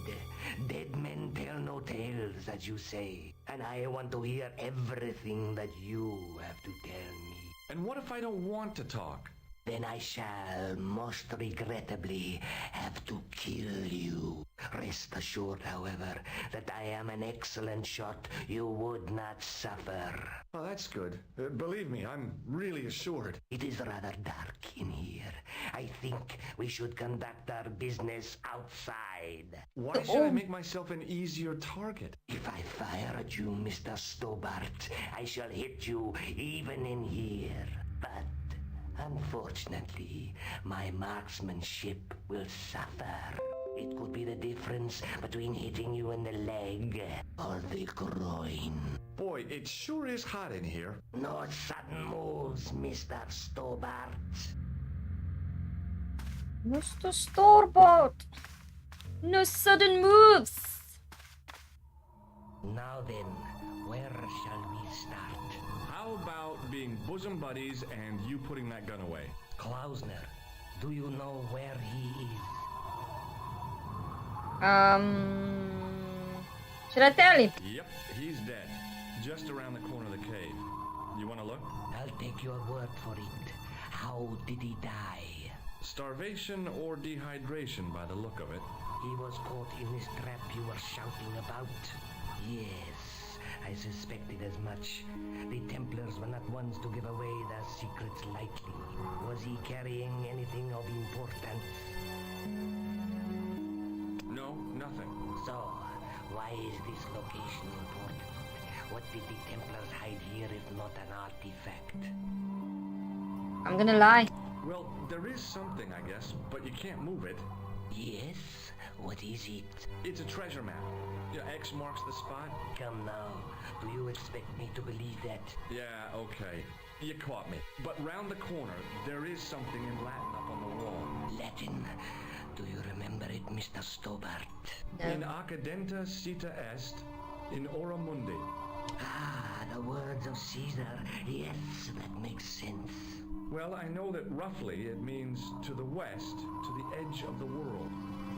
Dead men tell no tales, as you say. And I want to hear everything that you have to tell me. And what if I don't want to talk? Then I shall, most regrettably, have to kill you. Rest assured, however, that I am an excellent shot you would not suffer. Oh, that's good. Believe me, I'm really assured. It is rather dark in here. I think we should conduct our business outside. Why should I make myself an easier target? If I fire at you, Mr. Stobart, I shall hit you even in here. But unfortunately, my marksmanship will suffer. It could be the difference between hitting you in the leg or the groin. Boy, it sure is hot in here. No sudden moves, Mr. Stobart. Mr. Stobart! No sudden moves! Now then, where shall we start? How about being bosom buddies and you putting that gun away? Klausner, do you know where he is? Should I tell him? Yep, he's dead. Just around the corner of the cave. You want to look? I'll take your word for it. How did he die? Starvation or dehydration by the look of it. He was caught in this trap you were shouting about. Yes, I suspected as much. The Templars were not ones to give away their secrets lightly. Was he carrying anything of importance? No, nothing. So, why is this location important? What did the Templars hide here if not an artifact? I'm gonna lie. Well, there is something, I guess, but you can't move it. Yes? What is it? It's a treasure map. X marks the spot. Come now, do you expect me to believe that? Yeah, okay. You caught me. But round the corner, there is something in Latin up on the wall. Latin? Do you remember it, Mr. Stobart? No. In Accidenta Cita Est, in Ora Mundi. Ah, the words of Caesar. Yes, that makes sense. Well, I know that roughly it means to the west, to the edge of the world.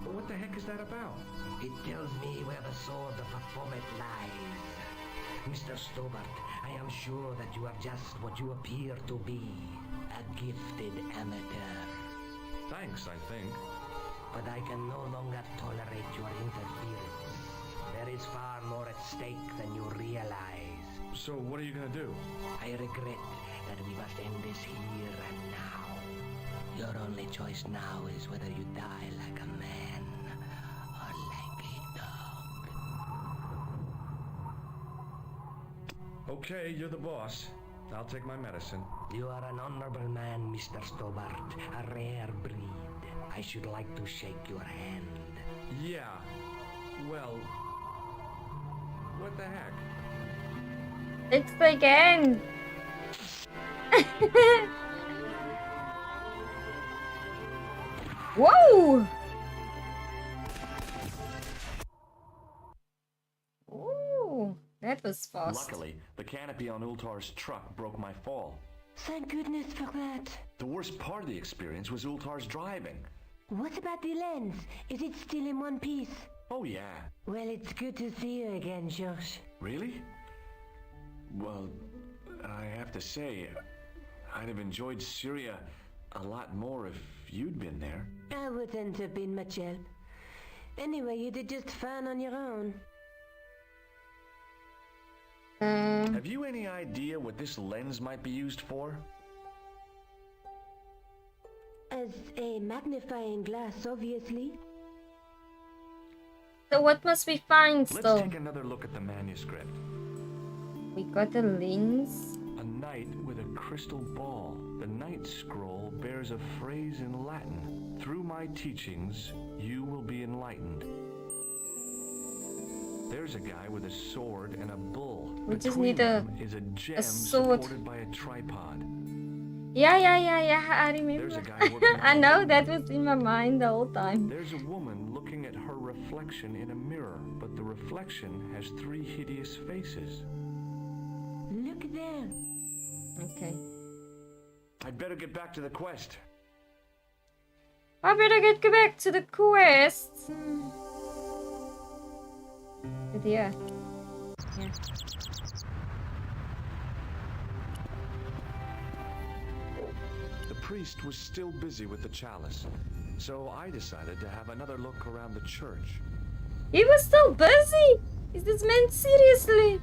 But what the heck is that about? It tells me where the sword of Baphomet lies. Mr. Stobart, I am sure that you are just what you appear to be. A gifted amateur. Thanks, I think. But I can no longer tolerate your interference. There is far more at stake than you realize. So what are you gonna do? I regret that we must end this here and now. Your only choice now is whether you die like a man or like a dog. Okay, you're the boss. I'll take my medicine. You are an honorable man, Mr. Stobart. A rare breed. I should like to shake your hand. Yeah. Well, what the heck? It's again. Whoa! Ooh, that was fast. Luckily, the canopy on Ultar's truck broke my fall. Thank goodness for that. The worst part of the experience was Ultar's driving. What about the lens? Is it still in one piece? Oh yeah. Well, it's good to see you again, Josh. Really? Well, I have to say, I'd have enjoyed Syria a lot more if you'd been there. I wouldn't have been much help. Anyway, you did just fine on your own. Have you any idea what this lens might be used for? As a magnifying glass, obviously. So what must we find Let's still? take another look at the manuscript. We got a lens. A knight with a crystal ball. The knight scroll bears a phrase in Latin. Through my teachings, you will be enlightened. There's a guy with a sword and a bull. We just Between need a them is a gem sword. supported by a tripod. Yeah, I There's remember. a guy working I on know, the that was in my mind the whole time. There's a woman looking at her reflection in a mirror, but the reflection has 3 hideous faces. Look there. Okay. I'd better get back to the quest. I better get back to the quest. But yeah. The priest was still busy with the chalice, so I decided to have another look around the church. He was still busy. Is this meant seriously?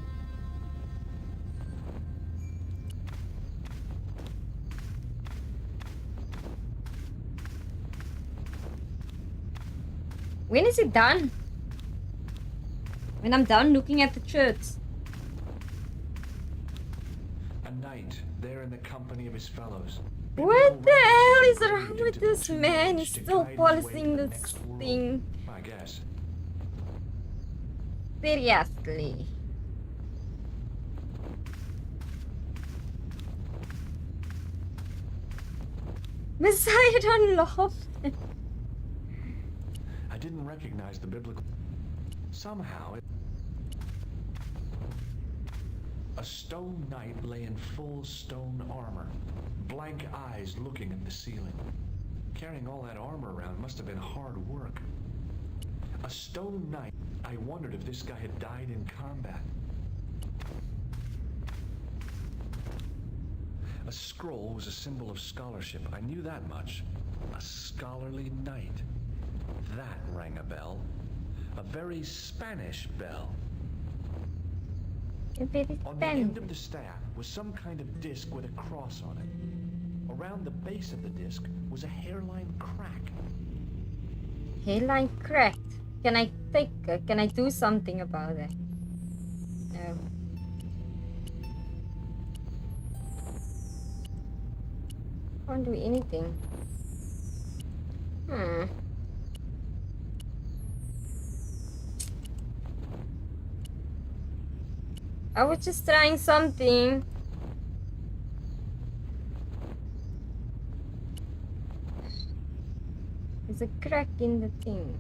When is it done? When I'm done looking at the church. A knight there in the company of his fellows. What the hell is wrong with this man? He's still polishing this thing. I guess. Seriously. Messiah, don't laugh. I didn't recognize the biblical. Somehow a stone knight lay in full stone armor, blank eyes looking at the ceiling. Carrying all that armor around must have been hard work. A stone knight. I wondered if this guy had died in combat. A scroll was a symbol of scholarship. I knew that much. A scholarly knight. That rang a bell. A very Spanish bell. On the end of the staff was some kind of disc with a cross on it. Around the base of the disc was a hairline crack. Hairline cracked. Can I do something about it? No. Can't do anything. I was just trying something. There's a crack in the thing.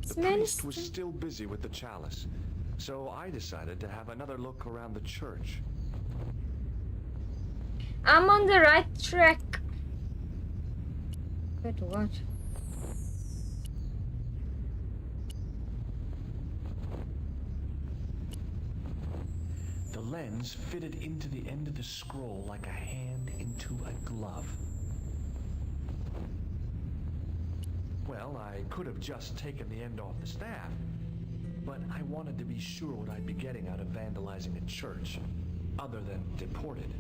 The priest was still busy with the chalice, so I decided to have another look around the church. I'm on the right track. But what? The lens fitted into the end of the scroll like a hand into a glove. Well, I could have just taken the end off the staff, but I wanted to be sure what I'd be getting out of vandalizing a church, other than deported.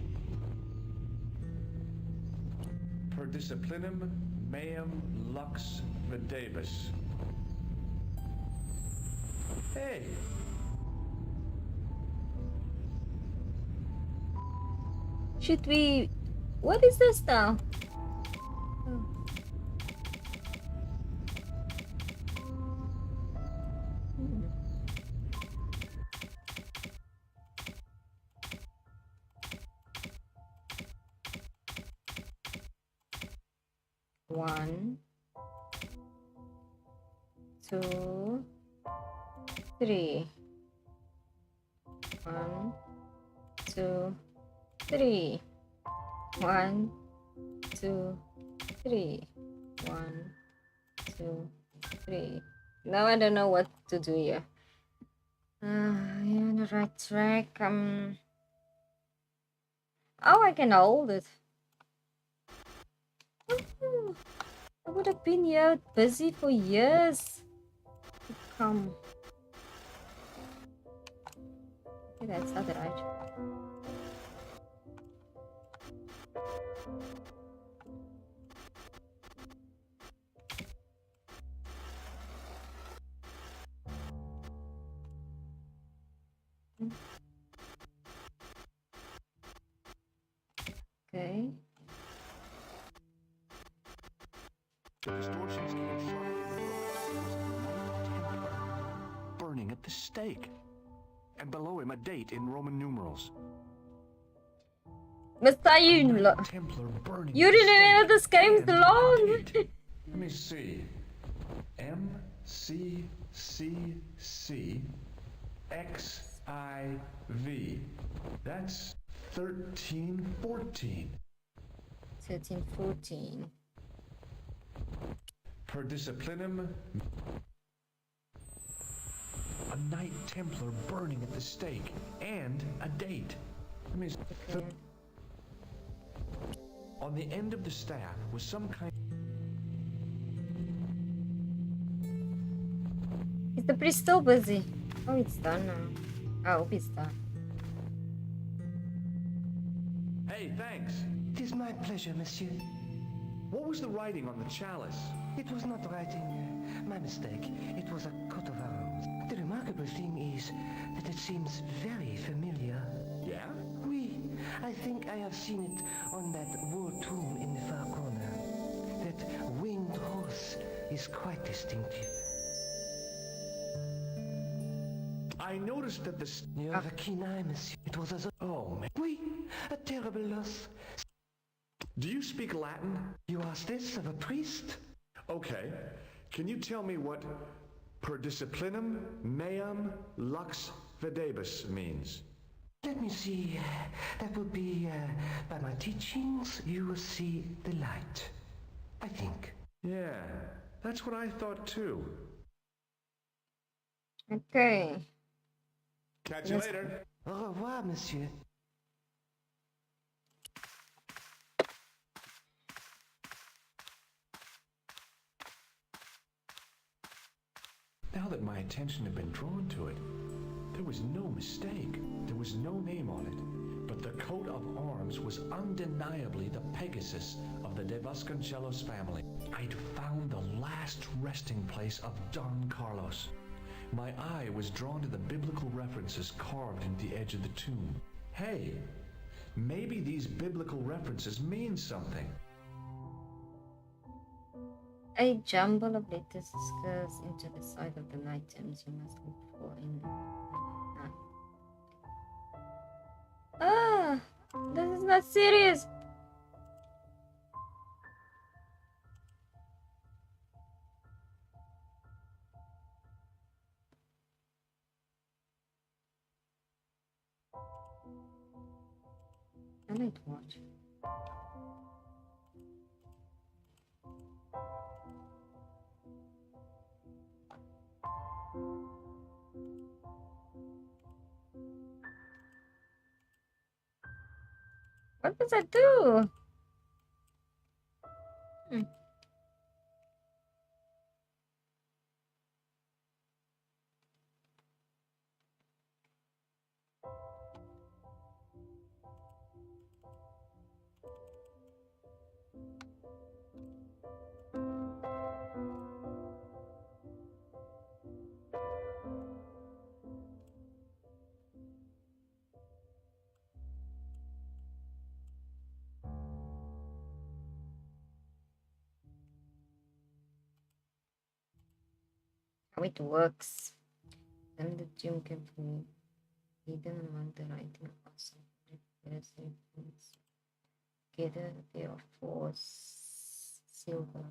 Per disciplinum meum lux videbus. Hey! Should we... What is this now? Oh. Hmm. One, two, three. 1, 2, 3. 1, 2, 3. 1, 2, 3. Now I don't know what to do here. You're on the right track. Oh, I can hold it. Oh, I would have been here busy for years. Come. Okay, that's not right. Okay. The distortions came sharply below us. There was a Knight Templar burning at the stake. And below him a date in Roman numerals. Basta yun lang. You remember this game's long. Let me see. MCCCXIV. That's 1314. 1314. Per disciplinum. A Knight Templar burning at the stake. And a date. Let me see. Okay. On the end of the staff was some kind... Is the priest still busy? Oh, it's done now. I hope it's done. Hey, thanks. It is my pleasure, monsieur. What was the writing on the chalice? It was not writing, my mistake. It was a coat of arms. The remarkable thing is that it seems very familiar. Yeah? Oui, I think I have seen it on that war tomb in the far corner. That winged horse is quite distinctive. I noticed that the... You have a keen eye, monsieur. It was as... Oh, man. Oui, a terrible loss. Do you speak Latin? You ask this of a priest? Okay. Can you tell me what per disciplinum meam lux videbus means? Let me see. That would be, by my teachings, you will see the light. I think. Yeah, that's what I thought too. Okay. Catch you later. Au revoir, monsieur. Now that my attention had been drawn to it, there was no mistake. There was no name on it, but the coat of arms was undeniably the Pegasus of the De Vasconcelos family. I'd found the last resting place of Don Carlos. My eye was drawn to the biblical references carved into the edge of the tomb. Hey, maybe these biblical references mean something. A jumble of letters curves into the side of the items you must look for in... this is not serious. I need to watch. What does that do? how it works. Then the gym can be hidden among the writing also. Together they are four silver.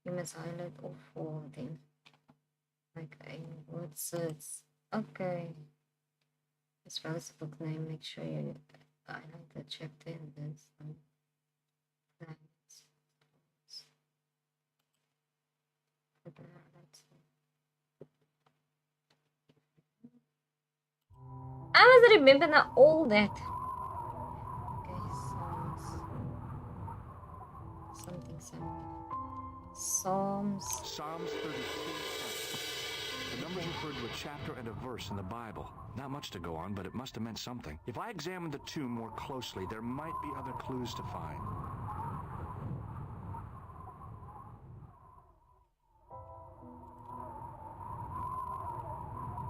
You must highlight all four of them. Like a word search. Okay. As well as the book name, make sure you highlight the chapter and then some planets. I must remember now all that. Okay, Psalms. Psalms 32. The numbers refer to a chapter and a verse in the Bible. Not much to go on, but it must have meant something. If I examine the tomb more closely, there might be other clues to find.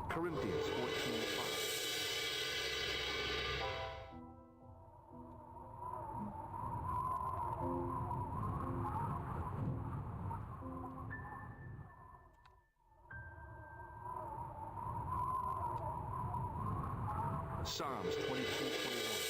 Corinthians 14:5. Psalms 22:21.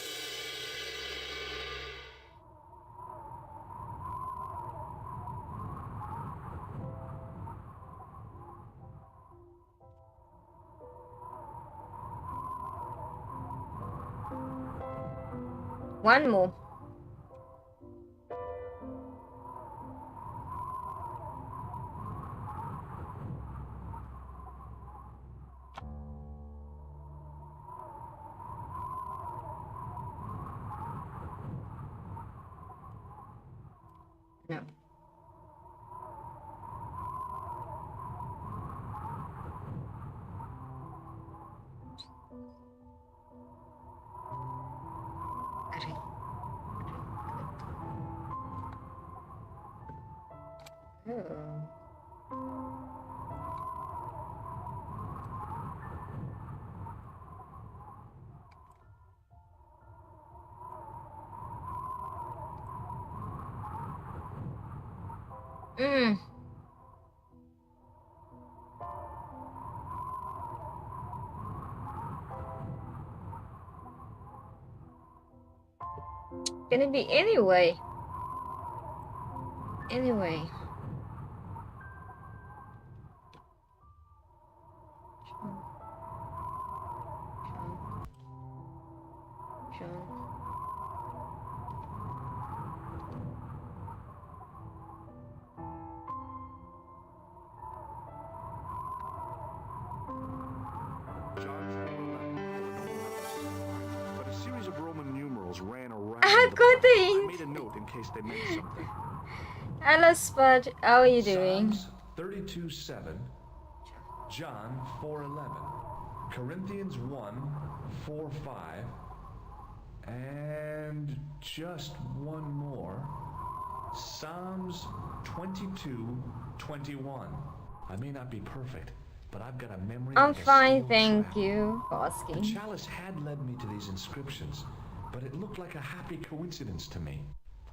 One more. No. Mm. Can it be anyway? Anyway. But a series of Roman numerals ran around. I got the I made a note in case they meant something. Hello, Spud. How are you doing? Psalms 32:7, John 4:11, Corinthians 1:4-5, and just one more. Psalms 22:21. I may not be perfect, but I've got a memory. I'm like a fine, steel thank trap. you for asking. The chalice had led me to these inscriptions, but it looked like a happy coincidence to me.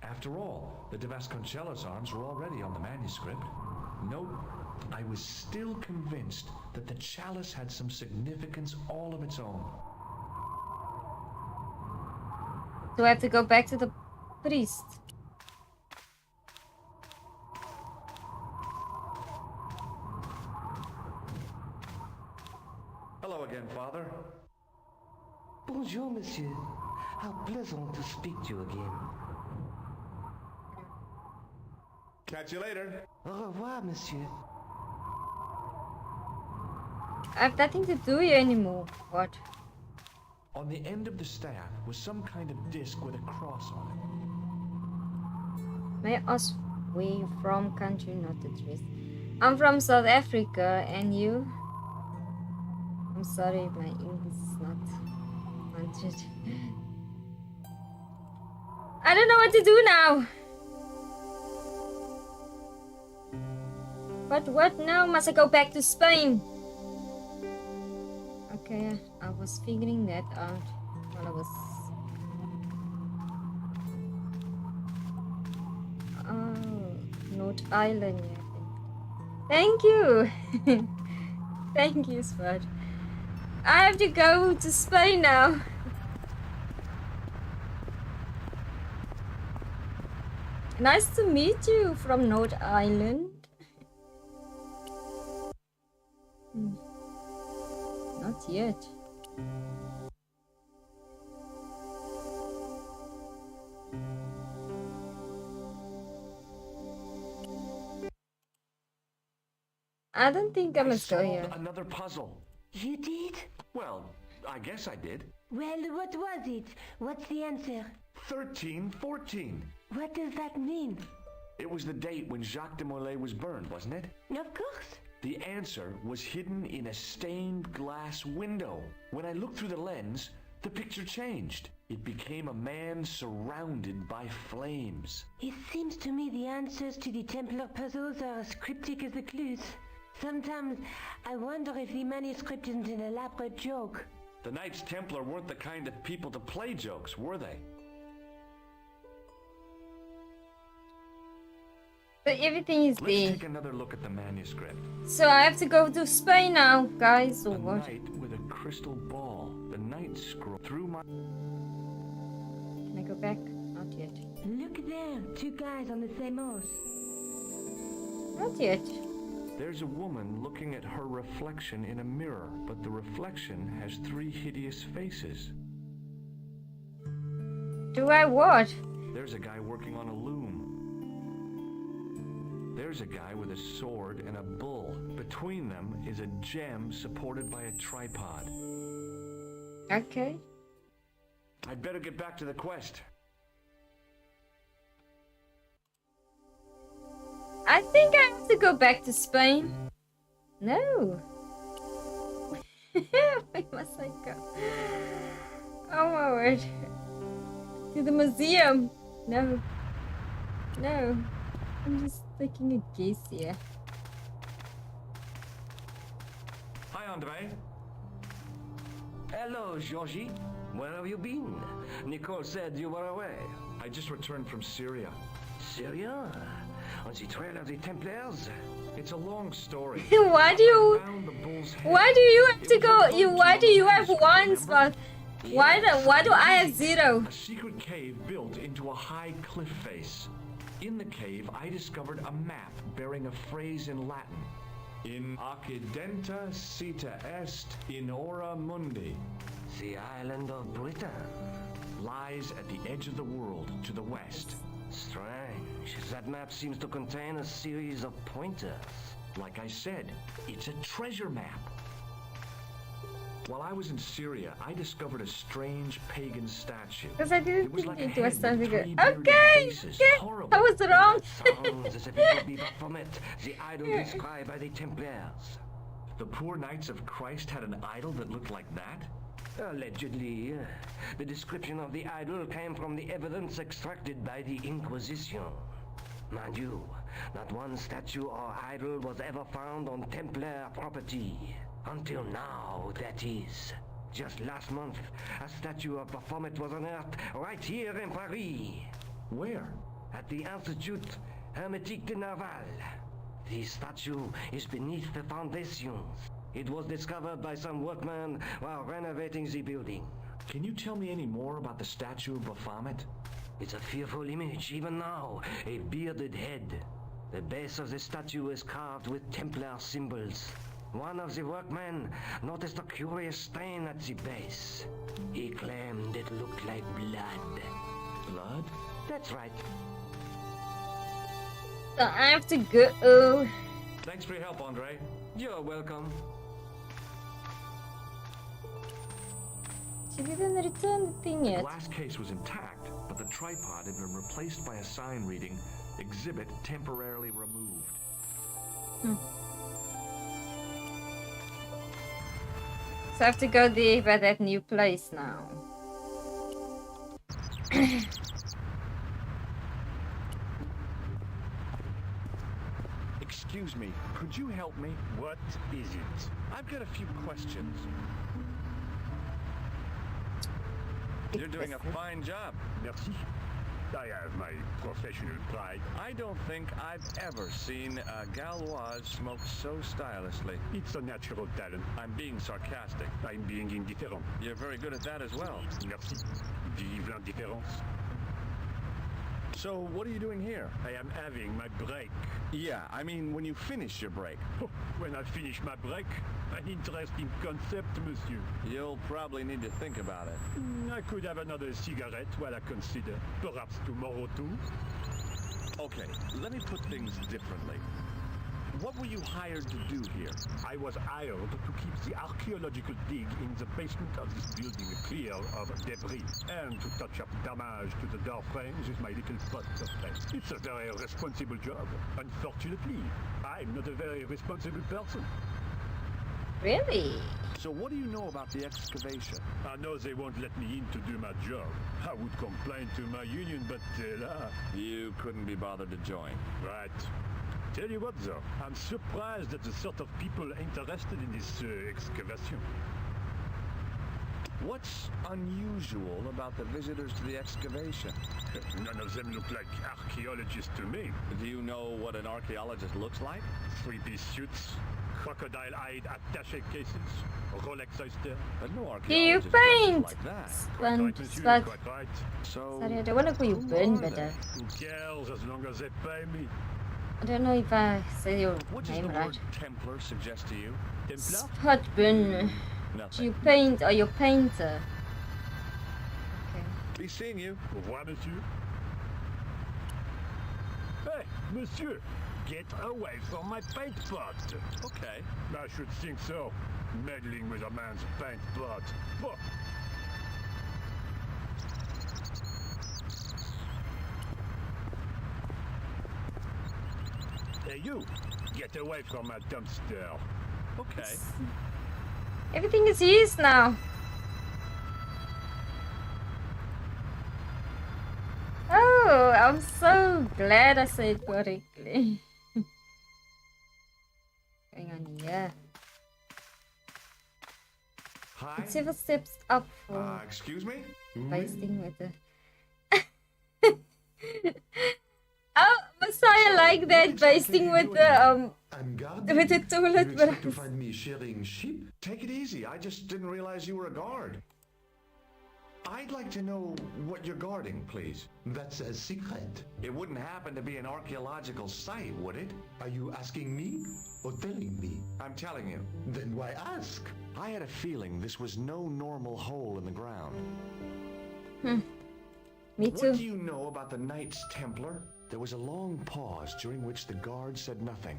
After all, the de Vasconcellos arms were already on the manuscript. Note, I was still convinced that the chalice had some significance all of its own. Do I have to go back to the priest? Hello again, Father. Bonjour, monsieur. How pleasant to speak to you again. Catch you later. Au revoir, monsieur. I have nothing to do here anymore. What? On the end of the staff was some kind of disc with a cross on it. May I ask where you from? Country, not the twist. I'm from South Africa, and you? I'm sorry, my English is not 100. I don't know what to do now. But what now? Must I go back to Spain? Okay, I was figuring that out while I was... Oh, North Island, yeah. Thank you. Thank you, Spud. I have to go to Spain now. Nice to meet you from North Island. Not yet. I don't think I must go here. Another puzzle. You did? Well, I guess I did. Well, what was it? What's the answer? 1314. What does that mean? It was the date when Jacques de Molay was burned, wasn't it? Of course. The answer was hidden in a stained glass window. When I looked through the lens, the picture changed. It became a man surrounded by flames. It seems to me the answers to the Templar puzzles are as cryptic as the clues. Sometimes I wonder if the manuscript isn't an elaborate joke. The Knights Templar weren't the kind of people to play jokes, were they? So everything is Let's there. take another look at the manuscript. So I have to go to Spain now, guys, or A what? knight with a crystal ball. The knight scroll through my... Can I go back? Not yet. Look there, two guys on the same horse. Not yet. There's a woman looking at her reflection in a mirror, but the reflection has 3 hideous faces. Do I what? There's a guy working on a loom. There's a guy with a sword and a bull. Between them is a gem supported by a tripod. Okay. I'd better get back to the quest. I think I have to go back to Spain. No. Where must I go? Oh my word. To the museum. No. No. I'm just taking a guess here. Hi, Andre. Hello, Georgie. Where have you been? Nicole said you were away. I just returned from Syria. Syria? On the trail of the Templars? It's a long story. Why do you? I found the bull's head. Why do you have to It was go? a You? boat Why do you have remember? one spot? Why do I have 0? A secret cave built into a high cliff face. In the cave, I discovered a map bearing a phrase in Latin. In Occidenta Cita Est in Ora Mundi. The island of Britain. Lies at the edge of the world to the west. Strange. That map seems to contain a series of pointers. Like I said, it's a treasure map. While I was in Syria, I discovered a strange pagan statue. Because I didn't It was think like a it was head with something good. 3 bearded Okay, faces. okay. Horrible. I was wrong. Sounds as if it could be Baphomet, the idol described by the Templars. The poor Knights of Christ had an idol that looked like that? Allegedly. The description of the idol came from the evidence extracted by the Inquisition. Mind you, not one statue or idol was ever found on Templar property. Until now, that is. Just last month, a statue of Baphomet was unearthed right here in Paris. Where? At the Institut Hermétique de Naval. The statue is beneath the foundations. It was discovered by some workmen while renovating the building. Can you tell me any more about the statue of Baphomet? It's a fearful image, even now. A bearded head. The base of the statue is carved with Templar symbols. One of the workmen noticed a curious stain at the base. He claimed it looked like blood. Blood? That's right. So I have to go. Thanks for your help, Andre. You're welcome. She didn't return the thing The yet. glass case was intact, but the tripod had been replaced by a sign reading, "Exhibit temporarily removed." So I have to go there by that new place now. Excuse me, could you help me? What is it? I've got a few questions. You're doing a fine job. Merci. I have my professional pride. I don't think I've ever seen a Gauloise smoke so stylishly. It's a natural talent. I'm being sarcastic. I'm being indifferent. You're very good at that as well. Merci. Vive l'indifférence. So, what are you doing here? I am having my break. Yeah, I mean, when you finish your break. When I finish my break, an interesting concept, monsieur. You'll probably need to think about it. I could have another cigarette while I consider. Perhaps tomorrow too. Okay, let me put things differently. What were you hired to do here? I was hired to keep the archaeological dig in the basement of this building clear of debris and to touch up damage to the door frames with my little pot of paint. It's a very responsible job. Unfortunately, I'm not a very responsible person. Really? So what do you know about the excavation? I know they won't let me in to do my job. I would complain to my union, but You couldn't be bothered to join. Right. Tell you what though, I'm surprised at the sort of people interested in this excavation. What's unusual about the visitors to the excavation? None of them look like archaeologists to me. Do you know what an archaeologist looks like? Three-piece suits, crocodile-eyed attaché cases, Rolex oyster. But no Do you archaeologist paint? like that. Quite right, monsieur, quite right. So, Sorry, I don't want to call you Ben, but Who cares as long as they pay me? I don't know if I say your what does name the right. word Templar suggest to you? Templar? Spot Ben. Do Nothing. you paint? Are you a painter? Okay. Be seeing you. Au revoir, monsieur. Hey, monsieur, get away from my paint pot. Okay. I should think so. Meddling with a man's paint pot. Oh. Hey, you! Get away from my dumpster. Okay. Everything is used now. Oh, I'm so glad I said correctly. Going on here. Hi. It's several steps up for Excuse me? basting with the. Oh, Messiah, like that basting with the I'm guarding. with the You toilet brush. expect to find me sharing sheep? Take it easy. I just didn't realize you were a guard. I'd like to know what you're guarding, please. That's a secret. It wouldn't happen to be an archaeological site, would it? Are you asking me or telling me? I'm telling you. Then why ask? I had a feeling this was no normal hole in the ground. Me What too. do you know about the Knights Templar? There was a long pause during which the guard said nothing.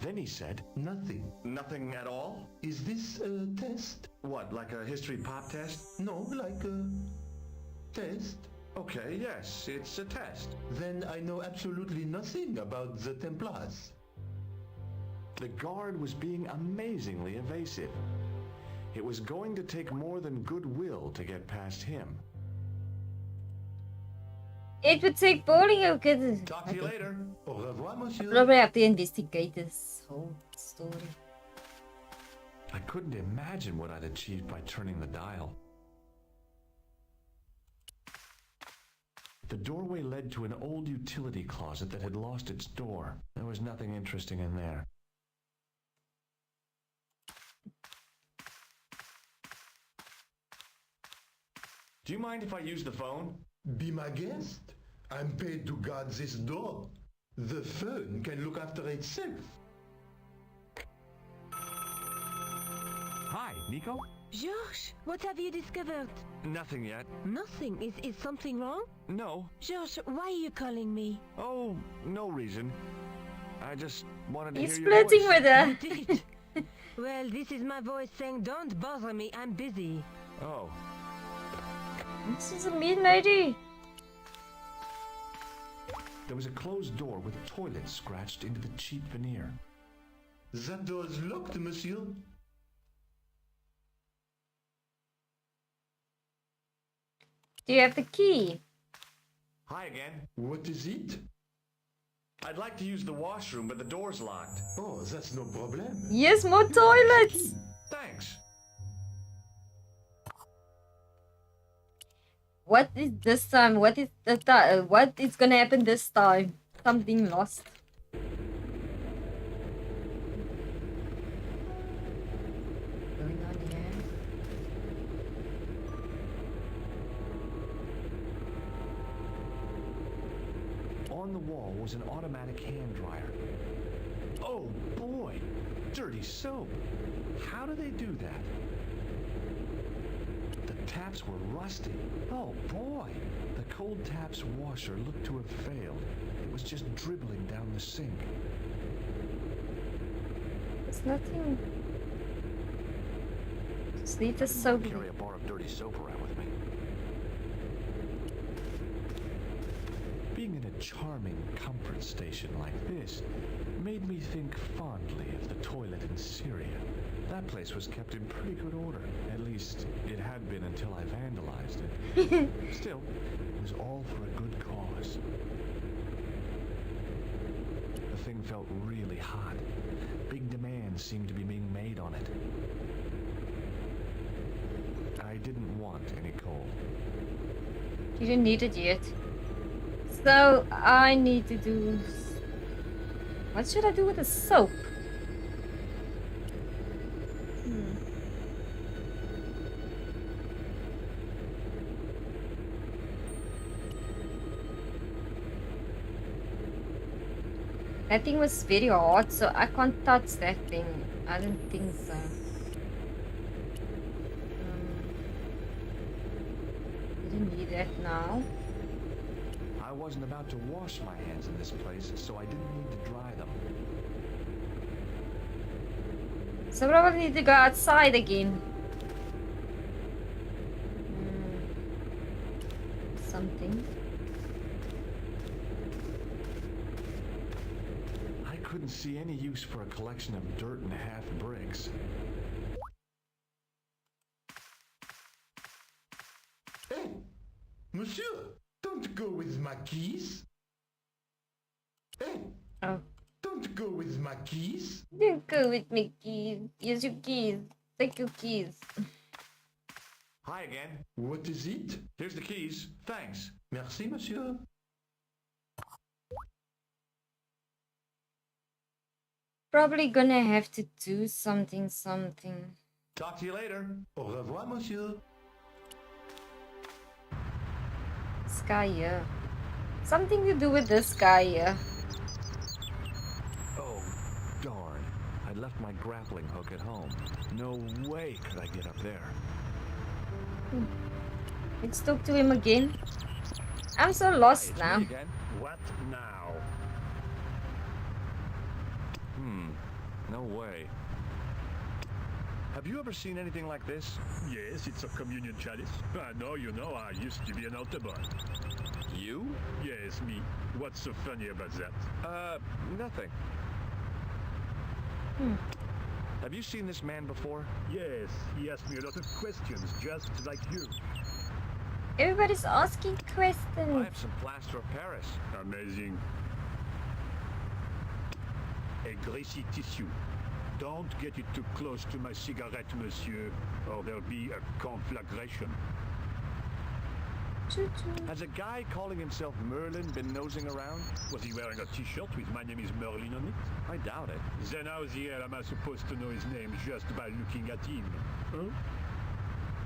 Then he said, Nothing. nothing at all? Is this a test? What, like a history pop test? No, like a test. Okay, yes, it's a test. Then I know absolutely nothing about the Templars. The guard was being amazingly evasive. It was going to take more than goodwill to get past him. It would take boarding. Okay. Talk to you later. Au revoir, monsieur. Probably have to investigate this whole story. I couldn't imagine what I'd achieved by turning the dial. The doorway led to an old utility closet that had lost its door. There was nothing interesting in there. Do you mind if I use the phone? Be my guest. I'm paid to guard this door. The phone can look after itself. Hi, Nico? George, what have you discovered? Nothing yet. Nothing. Is something wrong? No. George, why are you calling me? Oh, no reason. I just wanted to He's hear your flirting voice. with her. You did. Well, this is my voice saying, don't bother me, I'm busy. Oh. This is a mean lady. There was a closed door with toilets scratched into the cheap veneer. That door's locked, monsieur. Do you have the key? Hi again. What is it? I'd like to use the washroom, but the door's locked. Oh, that's no problem. Yes, more toilets. Thanks. What is this time? What is what is gonna happen this time? Something lost. Going on here. On the wall was an automatic hand dryer. Oh boy! Dirty soap! How do they do that? The taps were rusty. Oh boy! The cold taps washer looked to have failed. It was just dribbling down the sink. There's nothing. Just leave the soap. Carry a bar of dirty soap around with me. Being in a charming comfort station like this made me think fondly of the toilet in Syria. That place was kept in pretty good order. At least, it had been until I vandalized it. Still, it was all for a good cause. The thing felt really hot. Big demands seemed to be being made on it. I didn't want any coal. You didn't need it yet. So, I need to do... What should I do with the soap? That thing was very hot, so I can't touch that thing. I don't think so. Didn't need that now. I wasn't about to wash my hands in this place, so I didn't need to dry them. So probably need to go outside again. Something. I couldn't see any use for a collection of dirt and half bricks. Hey, monsieur, don't go with my keys. Hey, oh. Don't go with my keys. Don't go with me, keys. Use your keys. Take your keys. Hi again. What is it? Here's the keys. Thanks. Merci, monsieur. Probably gonna have to do something. Talk to you later. Au revoir, monsieur. This guy here. Something to do with this guy here. Oh, darn. I'd left my grappling hook at home. No way could I get up there. Let's talk to him again. I'm so lost Hi, now. What now? No way. Have you ever seen anything like this? Yes, it's a communion chalice. I know, you know, I used to be an altar boy. You? Yes, me. What's so funny about that? Nothing. Have you seen this man before? Yes, he asked me a lot of questions, just like you. Everybody's asking I questions. have some plaster of Paris. Amazing. A greasy tissue. Don't get it too close to my cigarette, monsieur, or there'll be a conflagration. Has a guy calling himself Merlin been nosing around? Was he wearing a t-shirt with "My name is Merlin" on it? I doubt it. Then how the hell am I supposed to know his name just by looking at him? Huh?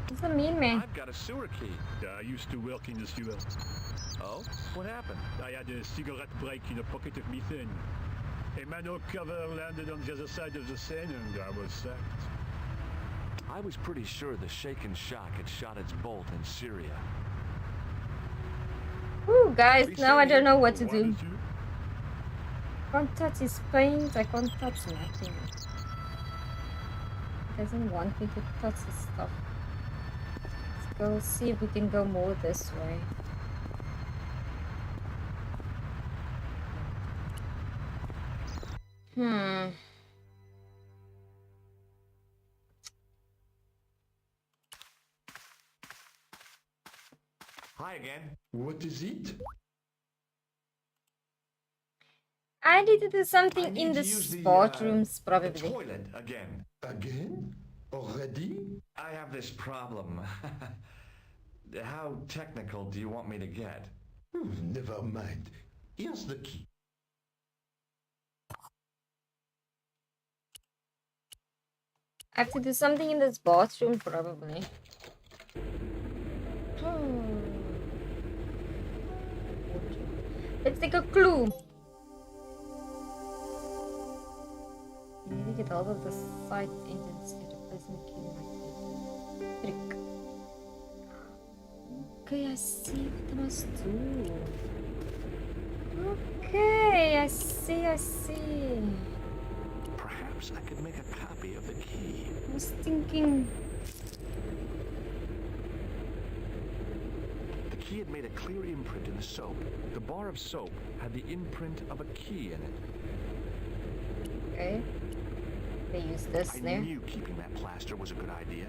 He's a mean man. I've got a sewer key. I used to work in the sewer. Oh? What happened? I had a cigarette break in a pocket of methane. A manhole cover landed on the other side of the Seine and I was sacked. I was pretty sure the shaken shock had shot its bolt in Syria. Whew, guys, now I don't know what to What do. is you? Can't touch his paint, I can't touch nothing. He doesn't want me to touch his stuff. Let's go see if we can go more this way. Hi again. What is it? I need to do I something need in to the use bathrooms, the probably. toilet again. Again? Already? I have this problem. How technical do you want me to get? Never mind. Here's the key. I have to do something in this bathroom, probably. Let's take a clue. You need to get hold of the site entrance to the person key. Trick. Okay, I see what I must do. Okay, I see. Perhaps I could make a copy of the key. I was thinking... The key had made a clear imprint in the soap. The bar of soap had the imprint of a key in it. Okay. They use this I there. knew keeping that plaster was a good idea.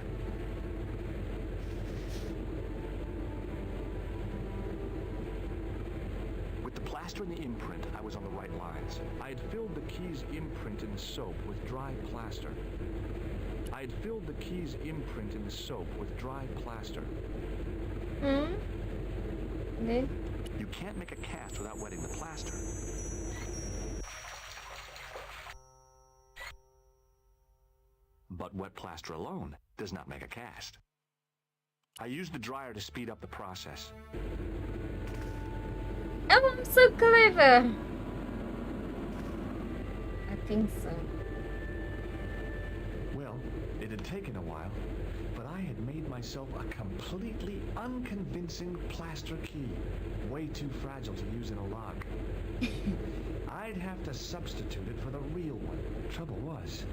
With the plaster and the imprint, I was on the right lines. I had filled the key's imprint in the soap with dry plaster. Then? You can't make a cast without wetting the plaster. But wet plaster alone does not make a cast. I used the dryer to speed up the process. Oh, I'm so clever. I think so. Well, it had taken a while, but I had made myself a completely unconvincing plaster key. Way too fragile to use in a lock. I'd have to substitute it for the real one. Trouble was,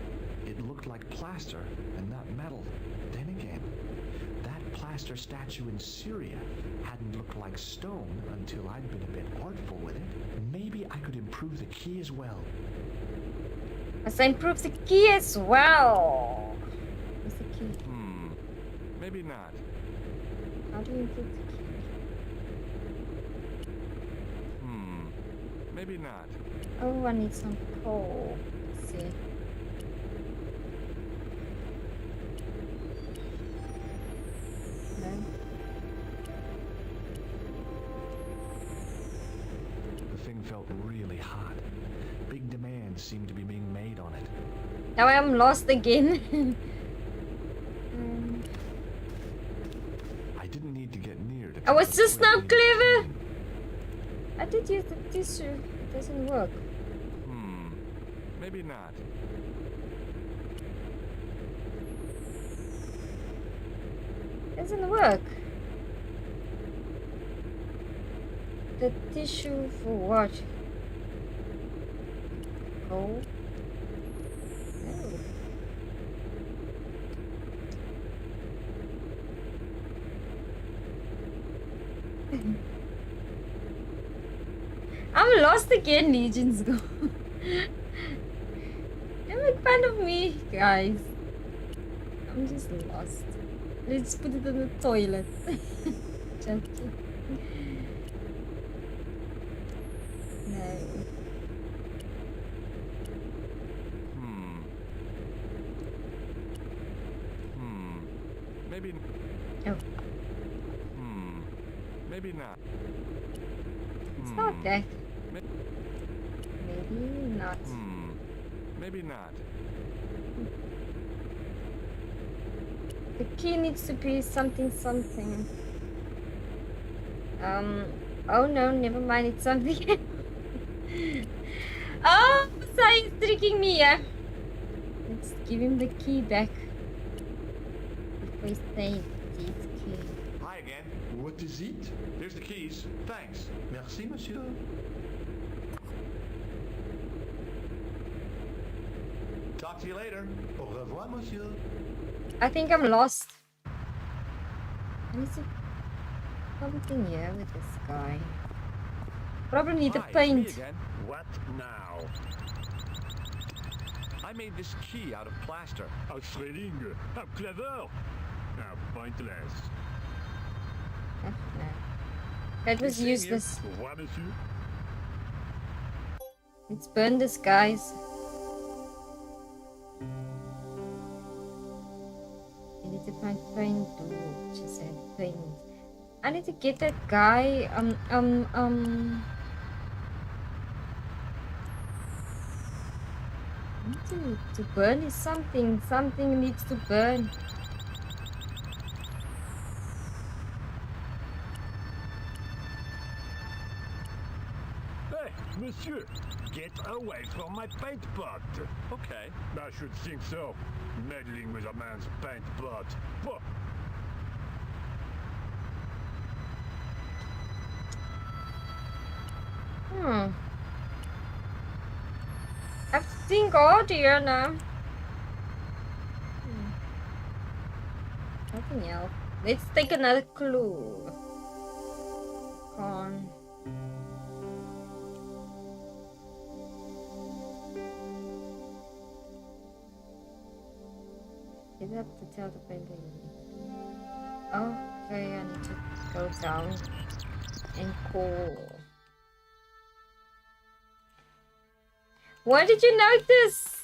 it looked like plaster and not metal. Then again, that plaster statue in Syria hadn't looked like stone until I'd been a bit artful with it. Maybe I could improve the key as well. Must I improve the key as well? Where's the key? Maybe not. How do you improve the key? Maybe not. Oh, I need some coal. Let's see. No. The thing felt really hot. Big demands seemed to be being made on it. Now I am lost again. I didn't need to get near to... I was just now clever. I did use the tissue. It doesn't work. Maybe not. Doesn't work. The tissue for what? Coal? No. I'm lost again, Legions Go. Don't make fun of me, guys. I'm just lost. Let's put it in the toilet. Joking. No. Maybe... Oh. Maybe not. It's not that. Maybe not. Maybe not. The key needs to be something. Oh no, never mind, it's something. Oh, Sai is tricking me, yeah. Let's give him the key back. Before he takes his key. Hi again. What is it? Here's the keys. Thanks. Merci, monsieur. Talk to you later. Au revoir, monsieur. I think I'm lost. I need to something here with this guy. Probably need the Hi, it's me paint. again. What now? I made this key out of plaster. How thrilling! How clever! How pointless. That was Same here. useless. Au revoir, monsieur. Let's burn this, guys. I need to find paint too. She said paint. I need to get that guy. I need to burn is something. Something needs to burn. Hey, monsieur, get away from my paint pot. Okay. I should think so. Meddling with a man's paint pot. Pah. I have to think audio now. Nothing else. Let's take another clue. Con. You have to tell the painting. Okay, I need to go down and call. Why did you notice?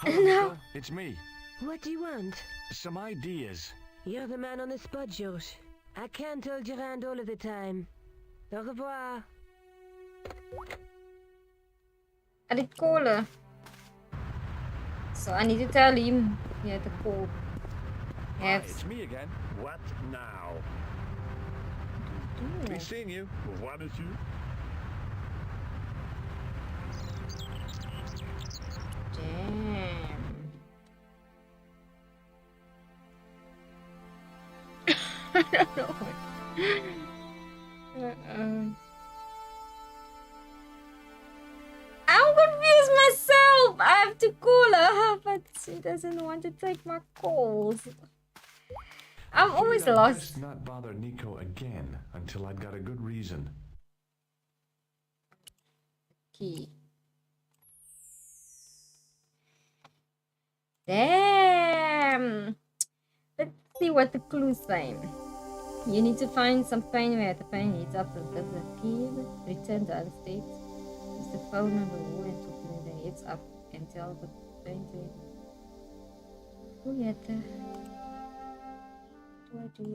Hello, No. it's me. What do you want? Some ideas. You're the man on the spot, George. I can't hold your hand all of the time. Au revoir. I did call her. So I need to tell him he had to call. Hi, it's me again. What now? Be seeing you. Au revoir, monsieur. Damn. I don't know. I'm confused myself. I have to call her, but she doesn't want to take my calls. I'm always Figured I'd lost. best not bother Nico again until I'd got a good reason. Key. Damn. Let's see what the clues say. You need to find some pain where the pain heats up and does the key. Return to other states. Use the phone on the wall and talk when the heads up and tell the pain to it. Who had the... What do I do?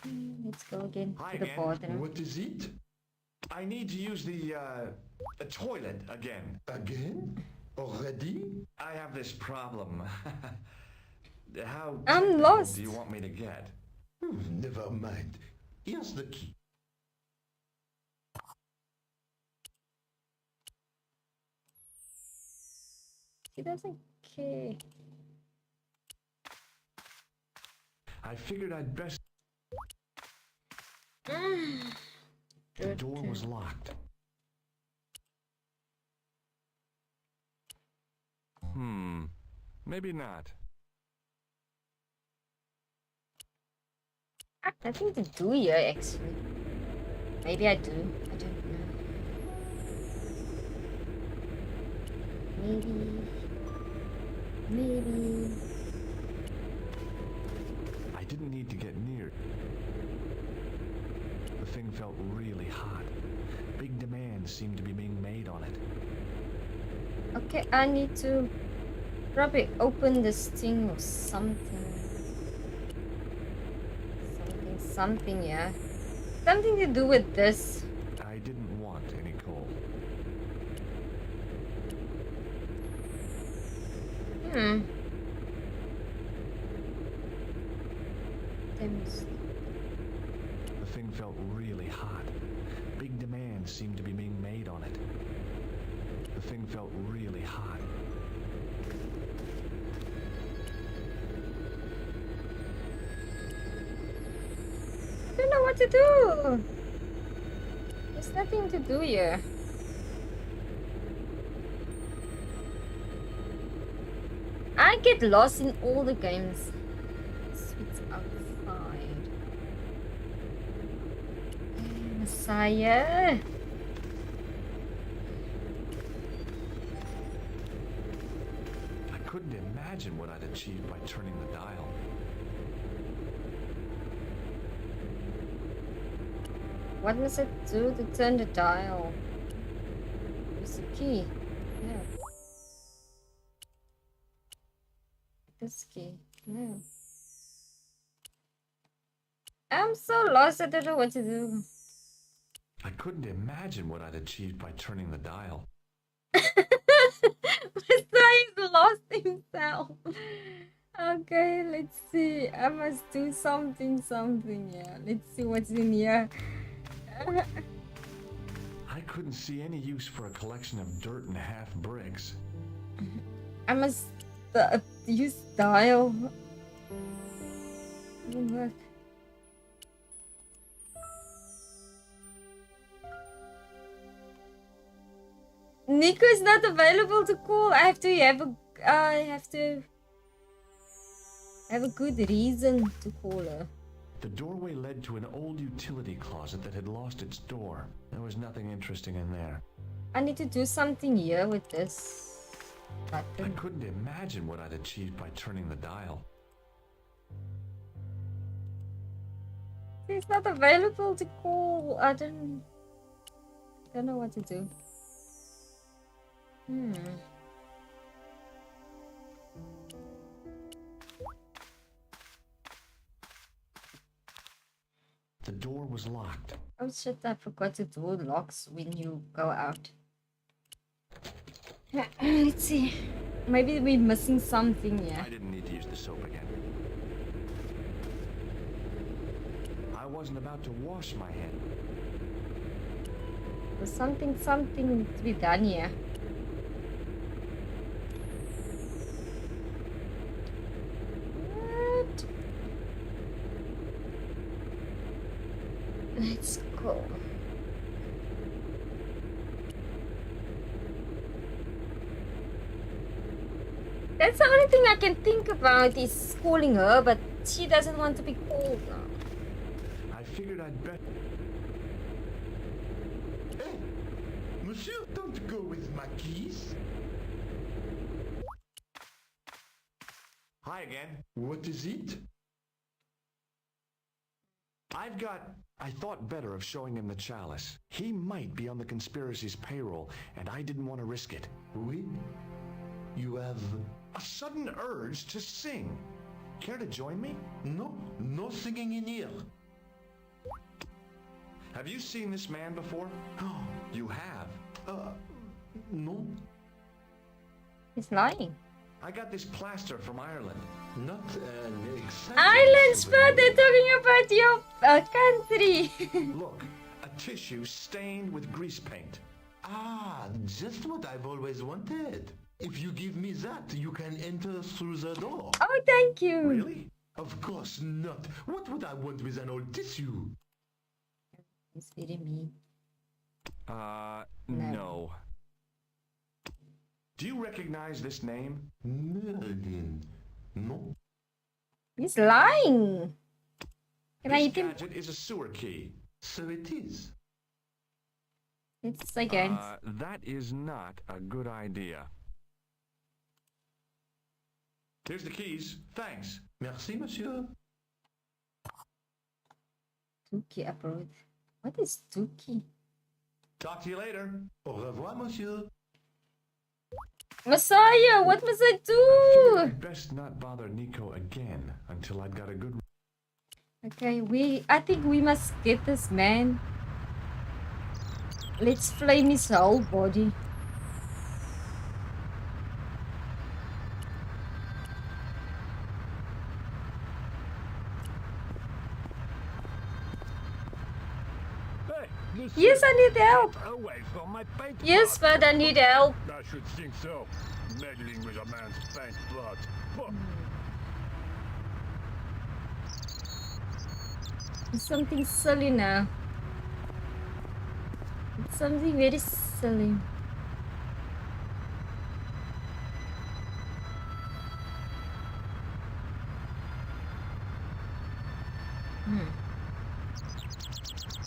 Okay, let's go again Hi to the again. bottom. What is it? I need to use the toilet again. Again? Already? I have this problem. How I'm technical lost. do you want me to get? Never mind. Here's the key. She doesn't care. I figured I'd best... The door was locked. Maybe not. Nothing to do here, actually. Maybe I do. I don't know. Maybe. I didn't need to get near. The thing felt really hot. Big demands seemed to be being made on it. Okay, I need to probably open this thing or something. Something, yeah. Something to do with this. I didn't want any coal. The thing felt really hot. Big demands seemed to be being made on it. The thing felt really hot. I don't know what to do. There's nothing to do here. I get lost in all the games. It's outside. Messiah. I couldn't imagine what I'd achieved by turning the dial. What must I do to turn the dial? Where's the key? Yeah. this key. No. I'm so lost, I don't know what to do. I couldn't imagine what I'd achieved by turning the dial. Mr. is lost himself. Okay, let's see. I must do something. Yeah, let's see what's in here. I couldn't see any use for a collection of dirt and half bricks. I must use dial. Didn't work. Nico is not available to call. I have to have a good reason to call her. The doorway led to an old utility closet that had lost its door. There was nothing interesting in there. I need to do something here with this button. I couldn't imagine what I'd achieved by turning the dial. He's not available to call. I don't know what to do. The door was locked. Oh shit, I forgot to do locks when you go out. Let's see. Maybe we're missing something here. I didn't need to use the soap again. I wasn't about to wash my hand. There's something to be done here. What? Let's go. That's the only thing I can think about is calling her, but she doesn't want to be called now. I figured I'd bet. Hey, monsieur, don't go with my keys. Hi again. What is it? I thought better of showing him the chalice. He might be on the conspiracy's payroll, and I didn't want to risk it. Oui? You have... A sudden urge to sing. Care to join me? No, no singing in here. Have you seen this man before? Oh, You have. no, He's lying. I got this plaster from Ireland. not an exciting... Islands, but they're talking about your country. Look, a tissue stained with grease paint. Ah, just what I've always wanted. If you give me that, you can enter through the door. Oh, thank you. Really? Of course not. What would I want with an old tissue? He's very mean. No. Do you recognize this name? Merlin. No. He's lying. Can I This hit him? gadget is a sewer key. So it is. It's again. That is not a good idea. Here's the keys. Thanks. Merci, monsieur. Tuki abroad. What is Tuki? Talk to you later. Au revoir, monsieur. Messiah, what must I I do? figured I'd best not bother Nico again until I'd got a good... Okay, I think we must get this man. Let's flame his whole body. Hey, monsieur, Yes, I need help. away from my paint Yes, pot. but I need help. I should think so. Meddling with a man's paint pot. Pah. It's something silly now. It's something very silly.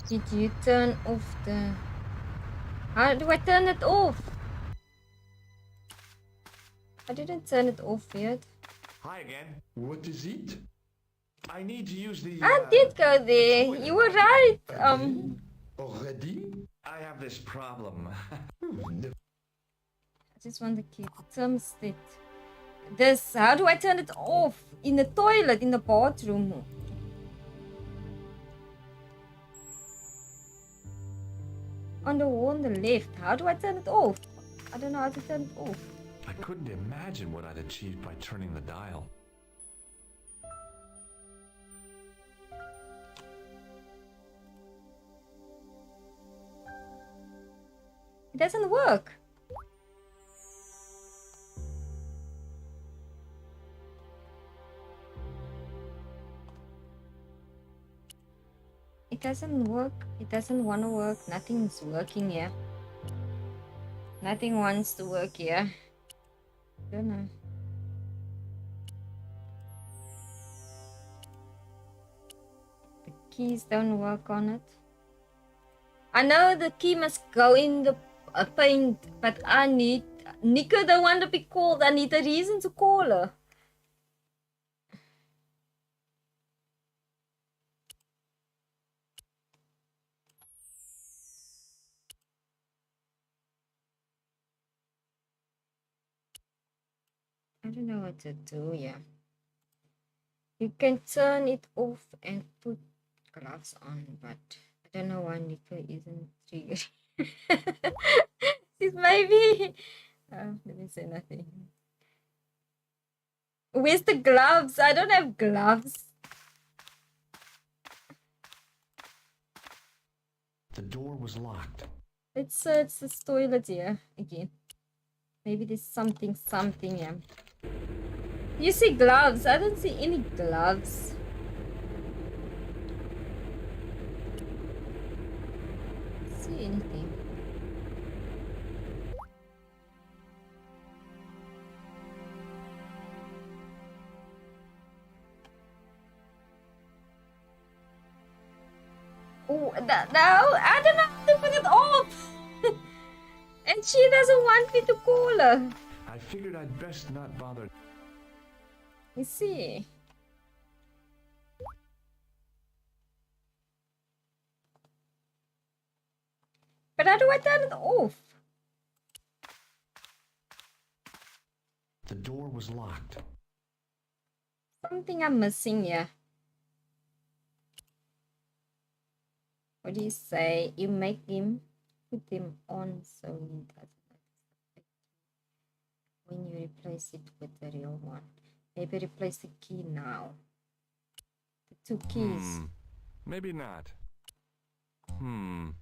Did you turn off the... How do I turn it off? I didn't turn it off yet. Hi again. What is it? I need to use the... I did go there. You were right. Already? I have this problem. I just want to keep the thermostat. This, how do I turn it off? In the toilet, in the bathroom. On the wall on the left. How do I turn it off? I don't know how to turn it off. I couldn't imagine what I'd achieved by turning the dial. It doesn't work. It doesn't work. It doesn't want to work. Nothing's working here. Nothing wants to work here. Don't know. The keys don't work on it. I know the key must go in the paint, but I need Nico don't want to be called. I need a reason to call her. I don't know what to do, yeah. You can turn it off and put gloves on, but I don't know why Nico isn't triggered. It maybe. Let me say nothing. Where's the gloves? I don't have gloves. The door was locked. Let's search this toilet here again. Maybe there's something here. You see gloves? I don't see any gloves. Don't see anything. Oh, no, I don't know how to put it off. And she doesn't want me to call her. I figured I'd best not bother. You see. But how do I turn it off? The door was locked. Something I'm missing here. What do you say? You make him, put him on so he doesn't when you replace it with the real one. Maybe replace the key now. The two keys. Maybe not.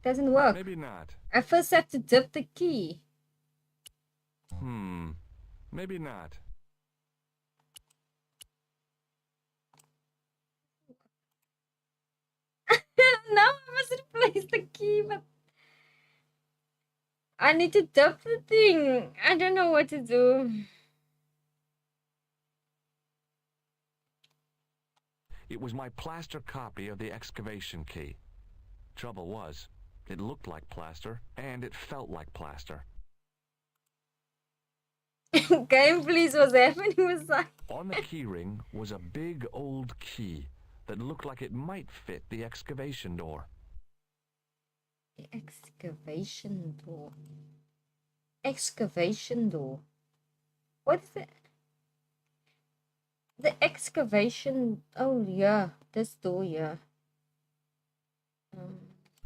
Doesn't work. Maybe not. I first have to dip the key. Maybe not. Now I must replace the key, but I need to dip the thing. I don't know what to do. It was my plaster copy of the excavation key. Trouble was, it looked like plaster, and it felt like plaster. Game, please, what's happening was like... On the keyring was a big old key that looked like it might fit the excavation door. The excavation door. Excavation door. What is it? The excavation... Oh, yeah. This door, yeah.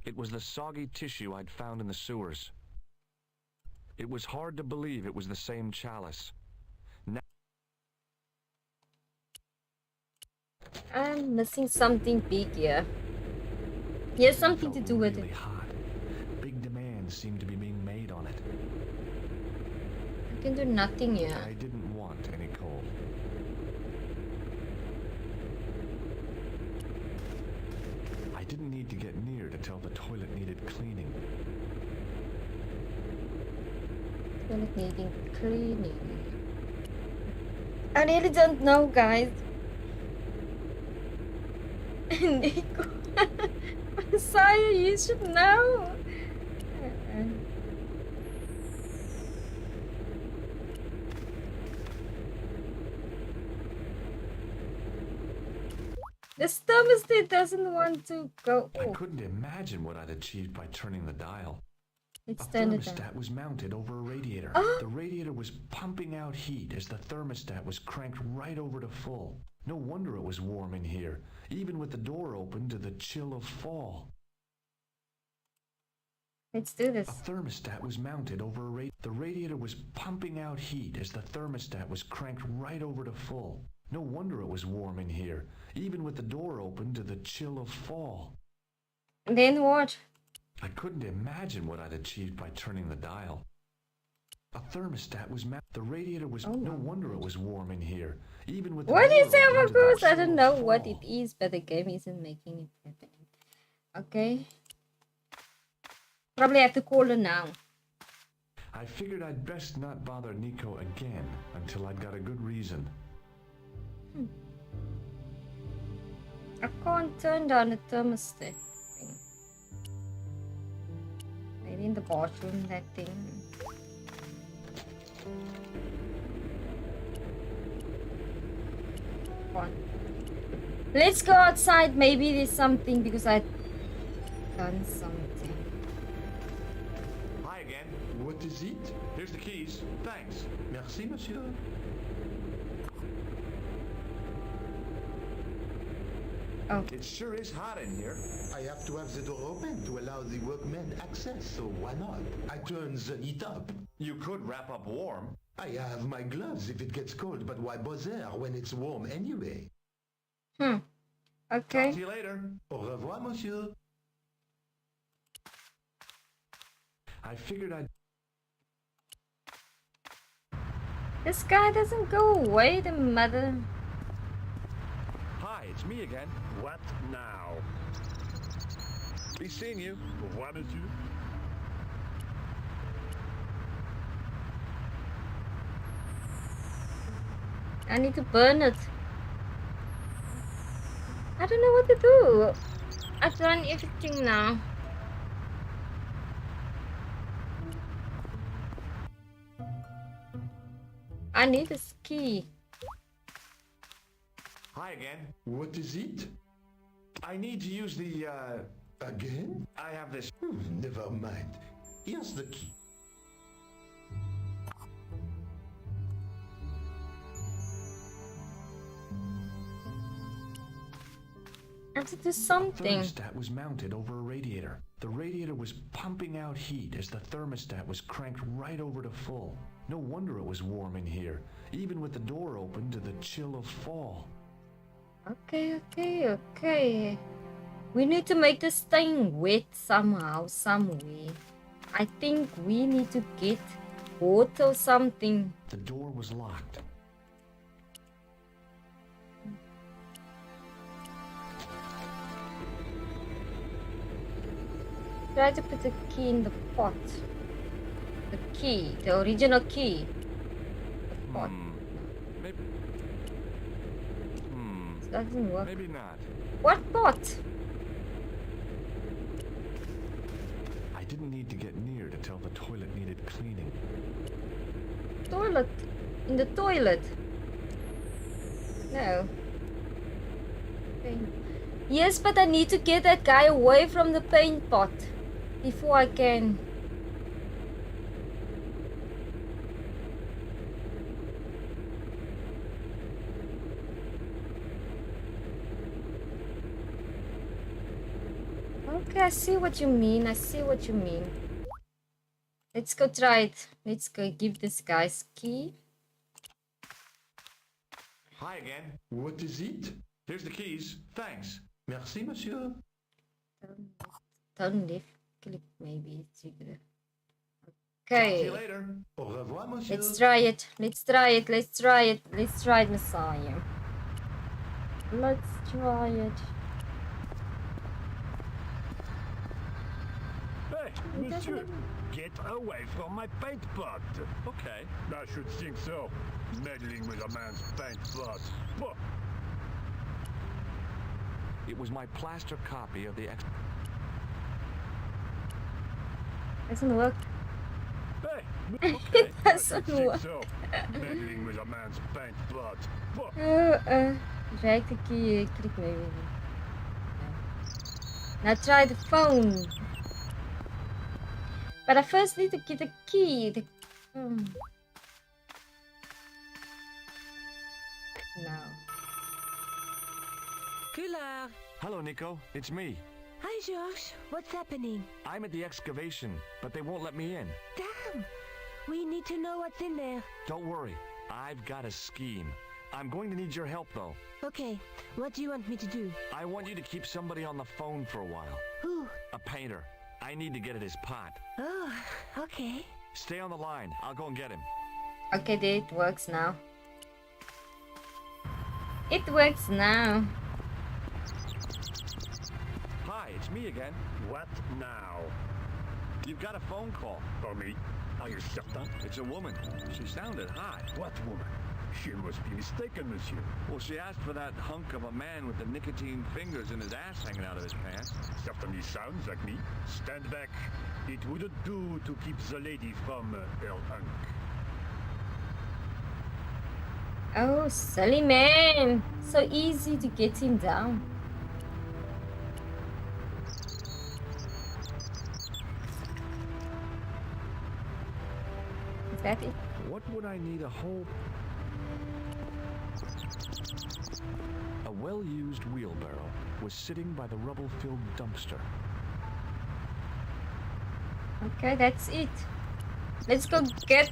It was the soggy tissue I'd found in the sewers. It was hard to believe it was the same chalice. I'm missing something big here. Here's something to do with really it. Hot. Big demands seemed to be being made on it. I can do nothing here. I didn't want any coal. I didn't need to get near to tell the toilet needed cleaning. Toilet needing cleaning. I really don't know, guys. Nico. Messiah, you should know. The thermostat doesn't want to go I off. couldn't imagine what I'd achieved by turning the dial. Let's A turn it thermostat down. was mounted over a radiator. Oh. The radiator was pumping out heat as the thermostat was cranked right over to full. No wonder it was warm in here, even with the door open to the chill of fall. Let's do this. A thermostat was mounted over a radiator. The radiator was pumping out heat as the thermostat was cranked right over to full. No wonder it was warm in here, even with the door open to the chill of fall. Then what? I couldn't imagine what I'd achieved by turning the dial. A thermostat was the radiator was no wonder it was warm in here, even with the What door is it, open of to the course? I chill don't of know what fall. it is, but the game isn't making it happen. Okay. Probably have to call her now. I figured I'd best not bother Nico again until I'd got a good reason. I can't turn down the thermostat thing. Maybe in the bathroom, that thing. Come on. Let's go outside. Maybe there's something because I've done something. Hi again. What is it? Here's the keys. Thanks. Merci, monsieur. Oh. It sure is hot in here. I have to have the door open to allow the workmen access, so why not? I turn the heat up. You could wrap up warm. I have my gloves if it gets cold, but why bother when it's warm anyway? Okay. Talk to you later. Au revoir, monsieur. I figured I'd... This guy doesn't go away, the mother. Hi, it's me again. What now? Be seeing you. Au revoir, monsieur. I need to burn it. I don't know what to do. I've done everything now. I need a key. Hi again. What is it? I need to use the, Again? I have this... Never mind. Here's the key. I have to do something. The thermostat was mounted over a radiator. The radiator was pumping out heat as the thermostat was cranked right over to full. No wonder it was warm in here, even with the door open to the chill of fall. Okay. We need to make this thing wet somehow, some way. I think we need to get water or something. The door was locked. Try to put the key in the pot. The key, the original key. The pot. Maybe... It doesn't work. Maybe not. What pot? I didn't need to get near to tell the toilet needed cleaning. Toilet. In the toilet. No. Paint. Yes, but I need to get that guy away from the paint pot before I can. Okay, I see what you mean. Let's go try it. Let's go give this guy's key. Hi again. What is it? Here's the keys. Thanks. Merci, monsieur. Turn left, click maybe. Talk to Okay. you later. Au revoir, monsieur. Let's try it. Let's try it, Messiah. Let's try it. Hey, monsieur, get away from my paint pot. Okay. I should think so. Meddling with a man's paint pot. Bah. It was my plaster copy of the Doesn't work. Hey, It okay. I doesn't should think work. so. Meddling with a man's paint pot. Bah. Drag the key, click maybe. No. Now try the phone. But I first need to get the key. No. Killer! Hello, Nico. It's me. Hi, George. What's happening? I'm at the excavation, but they won't let me in. Damn! We need to know what's in there. Don't worry. I've got a scheme. I'm going to need your help, though. Okay, what do you want me to do? I want you to keep somebody on the phone for a while. Who? A painter. I need to get at his pot. Oh, okay. Stay on the line. I'll go and get him. Okay, it works now. It works now. Hi, it's me again. What now? You've got a phone call. For me? Are you certain? It's a woman. She sounded high. What woman? She must be mistaken, monsieur. Well, she asked for that hunk of a man with the nicotine fingers and his ass hanging out of his pants. Certainly sounds like me. Stand back. It wouldn't do to keep the lady from her hunk. Oh, silly man. So easy to get him down. Is that it? What would I need a whole... A well-used wheelbarrow was sitting by the rubble-filled dumpster. Okay, that's it. Let's go get...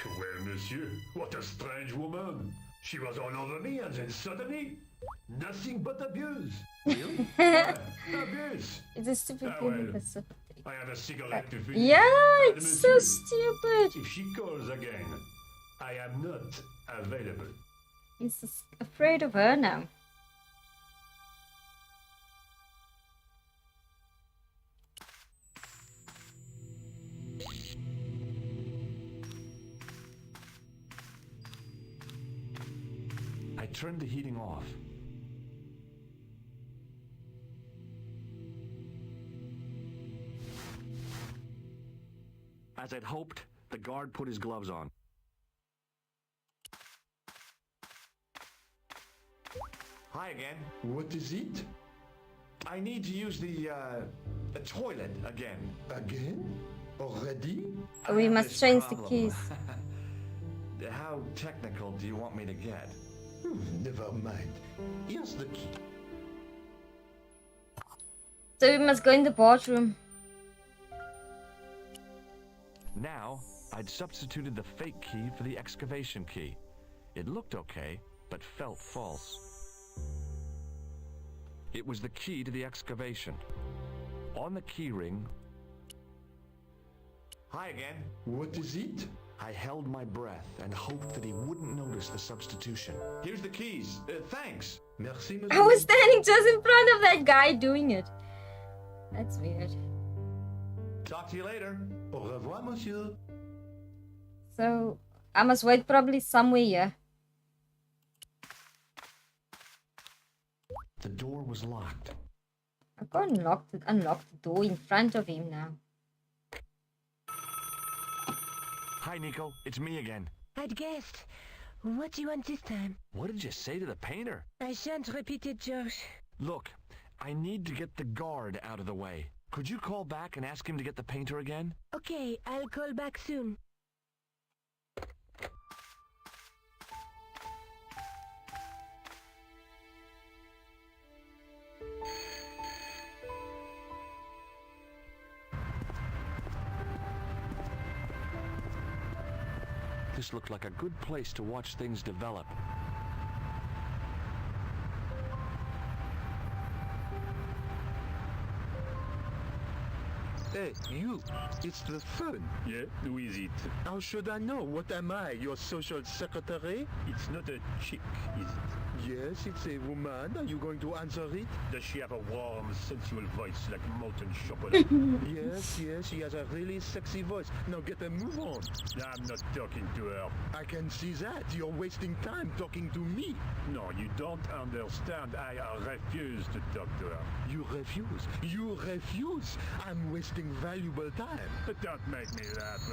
Well, monsieur, what a strange woman. She was all over me and then suddenly, nothing but abuse. Really? Abuse. It's a stupid Well, thing. That's so... I have a cigarette to finish. Yeah, And it's so monsieur, stupid. if she calls again, I am not available. He's just afraid of her now. I turned the heating off. As I'd hoped, the guard put his gloves on. Hi again. What is it? I need to use the toilet again. Again? Already? We I have must this change the problem. keys. How technical do you want me to get? Never mind. Here's the key. So we must go in the bathroom. Now, I'd substituted the fake key for the excavation key. It looked okay, but felt false. It was the key to the excavation. On the key ring... Hi again. What is it? I held my breath and hoped that he wouldn't notice the substitution. Here's the keys. Thanks. Merci, I monsieur. was standing just in front of that guy doing it. That's weird. Talk to you later. Au revoir, monsieur. So, I must wait probably somewhere here. The door was locked. I can't unlock the door in front of him now. Hi, Nico. It's me again. I'd guessed. What do you want this time? What did you say to the painter? I shan't repeat it, Josh. Look, I need to get the guard out of the way. Could you call back and ask him to get the painter again? Okay, I'll call back soon. This looked like a good place to watch things develop. Hey, you! It's the phone. Yeah, who is it? How should I know? What am I, your social secretary? It's not a chick, is it? Yes, it's a woman. Are you going to answer it? Does she have a warm, sensual voice like molten chocolate? Yes, she has a really sexy voice. Now get a move on. I'm not talking to her. I can see that. You're wasting time talking to me. No, you don't understand. I refuse to talk to her. You refuse. You refuse. I'm wasting valuable time. But don't make me laugh.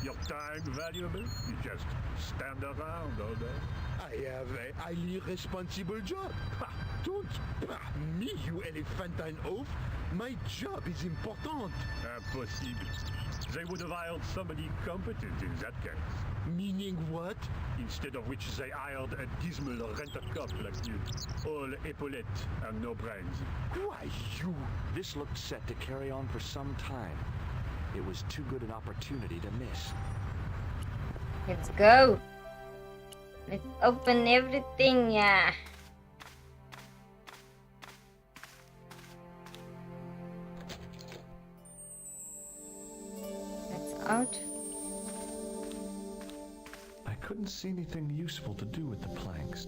Your time valuable? You just stand around all day. I have a highly responsible job. Ha! Don't me, you elephantine oaf. My job is important. Impossible. They would have hired somebody competent in that case. Meaning what? Instead of which they hired a dismal rent-a-cop like you. All epaulettes and no brains. Why, you? This looked set to carry on for some time. It was too good an opportunity to miss. Let's go. Let's open everything, yeah. That's out. I couldn't see anything useful to do with the planks.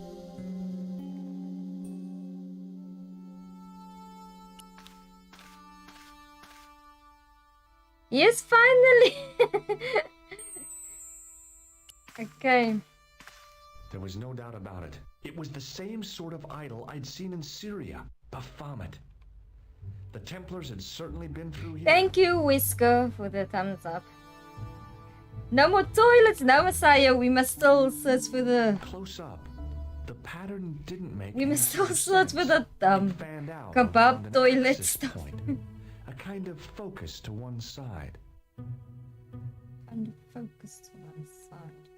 Yes, finally! Okay. There was no doubt about it. It was the same sort of idol I'd seen in Syria, Baphomet. The Templars had certainly been through here. Thank you, Whisker, for the thumbs up. No more toilets now, Messiah. We must still search for the... Close up. The pattern didn't make We must still any search for the fanned out around kebab an toilet axis stuff. point. A kind of focus to one side. Kind of focus to one side.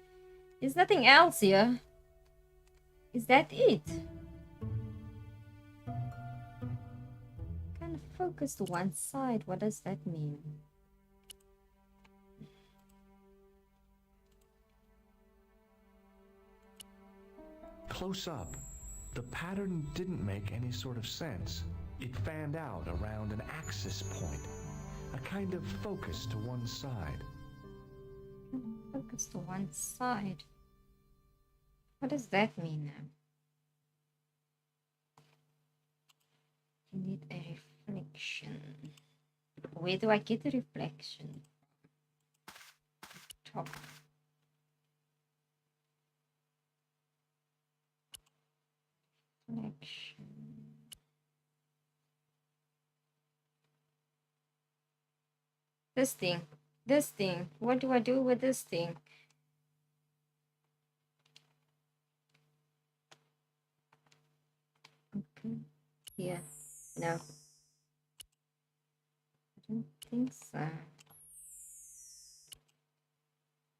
There's nothing else here. Is that it? Kind of focus to one side. What does that mean? Close up. The pattern didn't make any sort of sense. It fanned out around an axis point. A kind of focus to one side. Focus to one side. What does that mean now? You need a reflection. Where do I get a reflection? Top. Reflection. This thing. This thing. What do I do with this thing? Okay. Yeah. No. I don't think so.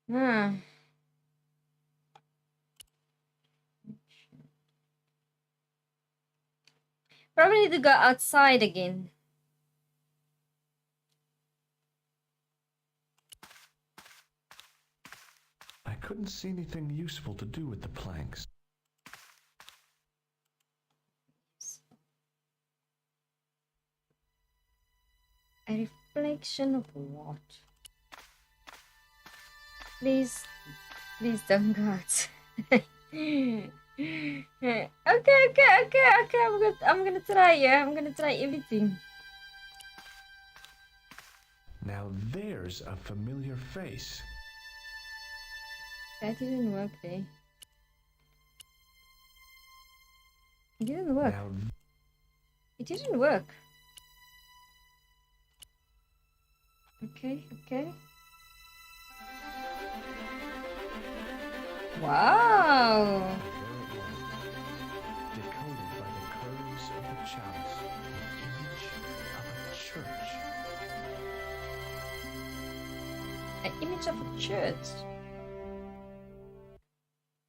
Hmm. Probably need to go outside again. I couldn't see anything useful to do with the planks. A reflection of what? Please don't go outside. Okay. I'm gonna try. Yeah, I'm gonna try everything. Now there's a familiar face. That didn't work, there. It didn't work. Now It didn't work. Okay. Wow. decoded by the curves of the chalice, the image of a church. An image of a church.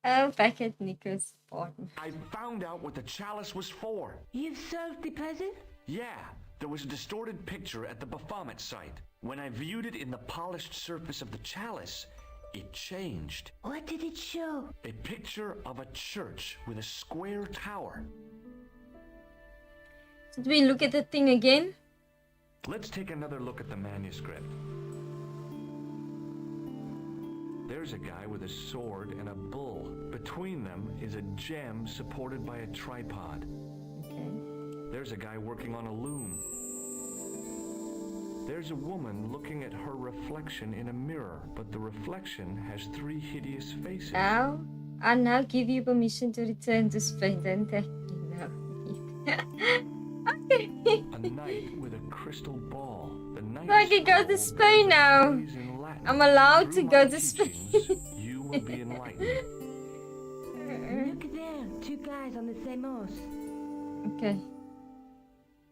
Oh, back at Nico's apartment. I found out what the chalice was for. You've solved the puzzle? Yeah, there was a distorted picture at the Baphomet site. When I viewed it in the polished surface of the chalice, it changed. What did it show? A picture of a church with a square tower. Did we look at the thing again? Let's take another look at the manuscript. There's a guy with a sword and a bull. Between them is a gem supported by a tripod. Okay. There's a guy working on a loom. There's a woman looking at her reflection in a mirror, but the reflection has three hideous faces. Now, I now give you permission to return to Spain. Don't take me now. Okay. A knight with a crystal ball. The knight So I can go to Spain now. I'm allowed to go to Spain. You will be enlightened. Look there, two guys on the same horse. Okay.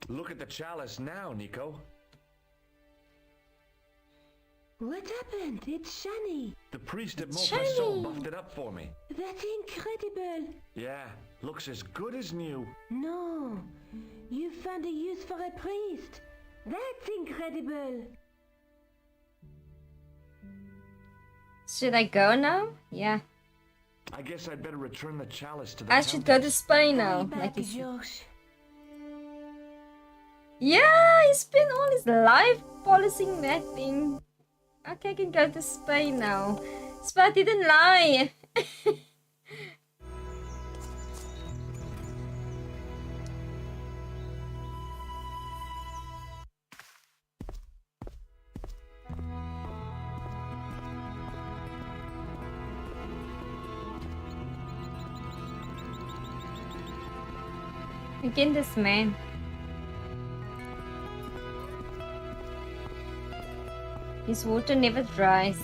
Look at the chalice now, Nico. What happened? It's shiny. The priest at It's Maupassant shiny. buffed it up for me. That's incredible. Yeah, looks as good as new. No, you found a use for a priest. That's incredible. Should I go now? Yeah. I guess I'd better return the chalice to the I should go to Countess. Spain now. Hurry Like back, you said. George. Yeah, he spent all his life polishing that thing. Okay, I can go to Spain now. Spa didn't lie. Again, this man. His water never dries.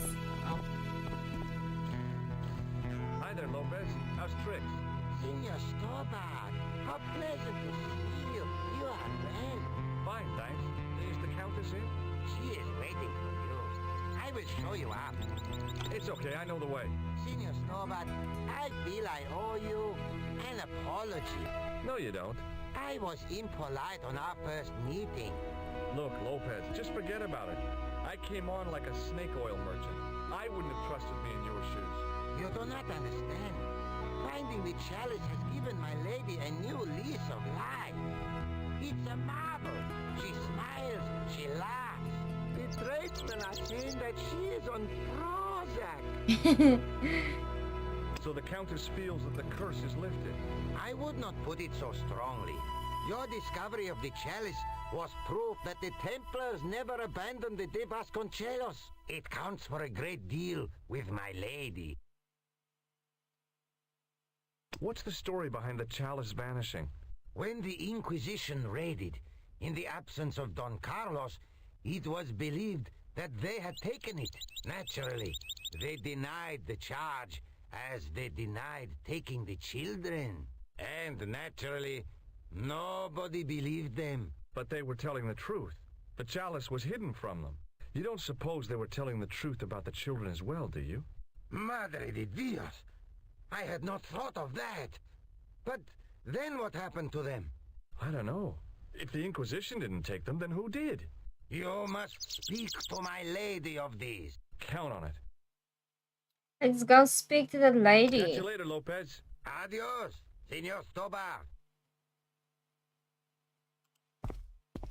Hi there, Lopez. How's tricks? Senor Stobart, how pleasant to see you. You are well. Fine, thanks. Is the Countess in? She is waiting for you. I will show you up. It's okay, I know the way. Senor Stobart, I feel I owe you an apology. No, you don't. I was impolite on our first meeting. Look, Lopez, just forget about it. I came on like a snake oil merchant. I wouldn't have trusted me in your shoes. You do not understand. Finding the chalice has given my lady a new lease of life. It's a marvel. She smiles, she laughs. The tradesmen are saying that she is on Prozac. So the Countess feels that the curse is lifted. I would not put it so strongly. Your discovery of the chalice was proof that the Templars never abandoned the De Vasconcelos. It counts for a great deal with my lady. What's the story behind the chalice vanishing? When the Inquisition raided, in the absence of Don Carlos, it was believed that they had taken it. Naturally, they denied the charge as they denied taking the children. And naturally, nobody believed them. But they were telling the truth. The chalice was hidden from them. You don't suppose they were telling the truth about the children as well, do you? Madre de Dios! I had not thought of that. But then what happened to them? I don't know. If the Inquisition didn't take them, then who did? You must speak to my lady of these. Count on it. Let's go speak to the Catch lady. you later, Lopez. Adios, Senor Stobart.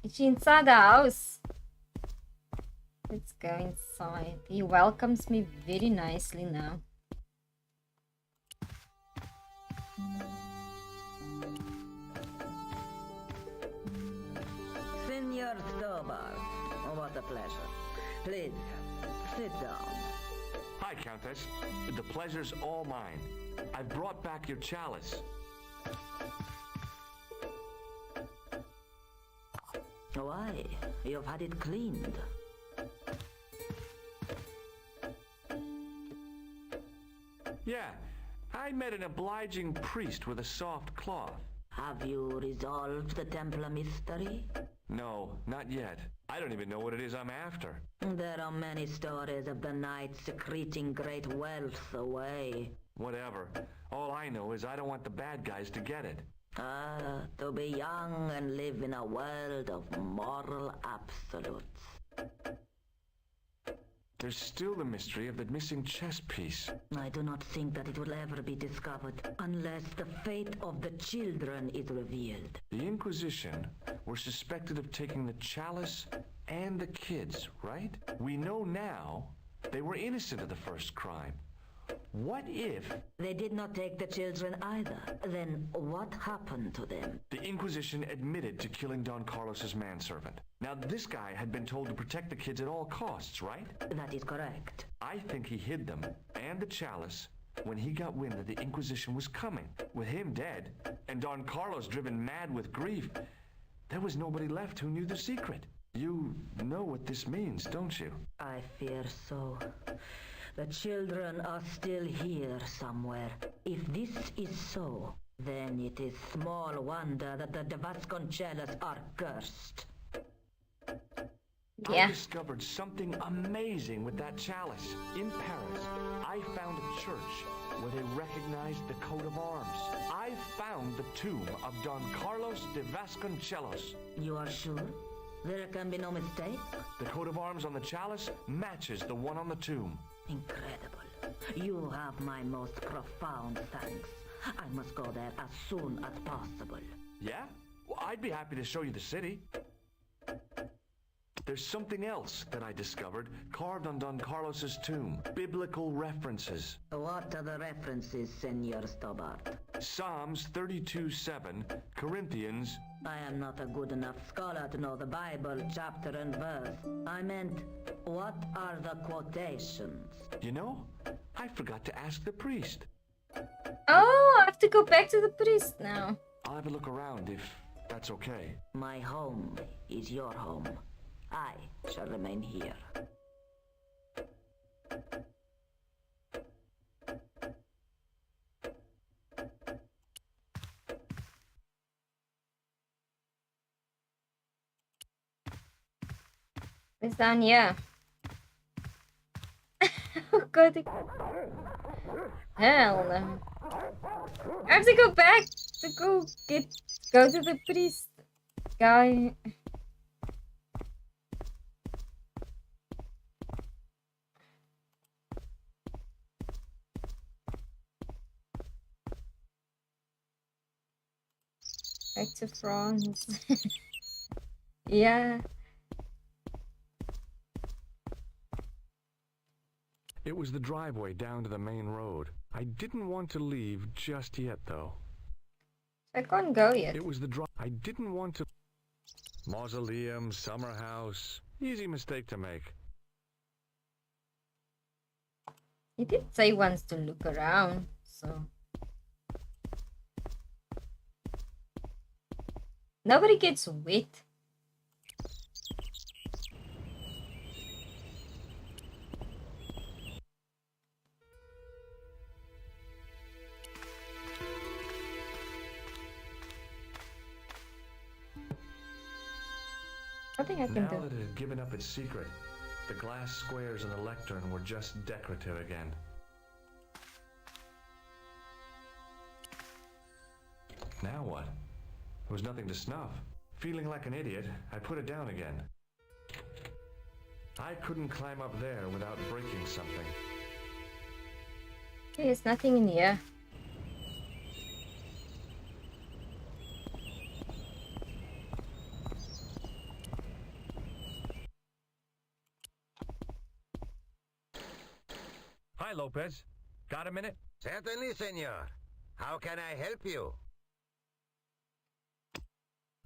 Is she inside the house? Let's go inside. He welcomes me very nicely now. Senor Stobart, what a pleasure. Please, sit down. Hi, Countess. The pleasure's all mine. I've brought back your chalice. Why? You've had it cleaned. Yeah, I met an obliging priest with a soft cloth. Have you resolved the Templar mystery? No, not yet. I don't even know what it is I'm after. There are many stories of the knight secreting great wealth away. Whatever. All I know is I don't want the bad guys to get it. To be young and live in a world of moral absolutes. There's still the mystery of the missing chess piece. I do not think that it will ever be discovered unless the fate of the children is revealed. The Inquisition were suspected of taking the chalice and the kids, right? We know now they were innocent of the first crime. What if they did not take the children either? Then what happened to them? the Inquisition admitted to killing Don Carlos's manservant? Now, this guy had been told to protect the kids at all costs, right? That is correct. I think he hid them and the chalice when he got wind that the Inquisition was coming. With him dead and Don Carlos driven mad with grief, there was nobody left who knew the secret. You know what this means, don't you? I fear so. The children are still here somewhere. If this is so, Then it is small wonder that the Vasconcelos are cursed. I discovered something amazing with that chalice. In Paris, I found a church where they recognized the coat of arms. I found the tomb of Don Carlos de Vasconcelos. You are sure? There can be no mistake? The coat of arms on the chalice matches the one on the tomb. Incredible. You have my most profound thanks. I must go there as soon as possible. Yeah? Well, I'd be happy to show you the city. There's something else that I discovered carved on Don Carlos's tomb. Biblical references. What are the references, Senor Stobart? Psalms 32:7, Corinthians. I am not a good enough scholar to know the Bible chapter and verse. I meant, what are the quotations? You know, I forgot to ask the priest. Oh, I have to go back to the priest now. I'll have a look around if that's okay. My home is your home. I shall remain here. It's down here. Oh god. Hell no. I have to go back to go to the priest guy. Back to France. Yeah. It was the driveway down to the main road. I didn't want to leave just yet, though. I can't go yet. It was the I didn't want to... Mausoleum, summer house. Easy mistake to make. He did say he wants to look around, so... Nobody gets wet. I think I can Now do. that it had given up its secret, the glass squares in the lectern were just decorative again. Now what? There was nothing to snuff. Feeling like an idiot, I put it down again. I couldn't climb up there without breaking something. There's nothing in here. Hi, Lopez. Got a minute? Certainly, senor. How can I help you?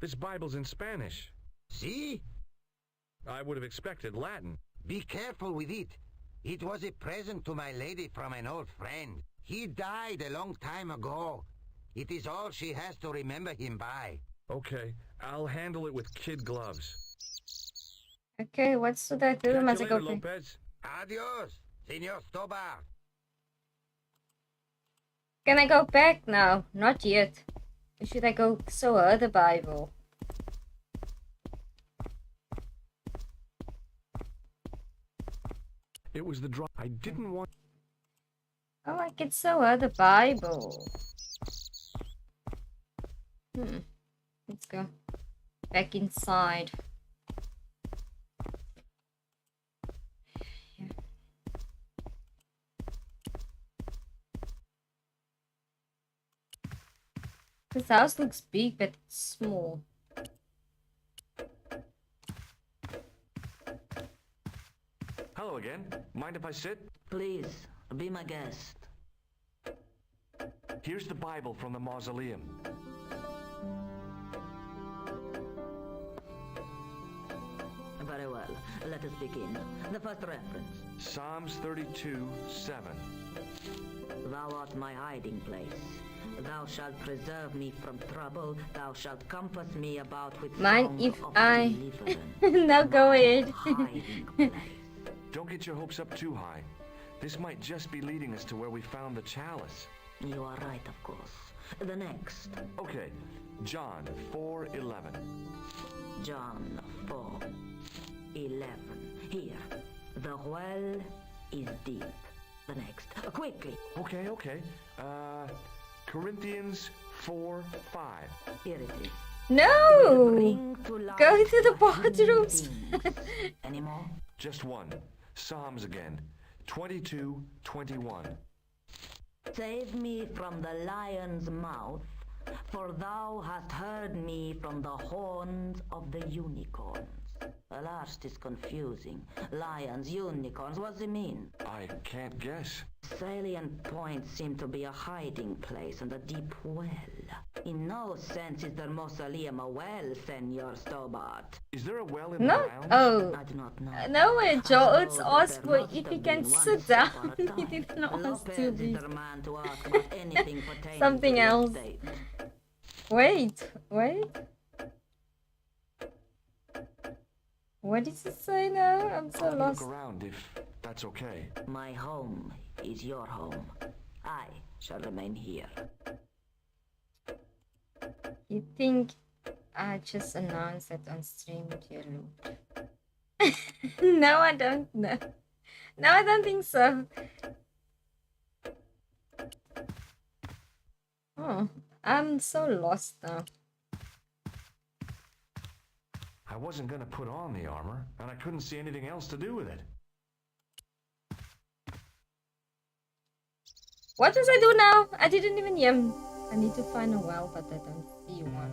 This Bible's in Spanish. See? I would have expected Latin. Be careful with it. It was a present to my lady from an old friend. He died a long time ago. It is all she has to remember him by. Okay, I'll handle it with kid gloves. Okay, what should I do? Catch Must you I go later, back? Lopez. Adios, Senor Stobart. Can I go back now? Not yet. Or should I go show her the Bible? It was the I didn't want... Oh, I can show her the Bible. Let's go back inside. Yeah. This house looks big, but it's small. Hello again. Mind if I sit? Please, be my guest. Here's the Bible from the mausoleum. Very well. Let us begin. The first reference. Psalms 32:7. Thou art my hiding place. Thou shalt preserve me from trouble. Thou shalt compass me about with Mind song if of I... deliverance. No, go ahead. Hiding place. Don't get your hopes up too high. This might just be leading us to where we found the chalice. You are right, of course. The next. Okay, John 4:11. John 4:11. Here. The well is deep. The next. Quickly. Okay. Corinthians 4:5. Here it is. No! Bring to life Go to the the hidden bathrooms. things. Any more? Just one. Psalms again. 22:21. Save me from the lion's mouth, for thou hast heard me from the horns of the unicorns. The last is confusing. Lions, unicorns, what's it mean? I can't guess. Salient points seem to be a hiding place and a deep well. In no sense is there mausoleum a well, Senor Stobart. Is there a well in No. the grounds? Oh. I do not know. No, George I asked suppose for there if he must can have been sit once down. upon a He time. didn't ask Lopez to is be. the man to ask about anything pertaining Something to the else. estate. Wait. What did he say now? I'm so I'll lost. look around if that's okay. My home is your home. I shall remain here. You think I just announced it on stream, dear Lord? No, I don't know. No, I don't think so. Oh, I'm so lost now. I wasn't gonna put on the armor, and I couldn't see anything else to do with it. What does I do now? I didn't even yam. I need to find a well, but I don't see one.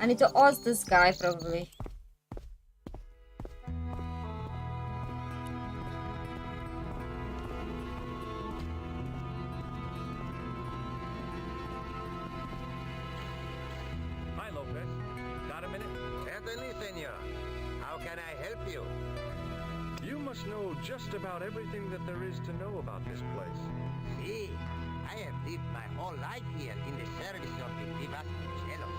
I need to ask this guy probably. Hi, Lopez. Got a minute? Certainly, senor. How can I help you? You must know just about everything that there is to know about this place. See, I have lived my whole life here in the service of the Vivasticellos.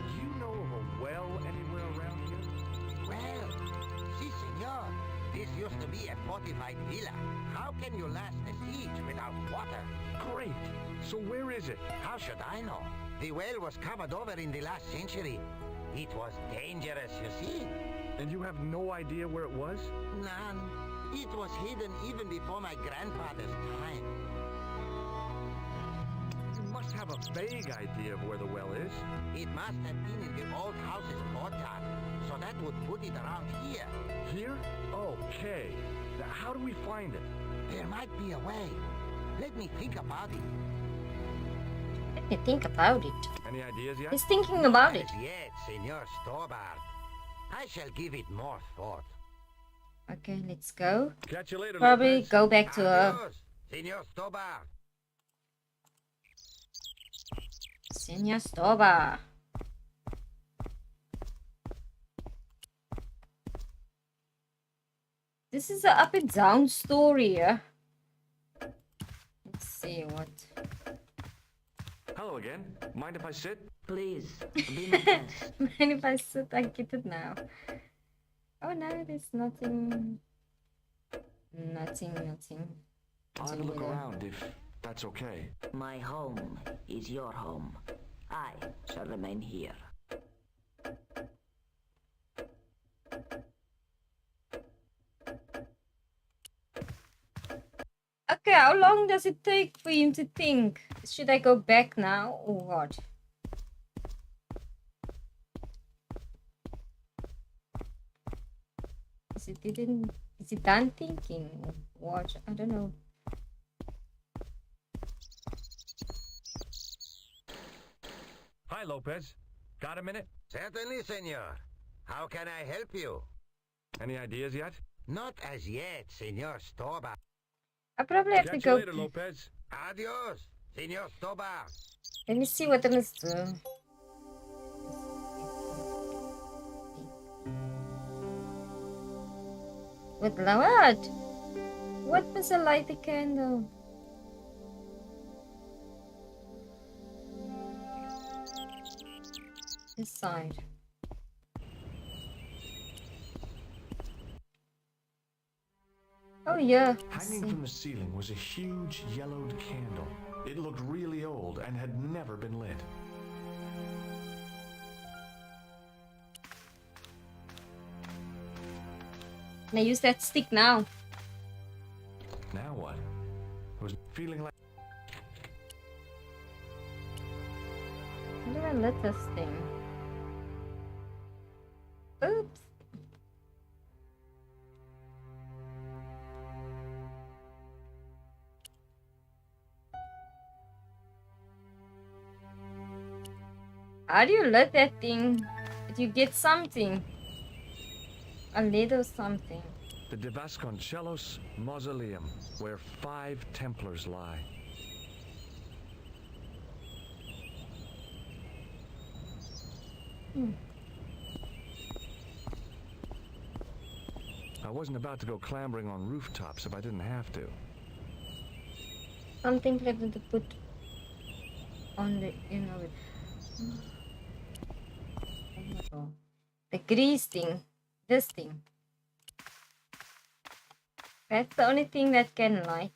Do you know of a well anywhere around here? Well, si, senor. This used to be a fortified villa. How can you last a siege without water? Great. So where is it? How should I know? The well was covered over in the last century. It was dangerous, you see. And you have no idea where it was? None. It was hidden even before my grandfather's time. You must have a vague idea of where the well is. It must have been in the old house's courtyard, so that would put it around here. Here? Okay. Now, how do we find it? There might be a way. Let me think about it. Let me think about it. Any ideas yet? He's thinking about it. As yet, Senor Stobart. I shall give it more thought. Okay, let's go. Catch you later, Probably Lopez. go back to her. Adios, Senor Stobart. Senor Stoba. This is an up and down story. Let's see what. Hello again. Mind if I sit? Please, be my guest. Mind if I sit? I get it now. Oh no, there's nothing. Nothing. I'll have a look around if that's okay. My home is your home. I shall remain here. Okay, how long does it take for him to think? Should I go back now or what? Is he done thinking? What? I don't know. Hi, Lopez. Got a minute? Certainly, senor. How can I help you? Any ideas yet? Not as yet, Senor Stobart. I probably have to Catch go. you later, Lopez. Adios, Senor Stobart. Let me see what I must do. With what? What must I light the candle? This side. Oh yeah. Hanging from the ceiling was a huge yellowed candle. It looked really old and had never been lit. Can I use that stick now? Now what? I was feeling like... How do I lit this thing? Oops. How do you lit that thing? Did you get something? A little something. The De Vasconcelos Mausoleum, where 5 Templars lie. I wasn't about to go clambering on rooftops if I didn't have to. Something clever to put on the, the grease thing. This thing. That's the only thing that can light.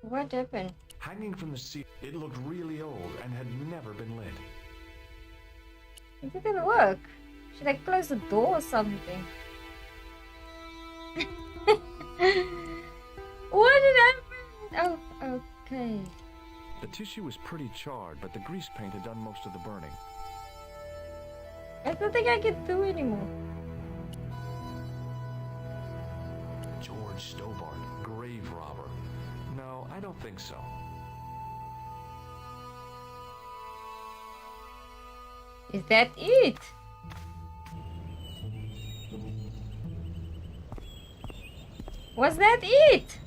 What happened? Hanging from the ceiling, it looked really old and had never been lit. It didn't work. Should I close the door or something? What did happen? Oh, okay. The tissue was pretty charred, but the grease paint had done most of the burning. I don't think I can do anymore. George Stobart, grave robber. No, I don't think so. Is that it? Was that it?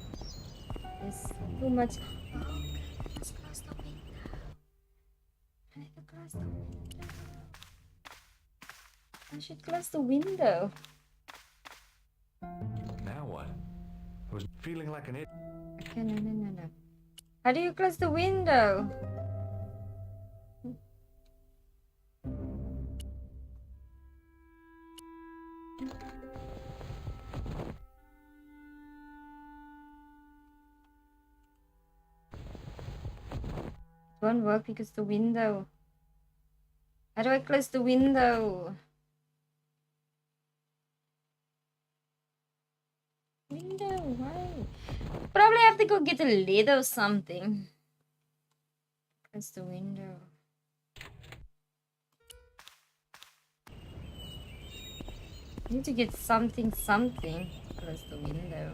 There's too much. Oh, okay, let's close the window. I need to close the window. I should close the window. Now what? I was feeling like an idiot. Okay, no. How do you close the window? It won't work because the window. How do I close the window? Window, why? Probably have to go get a lid or something. Close the window. Need to get something to close the window.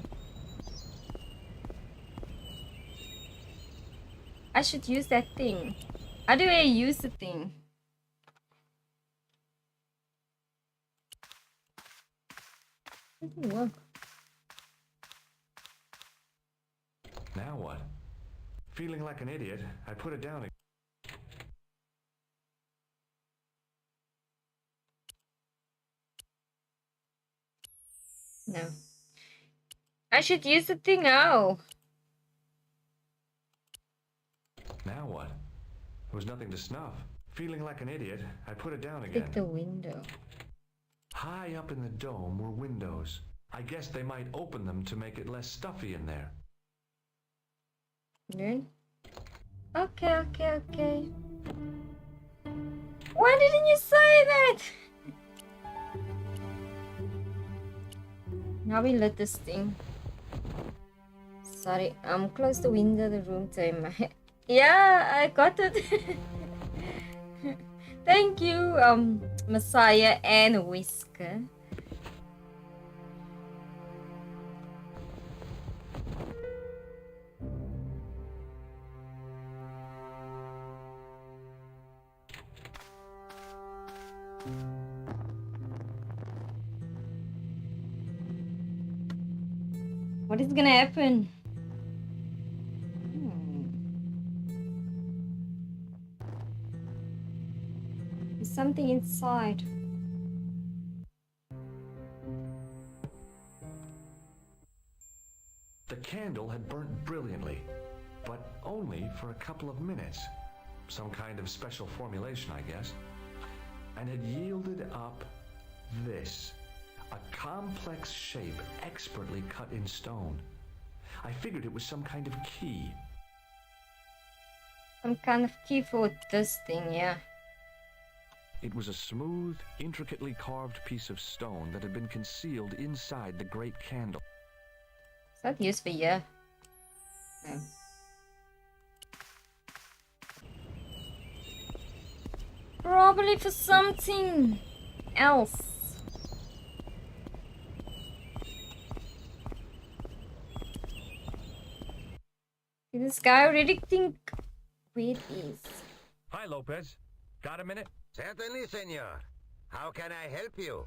I should use that thing. How do I use the thing? It doesn't work. Now what? Feeling like an idiot, I put it down again. No. I should use the thing now. Now what? There was nothing to snuff. Feeling like an idiot, I put it down again. Pick the window. High up in the dome were windows. I guess they might open them to make it less stuffy in there. Good. Okay. Why didn't you say that? Now we lit this thing. Sorry, close the window, the room time. Yeah, I got it. Thank you, Messiah and Whisker. What is gonna happen? something inside. The candle had burnt brilliantly, but only for a couple of minutes. Some kind of special formulation, I guess. And had yielded up this. A complex shape expertly cut in stone. I figured it was some kind of key. Some kind of key for this thing, yeah. It was a smooth, intricately carved piece of stone that had been concealed inside the great candle. Is that used for yeah? No. Probably for something else. Did this guy already think where it is? Hi, Lopez. Got a minute? Certainly, senor. How can I help you?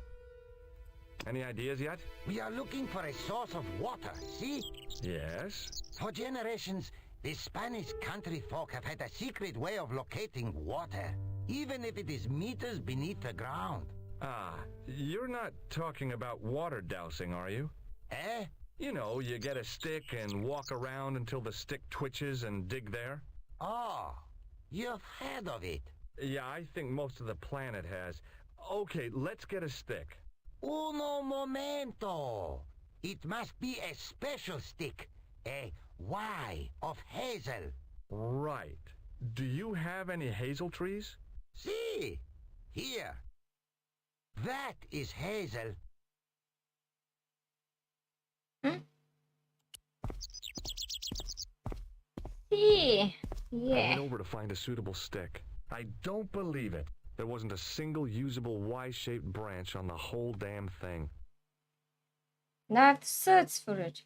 Any ideas yet? We are looking for a source of water, see? Yes. For generations, the Spanish country folk have had a secret way of locating water, even if it is meters beneath the ground. Ah, you're not talking about water dousing, are you? Eh? You know, you get a stick and walk around until the stick twitches and dig there. Oh, you've heard of it. Yeah, I think most of the planet has. Okay, let's get a stick. Uno momento. It must be a special stick. A Y of hazel. Right. Do you have any hazel trees? See? Here. That is hazel. Yeah. I went over to find a suitable stick. I don't believe it. There wasn't a single usable Y-shaped branch on the whole damn thing. Now I have to search for it.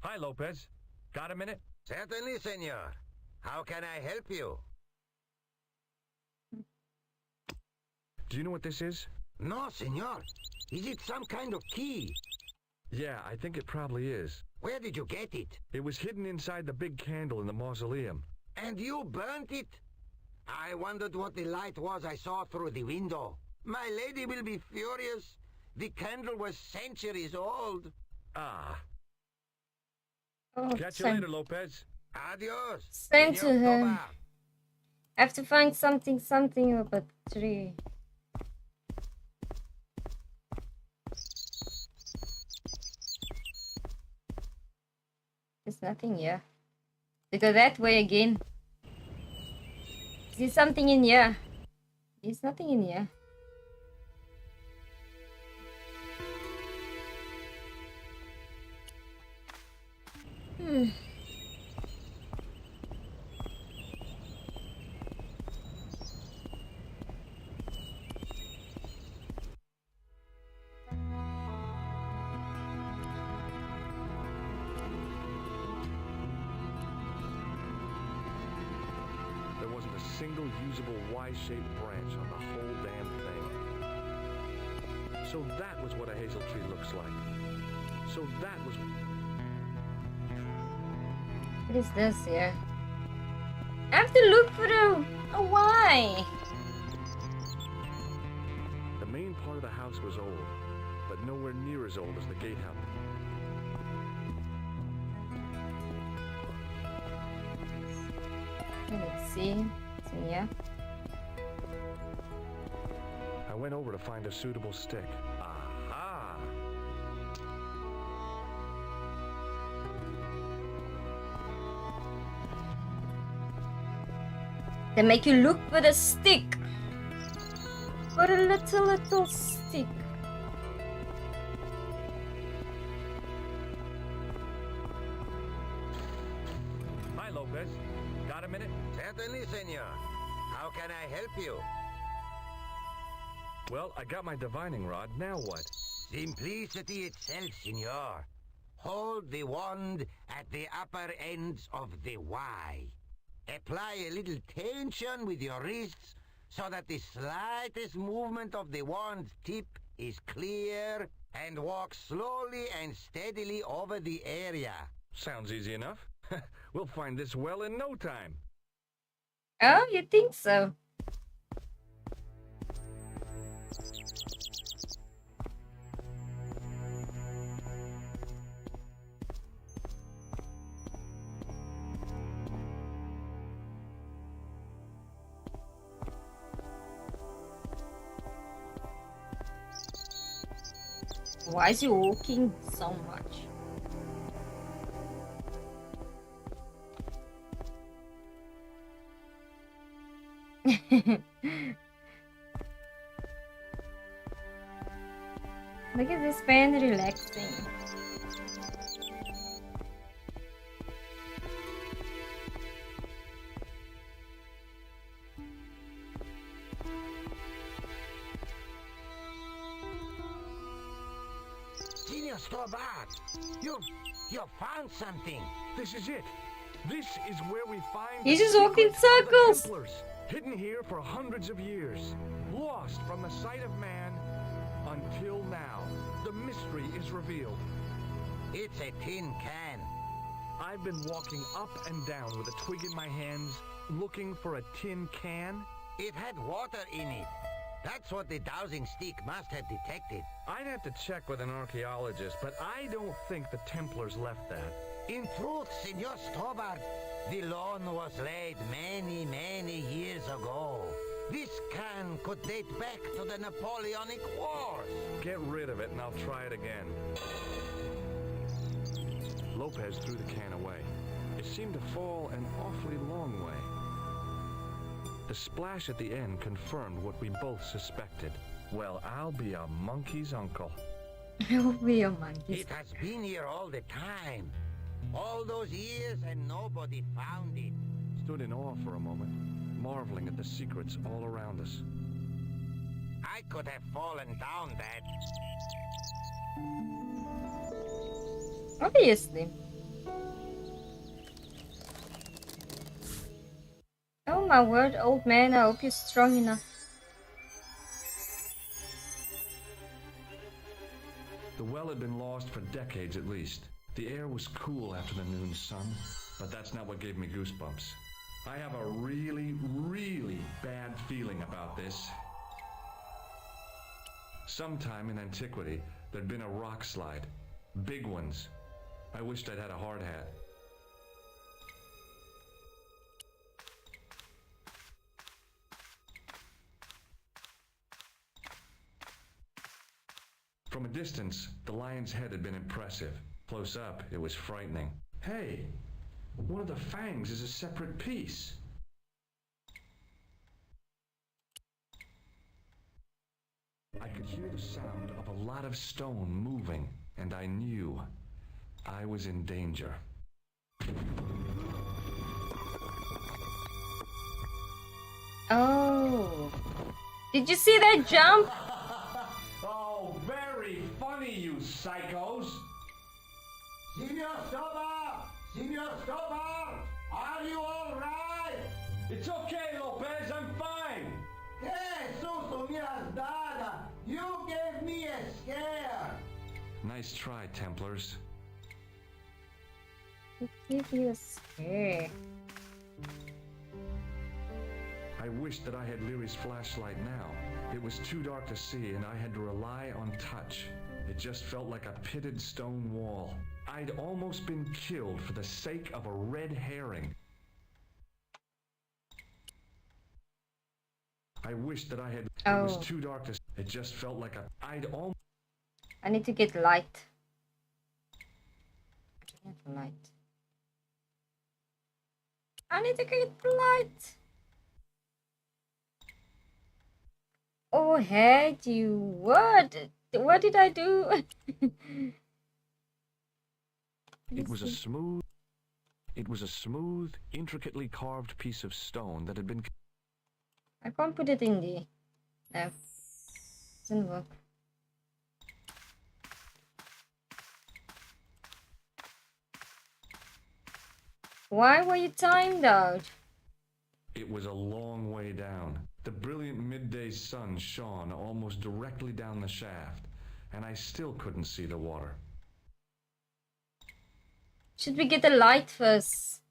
Hi, Lopez. Got a minute? Certainly, senor. How can I help you? Do you know what this is? No, senor. Is it some kind of key? Yeah, I think it probably is. Where did you get it? It was hidden inside the big candle in the mausoleum. And you burnt it? I wondered what the light was I saw through the window. My lady will be furious. The candle was centuries old. Ah. Oh, Catch you later, Lopez. Adios. Send to Senor her. Tobar. I have to find something about 3. There's nothing here. To go that way again. Is there something in here? There's nothing in here. There wasn't a single usable Y-shaped branch on the whole damn thing. So that was what a hazel tree looks like. So that was... What is this here? I have to look for a why. The main part of the house was old, but nowhere near as old as the gatehouse. Let's see. So yeah. I went over to find a suitable stick. Aha! They make you look for the stick. For a little stick. Hi, Lopez. Got a minute? Certainly, senor. How can I help you? Well, I got my divining rod. Now what? Simplicity itself, senor. Hold the wand at the upper ends of the Y. Apply a little tension with your wrists, so that the slightest movement of the wand tip is clear and walk slowly and steadily over the area. Sounds easy enough. We'll find this well in no time. Oh, you think so? Why is he walking so much? Look at this man relaxing. Senior Stobart, you found something. This is it. This is where we find He's the just walking secrets of the circles. Templars, hidden here for hundreds of years, lost from the sight of man until now. The mystery is revealed. It's a tin can. I've been walking up and down with a twig in my hands, looking for a tin can. It had water in it. That's what the dowsing stick must have detected. I'd have to check with an archaeologist, but I don't think the Templars left that. In truth, Senor Stobart, the loan was laid many, many years ago. This can could date back to the Napoleonic Wars. Get rid of it and I'll try it again. Lopez threw the can away. It seemed to fall an awfully long way. The splash at the end confirmed what we both suspected. Well, I'll be a monkey's uncle. You'll be a monkey. It has been here all the time. All those years and nobody found it. Stood in awe for a moment, marveling at the secrets all around us. I could have fallen down that. Obviously. Oh my word, old man, I hope you're strong enough. The well had been lost for decades at least. The air was cool after the noon sun, but that's not what gave me goosebumps. I have a really, really bad feeling about this. Sometime in antiquity, there'd been a rock slide. Big ones. I wished I'd had a hard hat. From a distance, the lion's head had been impressive. Close up, it was frightening. Hey, one of the fangs is a separate piece. I could hear the sound of a lot of stone moving, and I knew I was in danger. Oh. Did you see that jump? Oh, very funny, you psychos! Senor Stobart! Senor Stobart! Are you all right? It's okay, Lopez, I'm fine! Hey, susto me has dado! You gave me a scare! Nice try, Templars. It gave you a scare. I wished that I had Leary's flashlight now. It was too dark to see, and I had to rely on touch. It just felt like a pitted stone wall. I'd almost been killed for the sake of a red herring. I wished that I had... It was too dark to... It just felt like a... I need to get light. I don't have light. I need to get light. Oh, hey, you. What? What did I do? It was a smooth, intricately carved piece of stone that had been... I can't put it in the... No. Doesn't work. Why were you timed out? It was a long way down. The brilliant midday sun shone almost directly down the shaft, and I still couldn't see the water. Should we get the light first?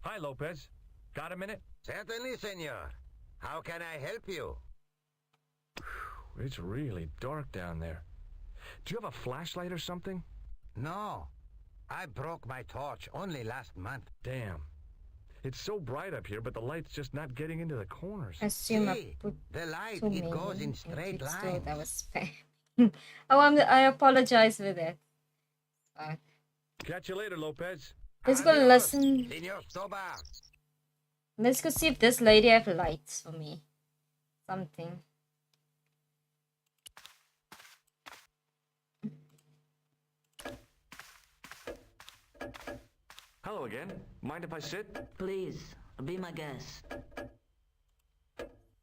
Hi, Lopez. Got a minute? Certainly, senor. How can I help you? It's really dark down there. Do you have a flashlight or something? No. I broke my torch only last month. Damn. It's so bright up here, but the light's just not getting into the corners. Assume I See, put the light, too it goes many. in straight It's lines. that was spam. Oh, I apologize for that. Catch you later, Lopez. Let's go Adios, listen. Senor Stobart. Let's go see if this lady have lights for me. Something. Hello again. Mind if I sit? Please, be my guest.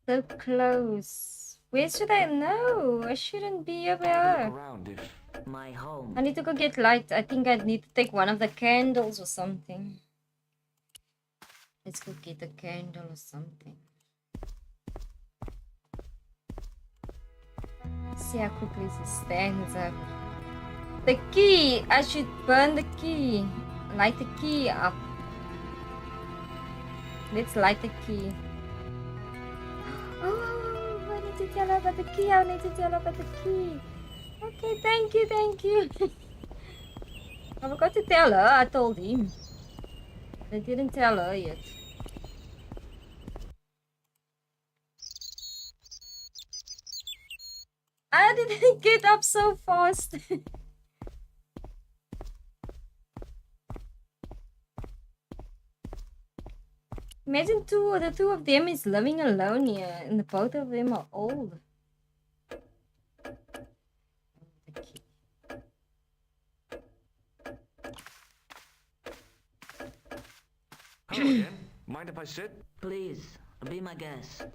So close. Where should I know? I shouldn't be over Look here. around if... My home. I need to go get light. I think I need to take one of the candles or something. Let's go get a candle or something. See how quickly she stands up. The key! I should burn the key. Light the key up. Let's light the key. Oh, I need to tell her about the key. I need to tell her about the key. Okay, thank you, thank you. I forgot to tell her. I told him. I didn't tell her yet. I didn't get up so fast. Imagine the two of them is living alone here, and the both of them are old. Hello again. Mind if I sit? Please, be my guest.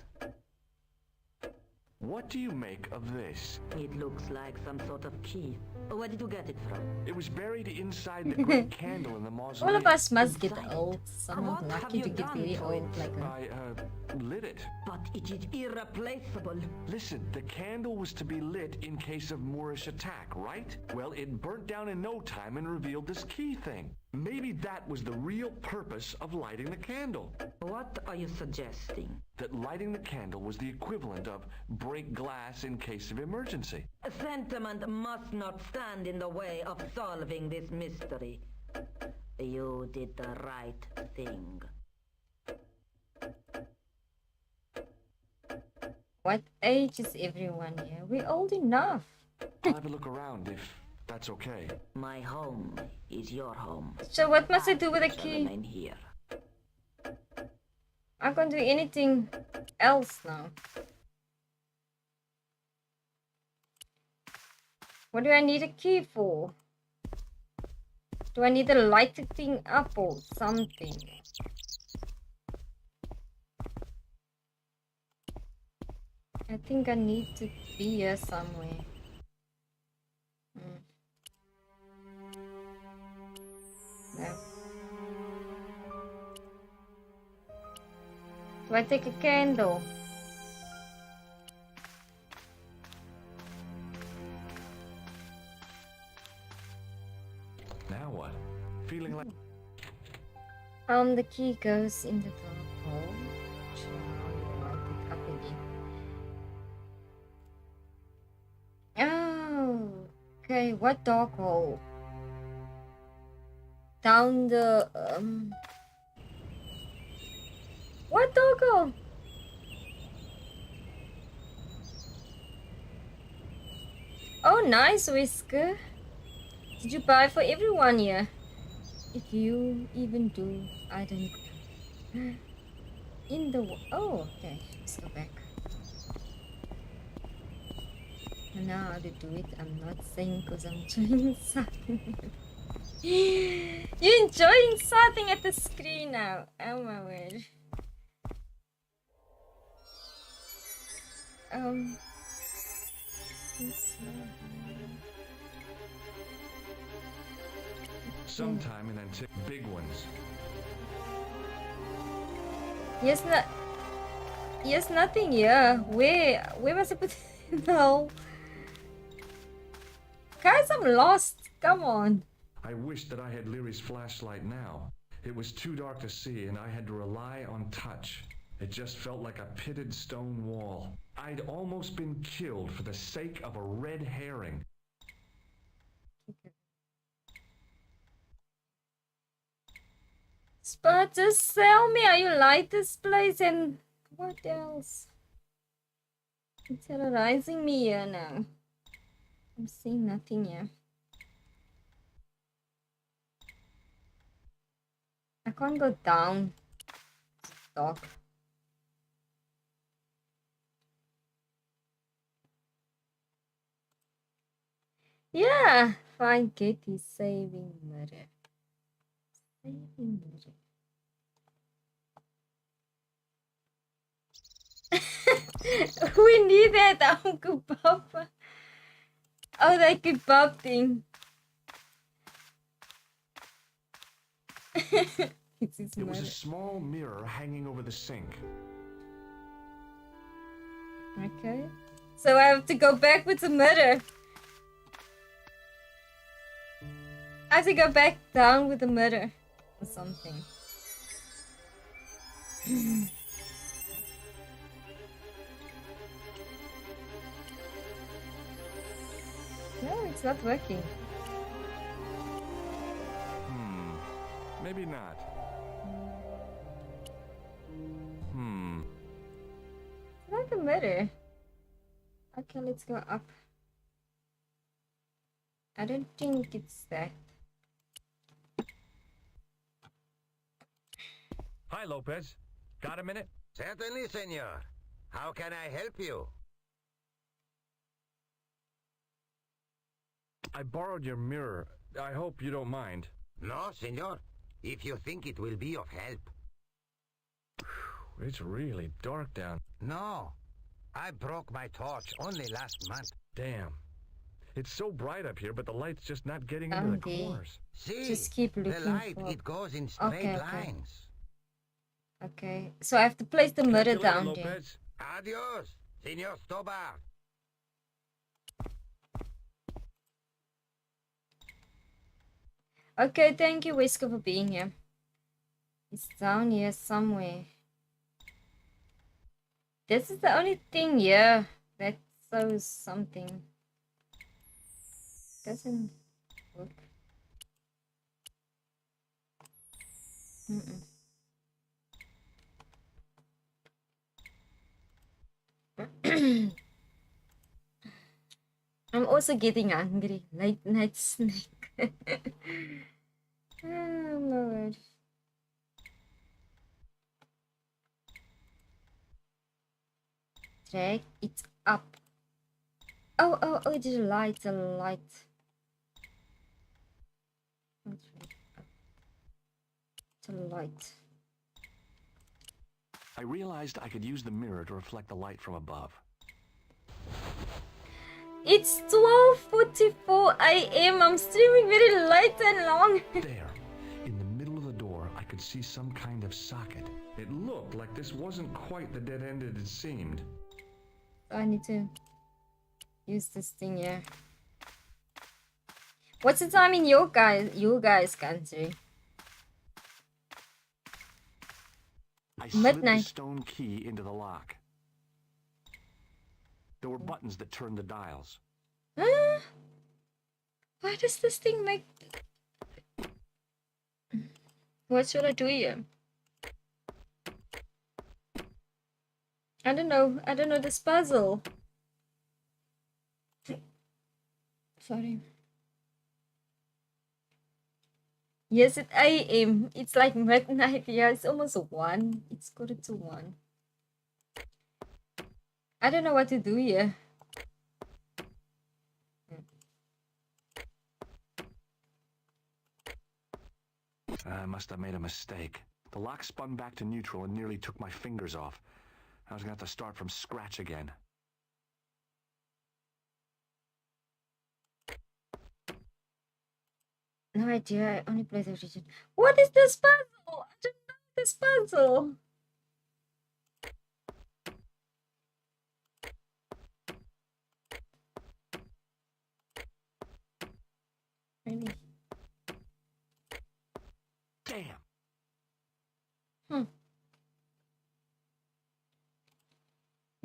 What do you make of this? It looks like some sort of key. Where did you get it from? It was buried inside the great candle in the All mausoleum. of us must get old. Some are What have lucky you to get done very to old it? like her. I lit it. But it is irreplaceable. Listen, the candle was to be lit in case of Moorish attack, right? Well, it burnt down in no time and revealed this key thing. Maybe that was the real purpose of lighting the candle. What are you suggesting? That lighting the candle was the equivalent of break glass in case of emergency. Sentiment must not stand in the way of solving this mystery. You did the right thing. What age is everyone here? We're old enough. I'll have a look around if that's okay. My home is your home. So what must I do with the shall key? remain here. I can't do anything else now. What do I need a key for? Do I need to light the thing up or something? I think I need to be here somewhere. No. Do I take a candle? Now what? Feeling like... The key goes in the dark hole. Light it up again. Oh, okay. What dark hole? Down the What dark hole? Oh, nice, Whisker. Did you buy for everyone here? If you even do, I don't know. In the... Oh, okay. Let's go back. I know how to do it. I'm not saying because I'm enjoying something. You're enjoying something at the screen now. Oh my word. Sometime in antique big ones. Yes, no. Yes, nothing here. Where was I put? No. Guys, I'm lost. Come on. I wish that I had Leary's flashlight now. It was too dark to see, and I had to rely on touch. It just felt like a pitted stone wall. I'd almost been killed for the sake of a red herring. But just tell me, are you light this place and what else? It's terrorizing me here now. I'm seeing nothing here. I can't go down. It's dark. Yeah, find Katie saving murder. Saving murder. We need that, Uncle Papa. Oh, that kebab thing. It was a small mirror hanging over the sink. Okay. So I have to go back with the murder. I have to go back down with the murder or something. No, it's not working. Maybe not. It's like a murder. Okay, let's go up. I don't think it's that. Hi, Lopez. Got a minute? Certainly, senor. How can I help you? I borrowed your mirror. I hope you don't mind. No, senor. If you think it will be of help. It's really dark down. No. I broke my torch only last month. Damn. It's so bright up here, but the light's just not getting into the corners. See, just keep looking the light, for... it goes in straight okay. lines. Okay, so I have to place the mirror down there. Adios, Senor Stobart. Okay, thank you, Whisker, for being here. It's down here somewhere. This is the only thing here that shows something. Doesn't work. I'm also getting hungry. Late night snack. Oh, Lord. Drag it up. Oh, it's a light, a light. It's a light. I realized I could use the mirror to reflect the light from above. It's 12:44 a.m. I'm streaming very late and long. There, in the middle of the door, I could see some kind of socket. It looked like this wasn't quite the dead end it seemed. I need to use this thing here. What's the time in your guys' country? I slid Midnight. the stone key into the lock. There were buttons that turned the dials. Huh? Why does this thing make... What should I do here? I don't know this puzzle. Sorry. Yes, it's AM. It's like midnight. Yeah, it's almost 1. It's quarter to 1. I don't know what to do here. I must have made a mistake. The lock spun back to neutral and nearly took my fingers off. I was going to have to start from scratch again. No idea. I only play the region. What is this puzzle? I don't know this puzzle.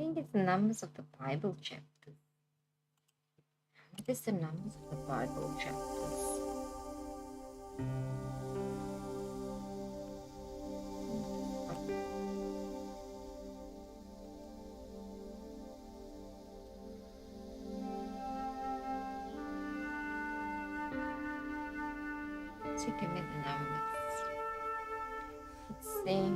think it's the numbers of the Bible chapters. What is the numbers of the Bible chapters? So give me the numbers. Let's see.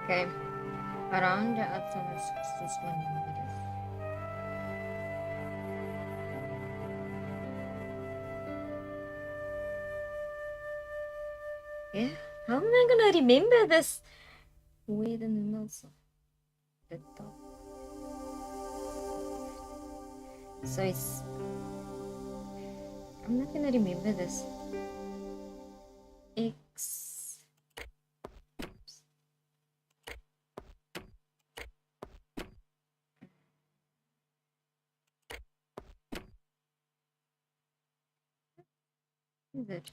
Okay, around the outside is this one number. Yeah, how am I gonna remember this? Where the numerals at the top. So it's. I'm not gonna remember this. X. Is it?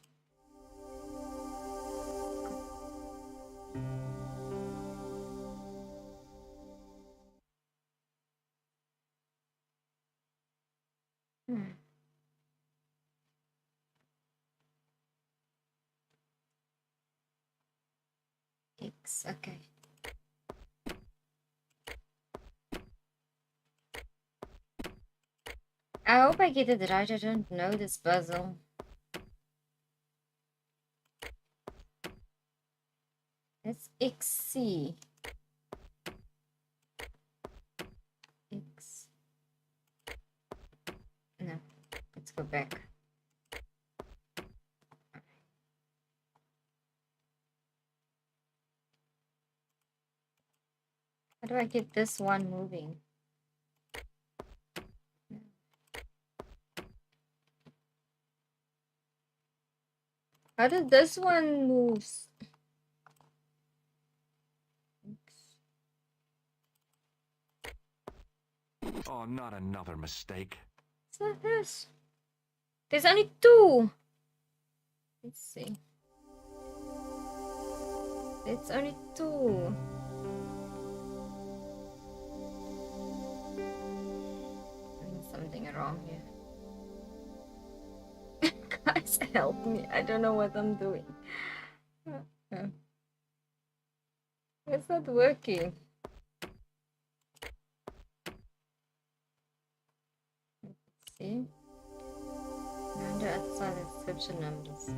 X, okay. I hope I get it right. I don't know this puzzle. It's XC. X. No, let's go back. How do I get this one moving? How did this one move? Oh, not another mistake. It's not this. There's only two. Let's see. It's only two. Doing something wrong here. Guys, help me. I don't know what I'm doing. It's not working. Let's see. Under outside the description numbers.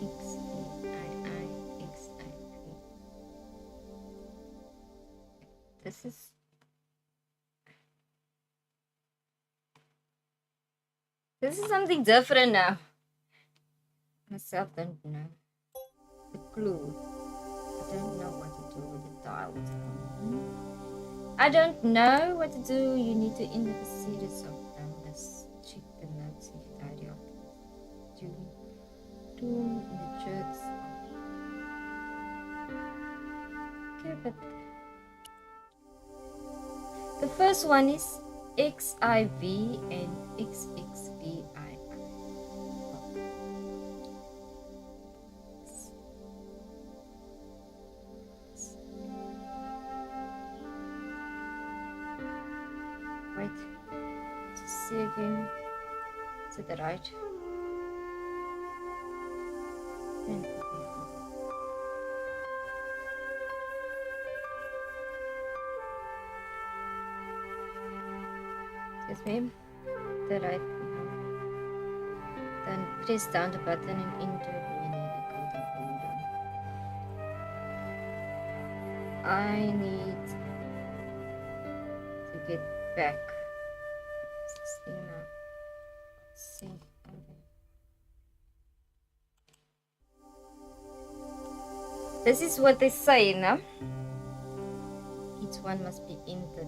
X E I I X I P. This is. This is something different now. Myself don't know. The clue. I don't know what to do with the tiles. I don't know what to do. You need to enter the series of numbers. Check the notes if you tidy up. Doom in the church. Okay, but the first one is XIV and XXVI. Wait, to see again. Is it right? Excuse me. The right. Then press down the button and enter when you need a golden order. I need to get back. See. Okay. This is what they say, no? Each one must be entered.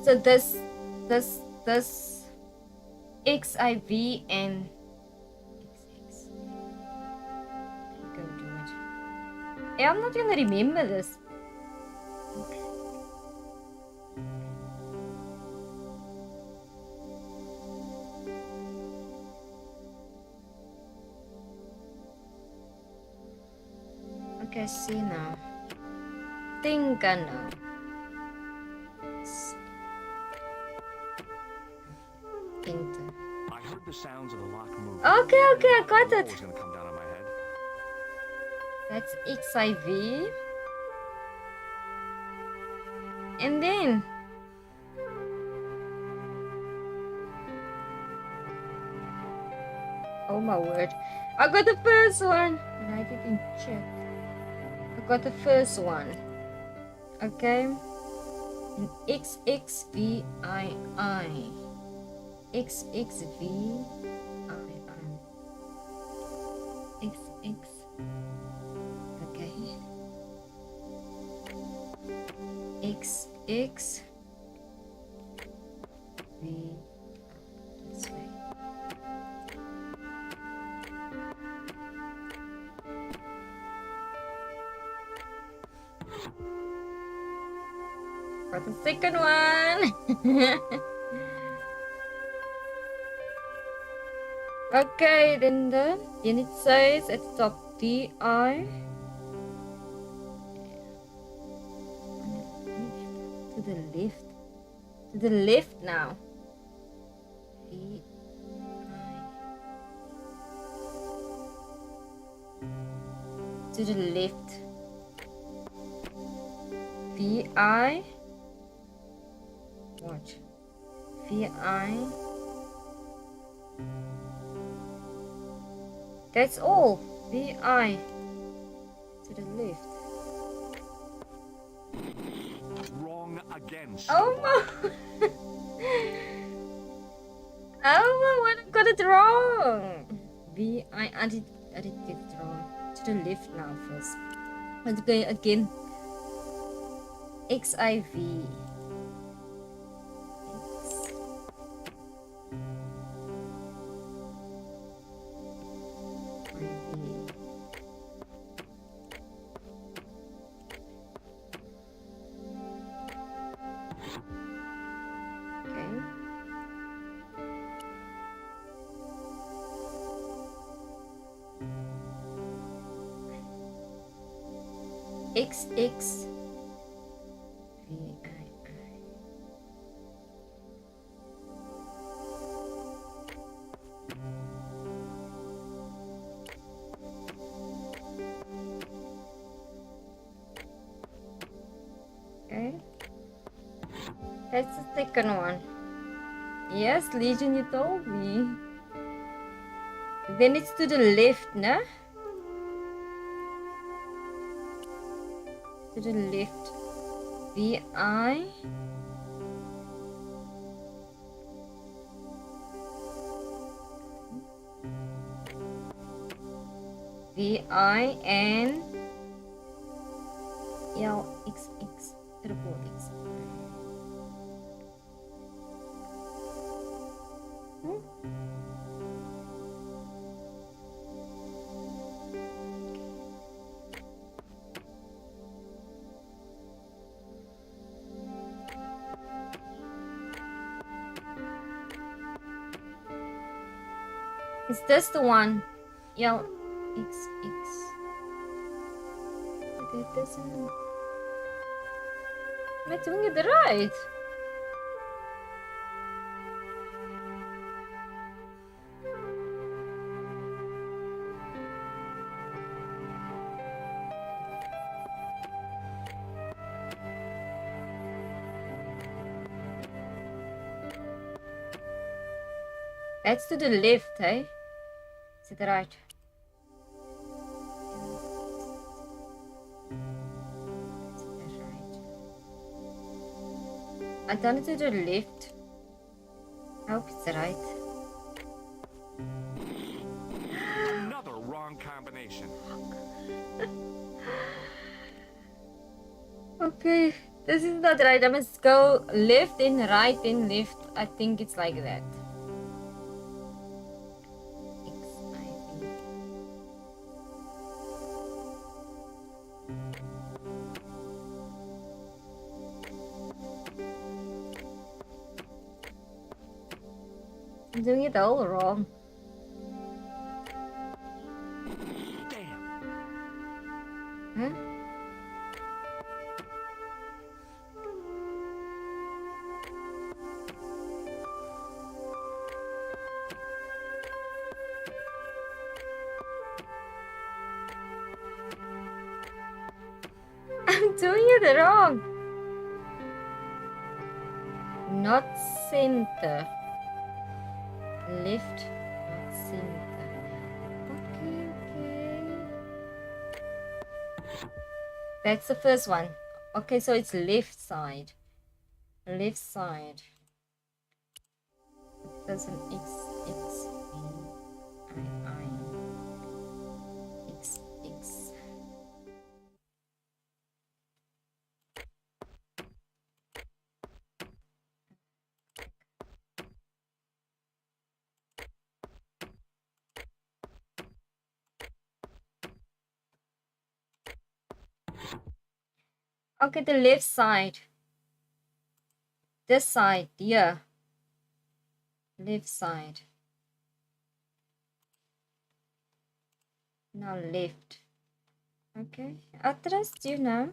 So this XIV and XX. Go do it. Yeah, I'm not gonna remember this. I see now. Think I know. Enter. I heard the sounds of the lock moving. Okay, I got What it. was gonna come down on my head? That's XIV. And then oh my word. I got the first one. And I didn't check. I got the first one. Okay. And XXVII. XXVII. XX. Okay. XX. V. This way. For the second one. Okay, then it says at the top DI. To the left. To the left now. VI. To the left. VI. Watch. VI. That's all. VI. To the left. Wrong again. Oh my! Oh my! What I got it wrong? VI. I did get it wrong. To the left now first. Let's go again. XIV. XX VII. Okay. That's the second one. Yes, Legion, you told me. Then it's to the left, no? To the left. VI. VI and LXX. Triple X. Is this the one? LXX. It doesn't. Am I doing it right? That's to the left, eh? Is it right? I done it to the left. I hope it's right. Another wrong combination. Okay, this is not right. I must go left then right then left. I think it's like that. I'm doing it all wrong. Huh? I'm doing it wrong. Not center. Left, not center. Okay. That's the first one. Okay, so it's left side. Left side. There's an X, X, I, X, X. Okay, the left side. This side, yeah. Left side. Now left. Okay, I trust you now.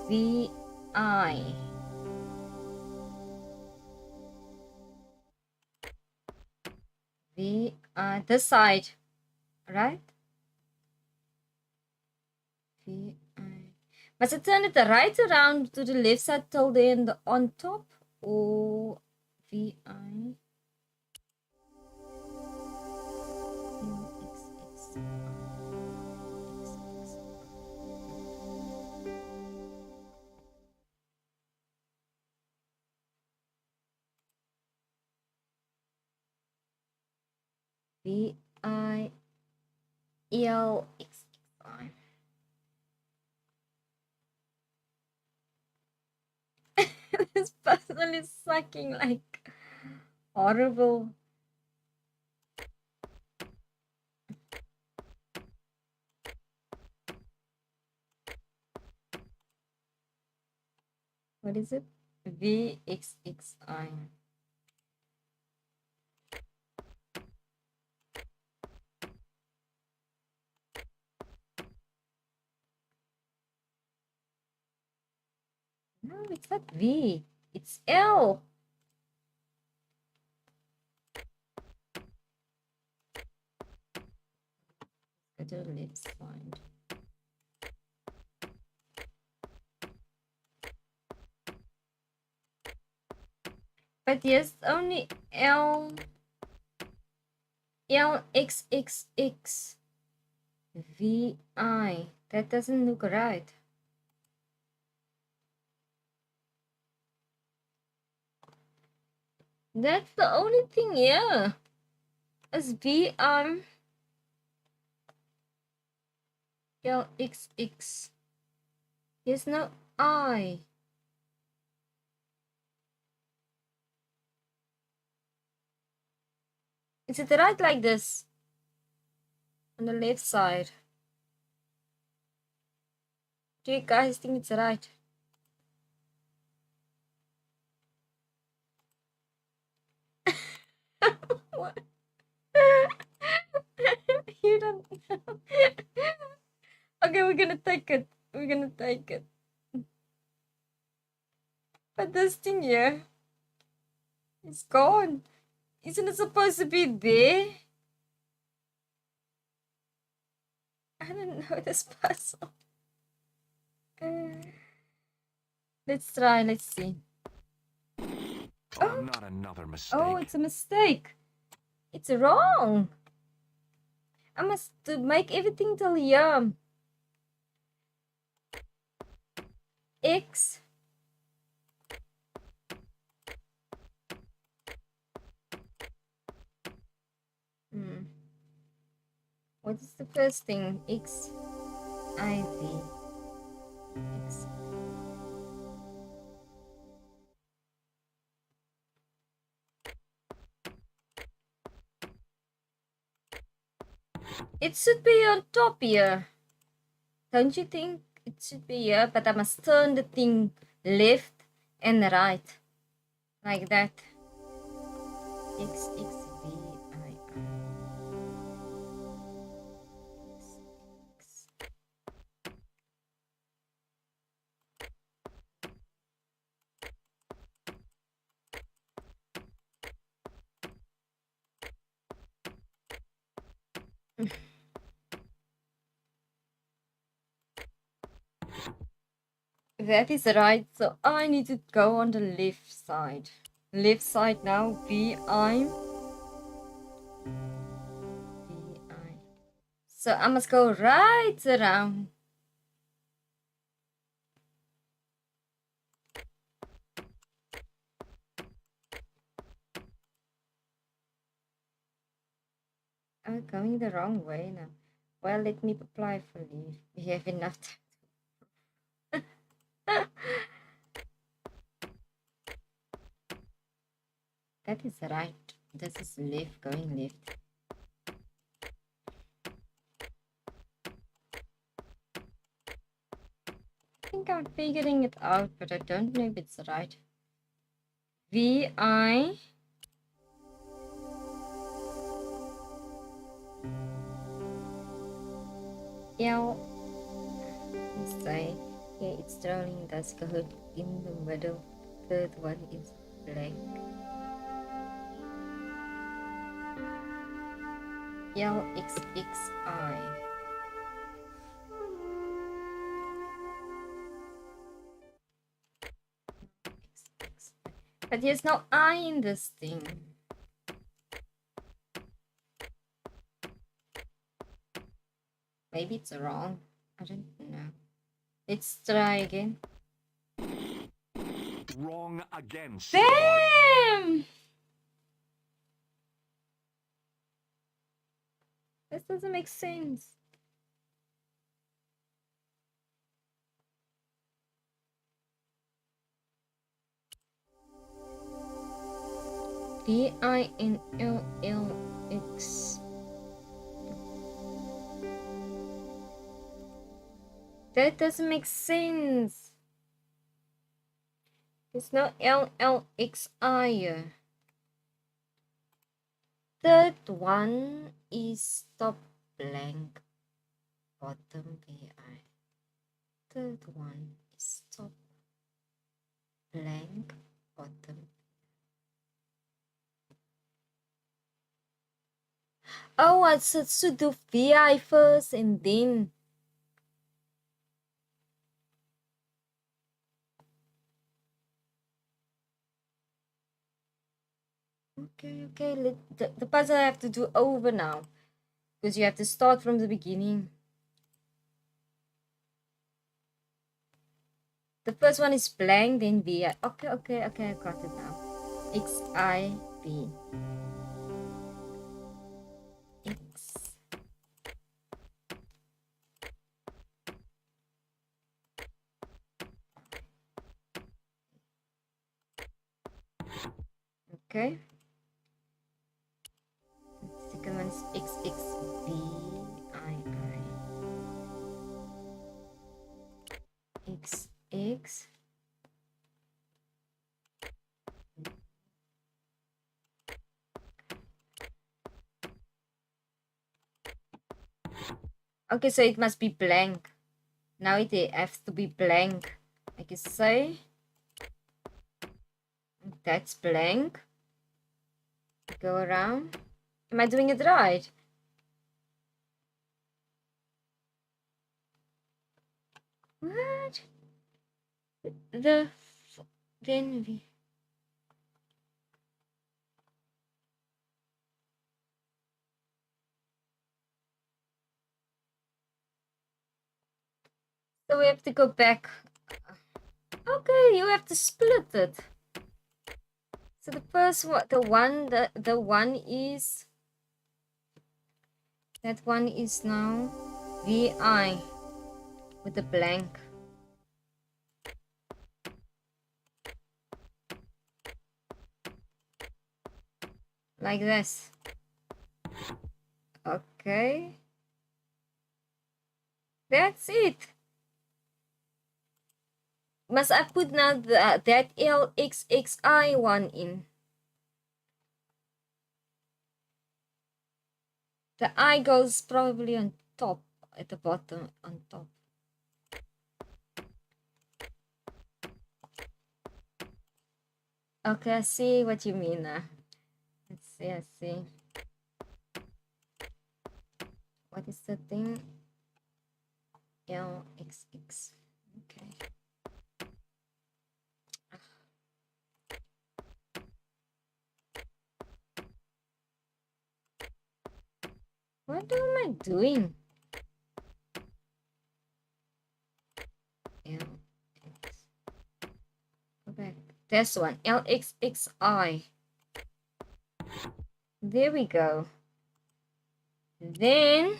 V-I. V-I, this side, right? V-I. Must I turn it right around to the left side till then on top? Or V-I? V-I-L-X-I. This person is sucking like horrible. What is it? VXXI. No, it's not V. It's L. Go to the left side. But yes, only L. LXXX. VI. That doesn't look right. That's the only thing here. Is VI. LXX. There's no I. Is it right like this? On the left side. Do you guys think it's right? What? You don't know. Okay, we're gonna take it. We're gonna take it. But this thing here is gone. Isn't it supposed to be there? I don't know this puzzle. Let's try. Let's see. Oh, not another mistake. Oh, it's a mistake. It's wrong. I must make everything till here. X. What is the first thing? X. I V. X. It should be on top here. Don't you think it should be here? But I must turn the thing left and right. Like that. X, X, V, I, I. X, X. That is right. So I need to go on the left side. Left side now. VI. VI. So I must go right around. I'm going the wrong way now. Well, let me apply for leave. We have enough time. That is right. This is left, going left. I think I'm figuring it out, but I don't know if it's right. VI. L. Let's say, yeah, it's drawing that's colored in the middle. Third one is blank. LXXI. But there's no I in this thing. Maybe it's wrong. I don't know. Let's try again. Wrong again. Damn! This doesn't make sense. DINLLX. That doesn't make sense. There's no LLXI. Third one is top blank bottom VI. Third one is top blank bottom. Oh, I should do VI first and then. Okay. The puzzle I have to do over now. Because you have to start from the beginning. The first one is blank, then VI. Okay, I got it now. XIV. X. Okay. The second one is XXVII. XX. Okay, so it must be blank. Now it has to be blank. I can say that's blank. Go around. Am I doing it right? What? Then we. So we have to go back. Okay, you have to split it. So the first one, the one is, that one is now VI with the blank. Like this. Okay. That's it. Must I put now that LXXI one in? The I goes probably on top, at the bottom, on top. Okay, I see what you mean now. I see. What is the thing? LXX. Okay. What am I doing? LX. Go back. This one. LXXI. There we go. Then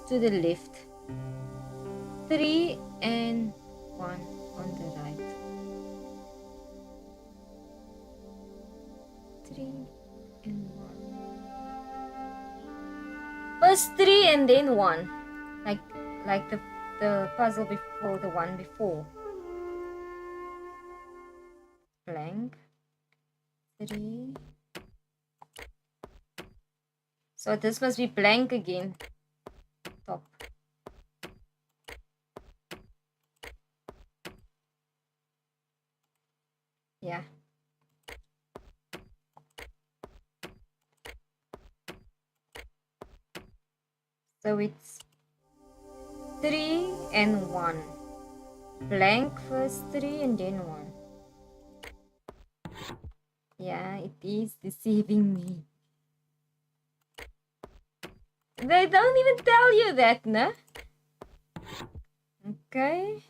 to the left. 3 and 1 on the right. 3 and 1. First 3 and then 1. Like the puzzle before, the one before. Blank. 3. So this must be blank again. Top. Yeah. So it's 3 and 1. Blank first 3 and then 1. Yeah, it is deceiving me. They don't even tell you that, no? Okay.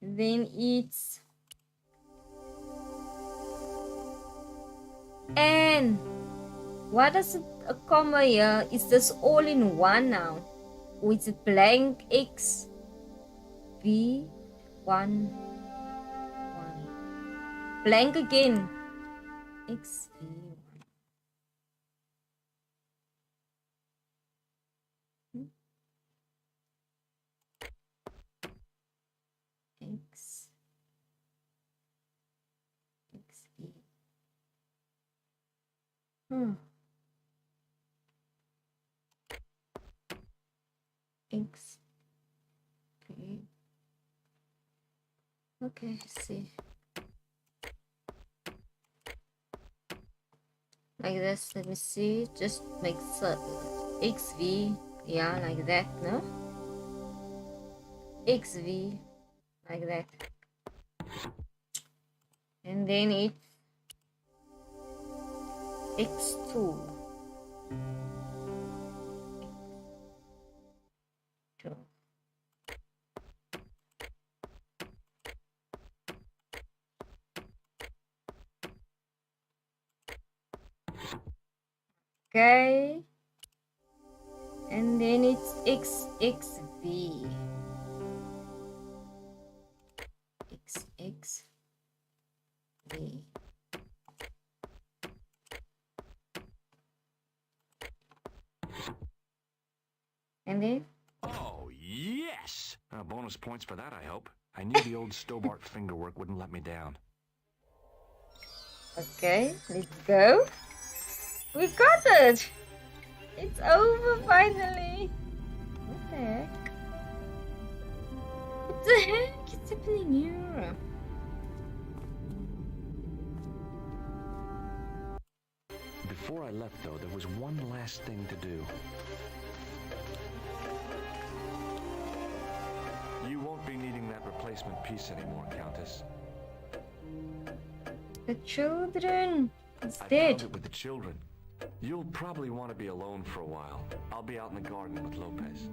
Then it's and what is it, a comma here? Is this all in one now? Or is it blank X V 1 1? Blank again. X V 1. X V. X V. Okay, see. Like this, let me see. Just make XV, yeah, like that, no? XV, like that. And then it's X2. Okay, and then it's XXV. XXV. And then? Oh, yes! Bonus points for that, I hope. I knew the old Stobart fingerwork wouldn't let me down. Okay, let's go. We got it! It's over finally! What the heck? What the heck is happening here? Before I left, though, there was one last thing to do. You won't be needing that replacement piece anymore, Countess. The children! It's I dead. found it with the children. You'll probably want to be alone for a while. I'll be out in the garden with Lopez.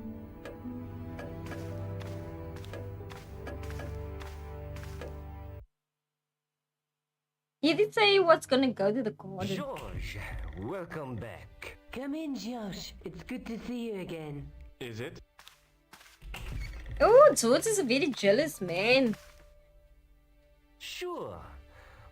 He did say he was gonna go to the garden. George, welcome back. Come in, Josh. It's good to see you again. Is it? Oh, George is a very jealous man. Sure.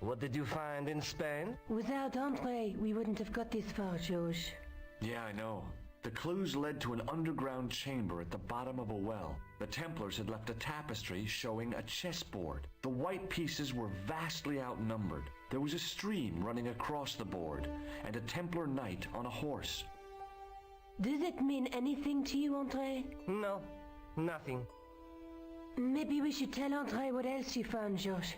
What did you find in Spain? Without Andre, we wouldn't have got this far, George. Yeah, I know. The clues led to an underground chamber at the bottom of a well. The Templars had left a tapestry showing a chessboard. The white pieces were vastly outnumbered. There was a stream running across the board, and a Templar knight on a horse. Does it mean anything to you, Andre? No, nothing. Maybe we should tell Andre what else you found, Josh.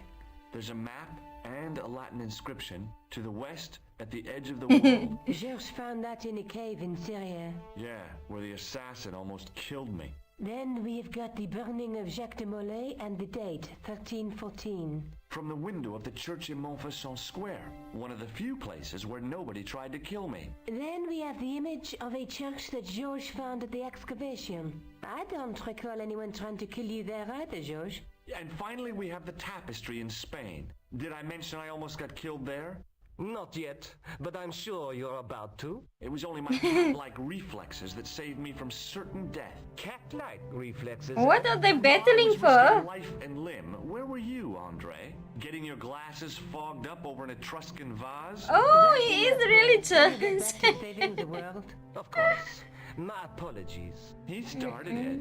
There's a map and a Latin inscription to the west at the edge of the world. George found that in a cave in Syria. Yeah, where the assassin almost killed me. Then we've got the burning of Jacques de Molay and the date, 1314. From the window of the church in Montfaucon Square, one of the few places where nobody tried to kill me. Then we have the image of a church that Georges found at the excavation. I don't recall anyone trying to kill you there either, Georges. And finally we have the tapestry in Spain. Did I mention I almost got killed there? Not yet, but I'm sure you're about to. It was only my cat-like reflexes that saved me from certain death. Cat-like reflexes? What are they battling Risking for? life and limb. Where were you, Andre? Getting your glasses fogged up over an Etruscan vase? Oh, he is really Back just. to saving the world. Of course. My apologies. He started it.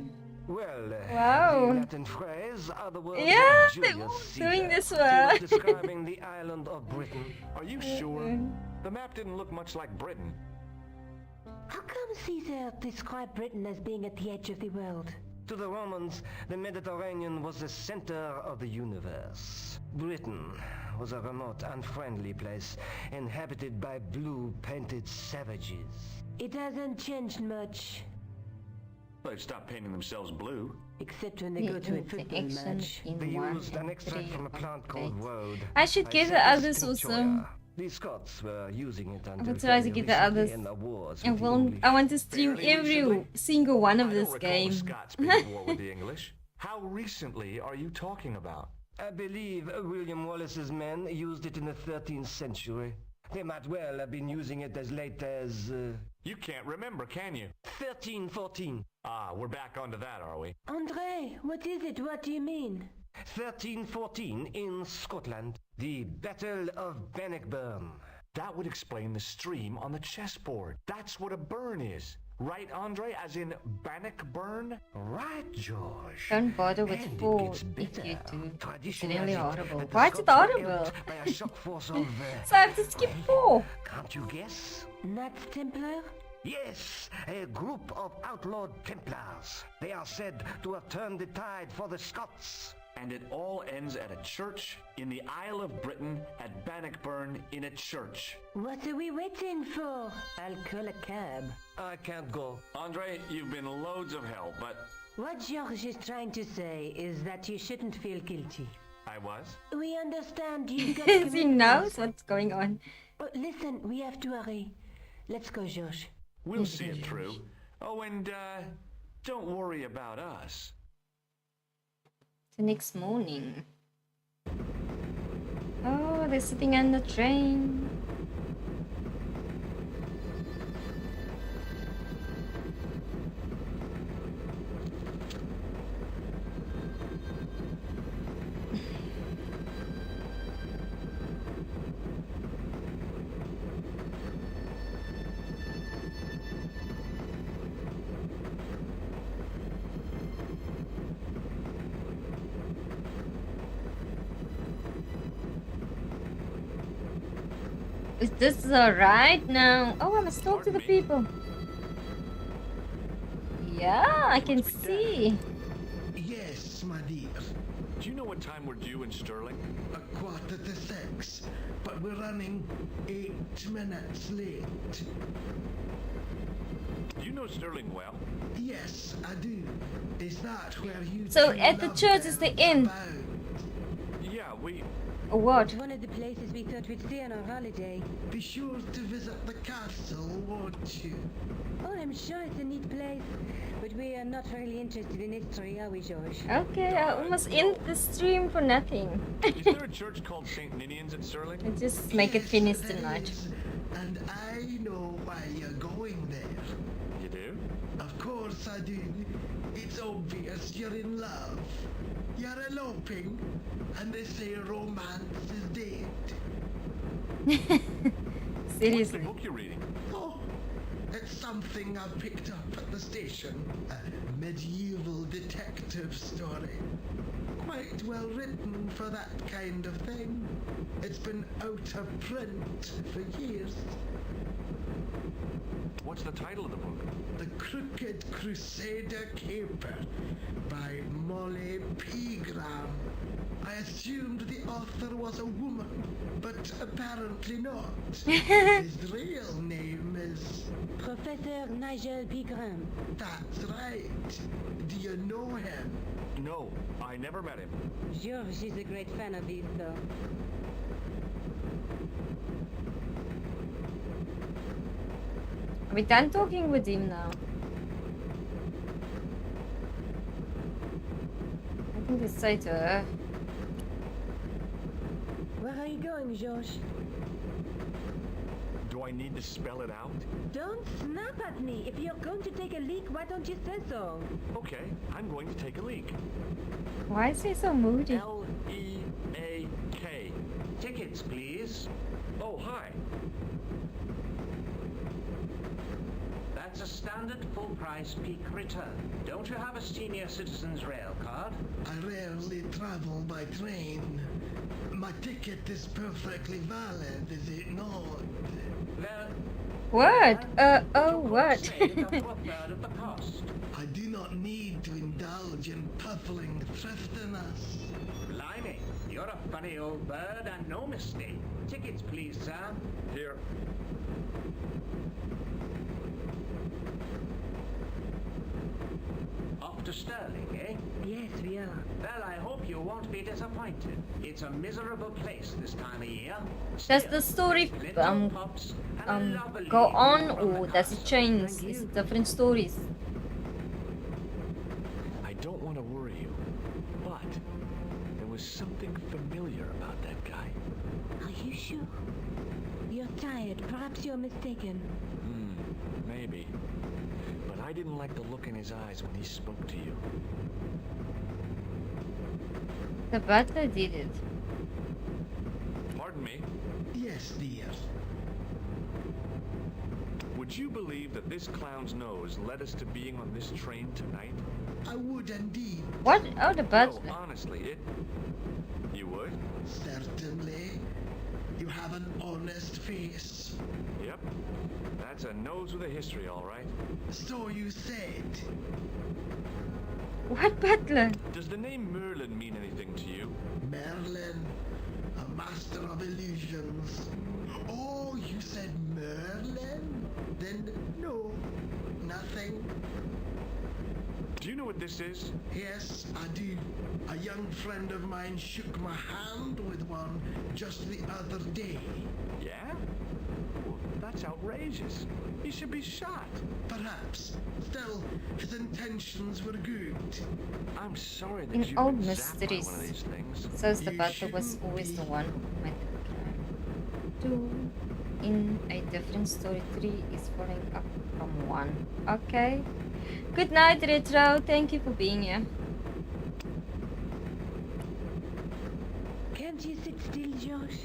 Well, Wow. the Latin phrase are the words Yeah, of they Julius were Caesar. doing this He well. was describing the island of Britain. Are you sure? The map didn't look much like Britain. How come Caesar described Britain as being at the edge of the world? To the Romans, the Mediterranean was the center of the universe. Britain was a remote, unfriendly place, inhabited by blue-painted savages. It hasn't changed much. They've stopped painting themselves blue. Except when they go to a football match. They used an extract from a plant called woad. I should give the others also. The Scots were using it I until will try to very get the recently others. in the wars I with the want, English. I want to stream every single one of I this don't recall game. the Scots being at war with the English. How recently are you talking about? I believe William Wallace's men used it in the 13th century. They might well have been using it as late as... You can't remember, can you? 1314. Ah, we're back onto that, are we? Andre, what is it? What do you mean? 1314 in Scotland. The Battle of Bannockburn. That would explain the stream on the chessboard. That's what a burn is. Right, Andre? As in Bannockburn? Right, George. Don't bother with And it 4 gets if better. you do. It's Tradition really has it horrible. that the Why is it Scots were horrible? helped by a shock force of... So I have to skip 4. Can't you guess? Knights Templar? Yes, a group of outlawed Templars. They are said to have turned the tide for the Scots. And it all ends at a church in the Isle of Britain at Bannockburn in a church. What are we waiting for? I'll call a cab. I can't go. Andre, you've been loads of help, but What George is trying to say is that you shouldn't feel guilty. I was. We understand you've got He commitments. knows what's going on. Oh, listen, we have to hurry. Let's go, George. We'll see it through. Oh, and, don't worry about us. The next morning. Oh, they're sitting on the train. Is this right now? Oh, I must talk to the people. Yeah, I can see. Yes, my dear. Do you know what time we're due in Stirling? 6:15, but we're running 8 minutes late. Do you know Stirling well? Yes, I do. Is that where you So two at the love church is the bells inn. abound? Yeah, we... Or what? It's one of the places we thought we'd stay on our holiday. Be sure to visit the castle, won't you? Oh, I'm sure it's a neat place. But we are not really interested in history, are we, George? Okay, I almost end the stream for nothing. Is there a church called St. Ninian's at Stirling? I just make it Yes, finish there tonight. is, and I know why you're going there. You do? Of course I do. It's obvious you're in love. You're eloping, and they say romance is dead. What's the Seriously. book you're reading? Oh, it's something I picked up at the station. A medieval detective story. Quite well written for that kind of thing. It's been out of print for years. What's the title of the book? The Crooked Crusader Caper by Molly Pegram. I assumed the author was a woman, but apparently not. His real name is... Professor Nigel Pegram. That's right. Do you know him? No, I never met him. George is a great fan of his, though. Are we done talking with him now? I think we say to her. Where are you going, George? Do I need to spell it out? Don't snap at me. If you're going to take a leak, why don't you say so? Okay, I'm going to take a leak. Why is he so moody? L-E-A-K. Tickets, please. Oh, hi. That's a standard full-price peak return. Don't you have a senior citizen's rail card? I rarely travel by train. My ticket is perfectly valid, is it not? Well... What? Oh, what? I do not need to indulge in puffling thriftiness. Blimey, you're a funny old bird and no mistake. Tickets, please, sir. Here. Off to Stirling, eh? Yes, we are. Well, I hope you won't be disappointed. It's a miserable place this time of year. Does the story go on, or does it change? Is it different stories? I don't want to worry you, but there was something familiar about that guy. Are you sure? You're tired. Perhaps you're mistaken. Maybe. But I didn't like the look in his eyes when he spoke to you. The butler did it. Pardon me? Yes, dear. Would you believe that this clown's nose led us to being on this train tonight? I would indeed. What? Oh, the butler. No, honestly, it... You would? Certainly. You have an honest face. Yep. That's a nose with a history, all right. So you said. What butler? Does the name Merlin mean anything to you? Merlin, a master of illusions. Oh, you said Merlin? Then no, nothing. Do you know what this is? Yes, I do. A young friend of mine shook my hand with one just the other day. Yeah? Well, that's outrageous. He should be shot. Perhaps. Still, his intentions were good. I'm sorry that In you've old been zapped by mysteries, one of these things. says the You butler was shouldn't always the be. one who committed the crime. 2 in a different story. 3 is following up from 1. Okay. Good night, Retro. Thank you for being here. Can't you sit still, George?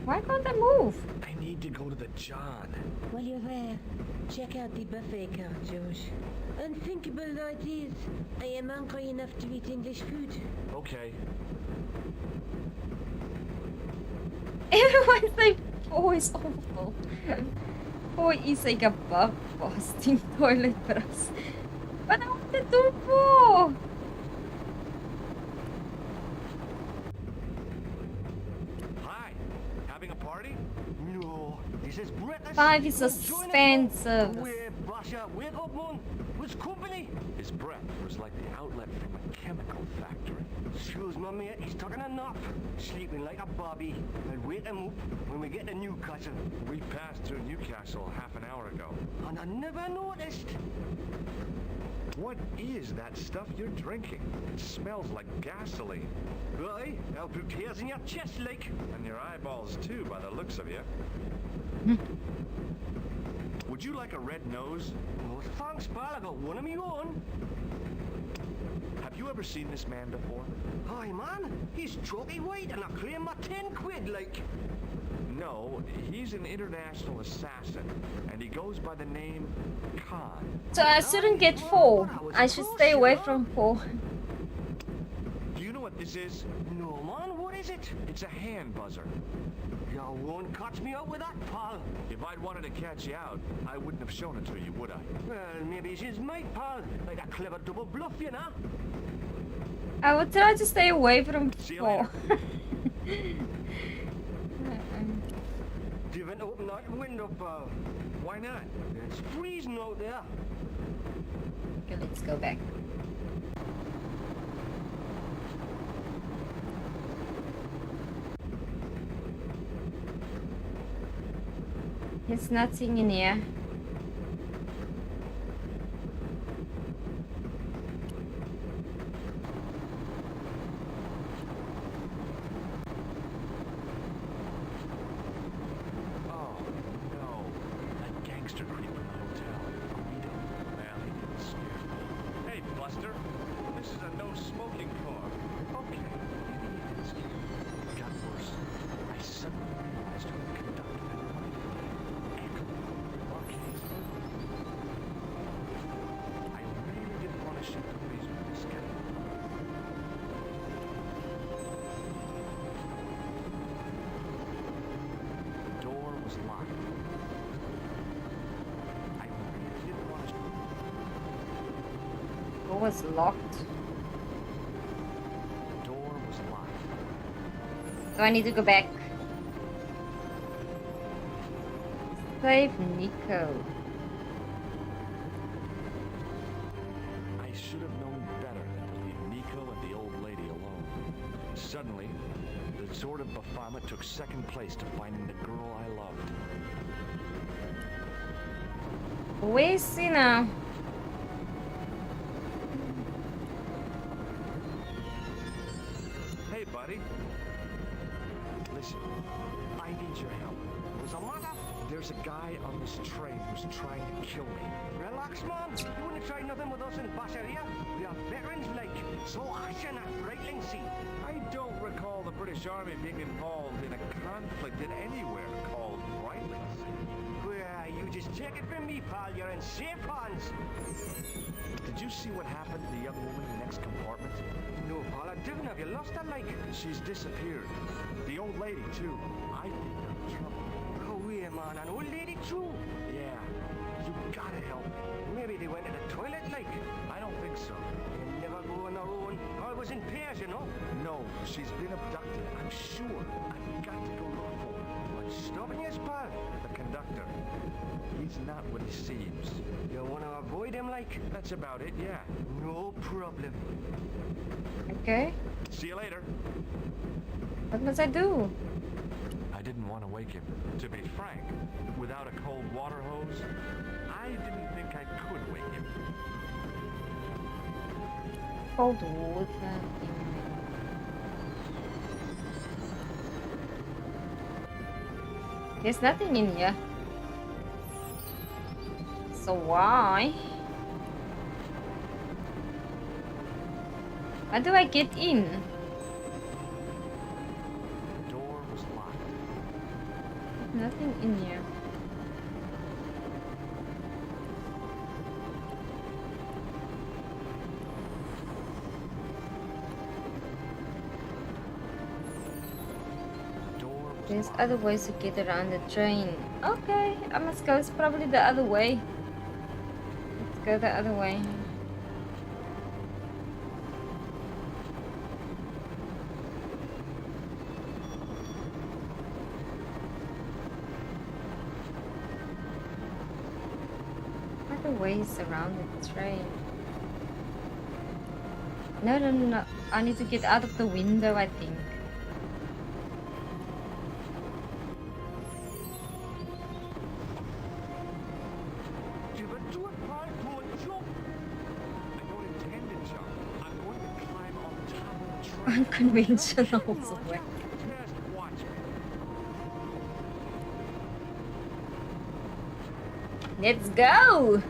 Why can't I move? I need to go to the John. While you're there, check out the buffet cart, George. Unthinkable though it is, I am hungry enough to eat English food. Okay. Everyone's like, oh, it's awful. Oh, is like a bug busting toilet brush. But I want the tofu. Hi. Having a party? No, this is British. 5 is a suspense service. Basha, wake up, man. Which company? His breath was like the outlet from a chemical factory. Excuse me, mate. He's taking a nap. Sleeping like a bobby. I'll wake him up when we get to Newcastle. We passed through Newcastle half an hour ago. And I never noticed. What is that stuff you're drinking? It smells like gasoline. Right, I'll put tears in your chest, like. And your eyeballs too, by the looks of you. Would you like a red nose? Oh, thanks, pal. I got one of my own. Have you ever seen this man before? Hi, man. He's chalky white and I claim my 10 quid, like. No, he's an international assassin, and he goes by the name Khan. So I shouldn't get 4. I should stay away from 4. Do you know what this is? No, man. What is it? It's a hand buzzer. You won't catch me out with that, pal. If I'd wanted to catch you out, I wouldn't have shown it to you, would I? Well, maybe she's my pal. Like a clever double bluff, you know? I would try to stay away from See you people. You haven't opened that window, pal. Why not? It's freezing out there. Okay, let's go back. It's nothing in here. Oh, no. That gangster creep from the hotel. Guido. Man, he didn't scare me. Hey, Buster. This is a no-smoking car. Okay. Maybe he didn't scare me. It got worse. I suddenly realized who the conductor reminded me of. Echo. Marquez. I really didn't want to shoot the breeze with this guy. The door was locked. I really didn't want to. Door was locked. The door was locked. So I need to go back. Save Nico. I should have known better than to leave Nico and the old lady alone. Suddenly, the sword of Baphomet took second place to finding the girl I loved. Where is he now? Hey, buddy. Listen, I need your help. What's the matter? There's a guy on this train who's trying to kill me. Relax, man. You wouldn't try nothing with us in Basharia. We are veterans like, so action at Breitling Sea. I don't recall the British Army being involved in a conflict in anywhere called Brightling. Well, you just take it from me, pal. You're in safe hands. Did you see what happened to the young woman in the next compartment? No, pal, I didn't. Have you lost her, like? She's disappeared. The old lady, too. I think they're in trouble. Oh, yeah, man. An old lady, too. Yeah, you gotta help me. Maybe they went to the toilet, like. I don't think so. They never go on their own. I was in pairs, you know. No, she's been abducted. I'm sure. I've got to go look for her. What's stopping you, pal? The conductor. He's not what he seems. You want to avoid him, like? That's about it, yeah. No problem. Okay. See you later. What must I do? I didn't want to wake him. To be frank, without a cold water hose, I didn't think I could wake him. Cold water. There's nothing in here. So why? How do I get in? The door was locked. Nothing in here. There's other ways to get around the train. Okay, I must go. It's probably the other way. Let's go the other way. Other ways around the train. No, no, no, no. I need to get out of the window, I think. Unconventional way. Let's go!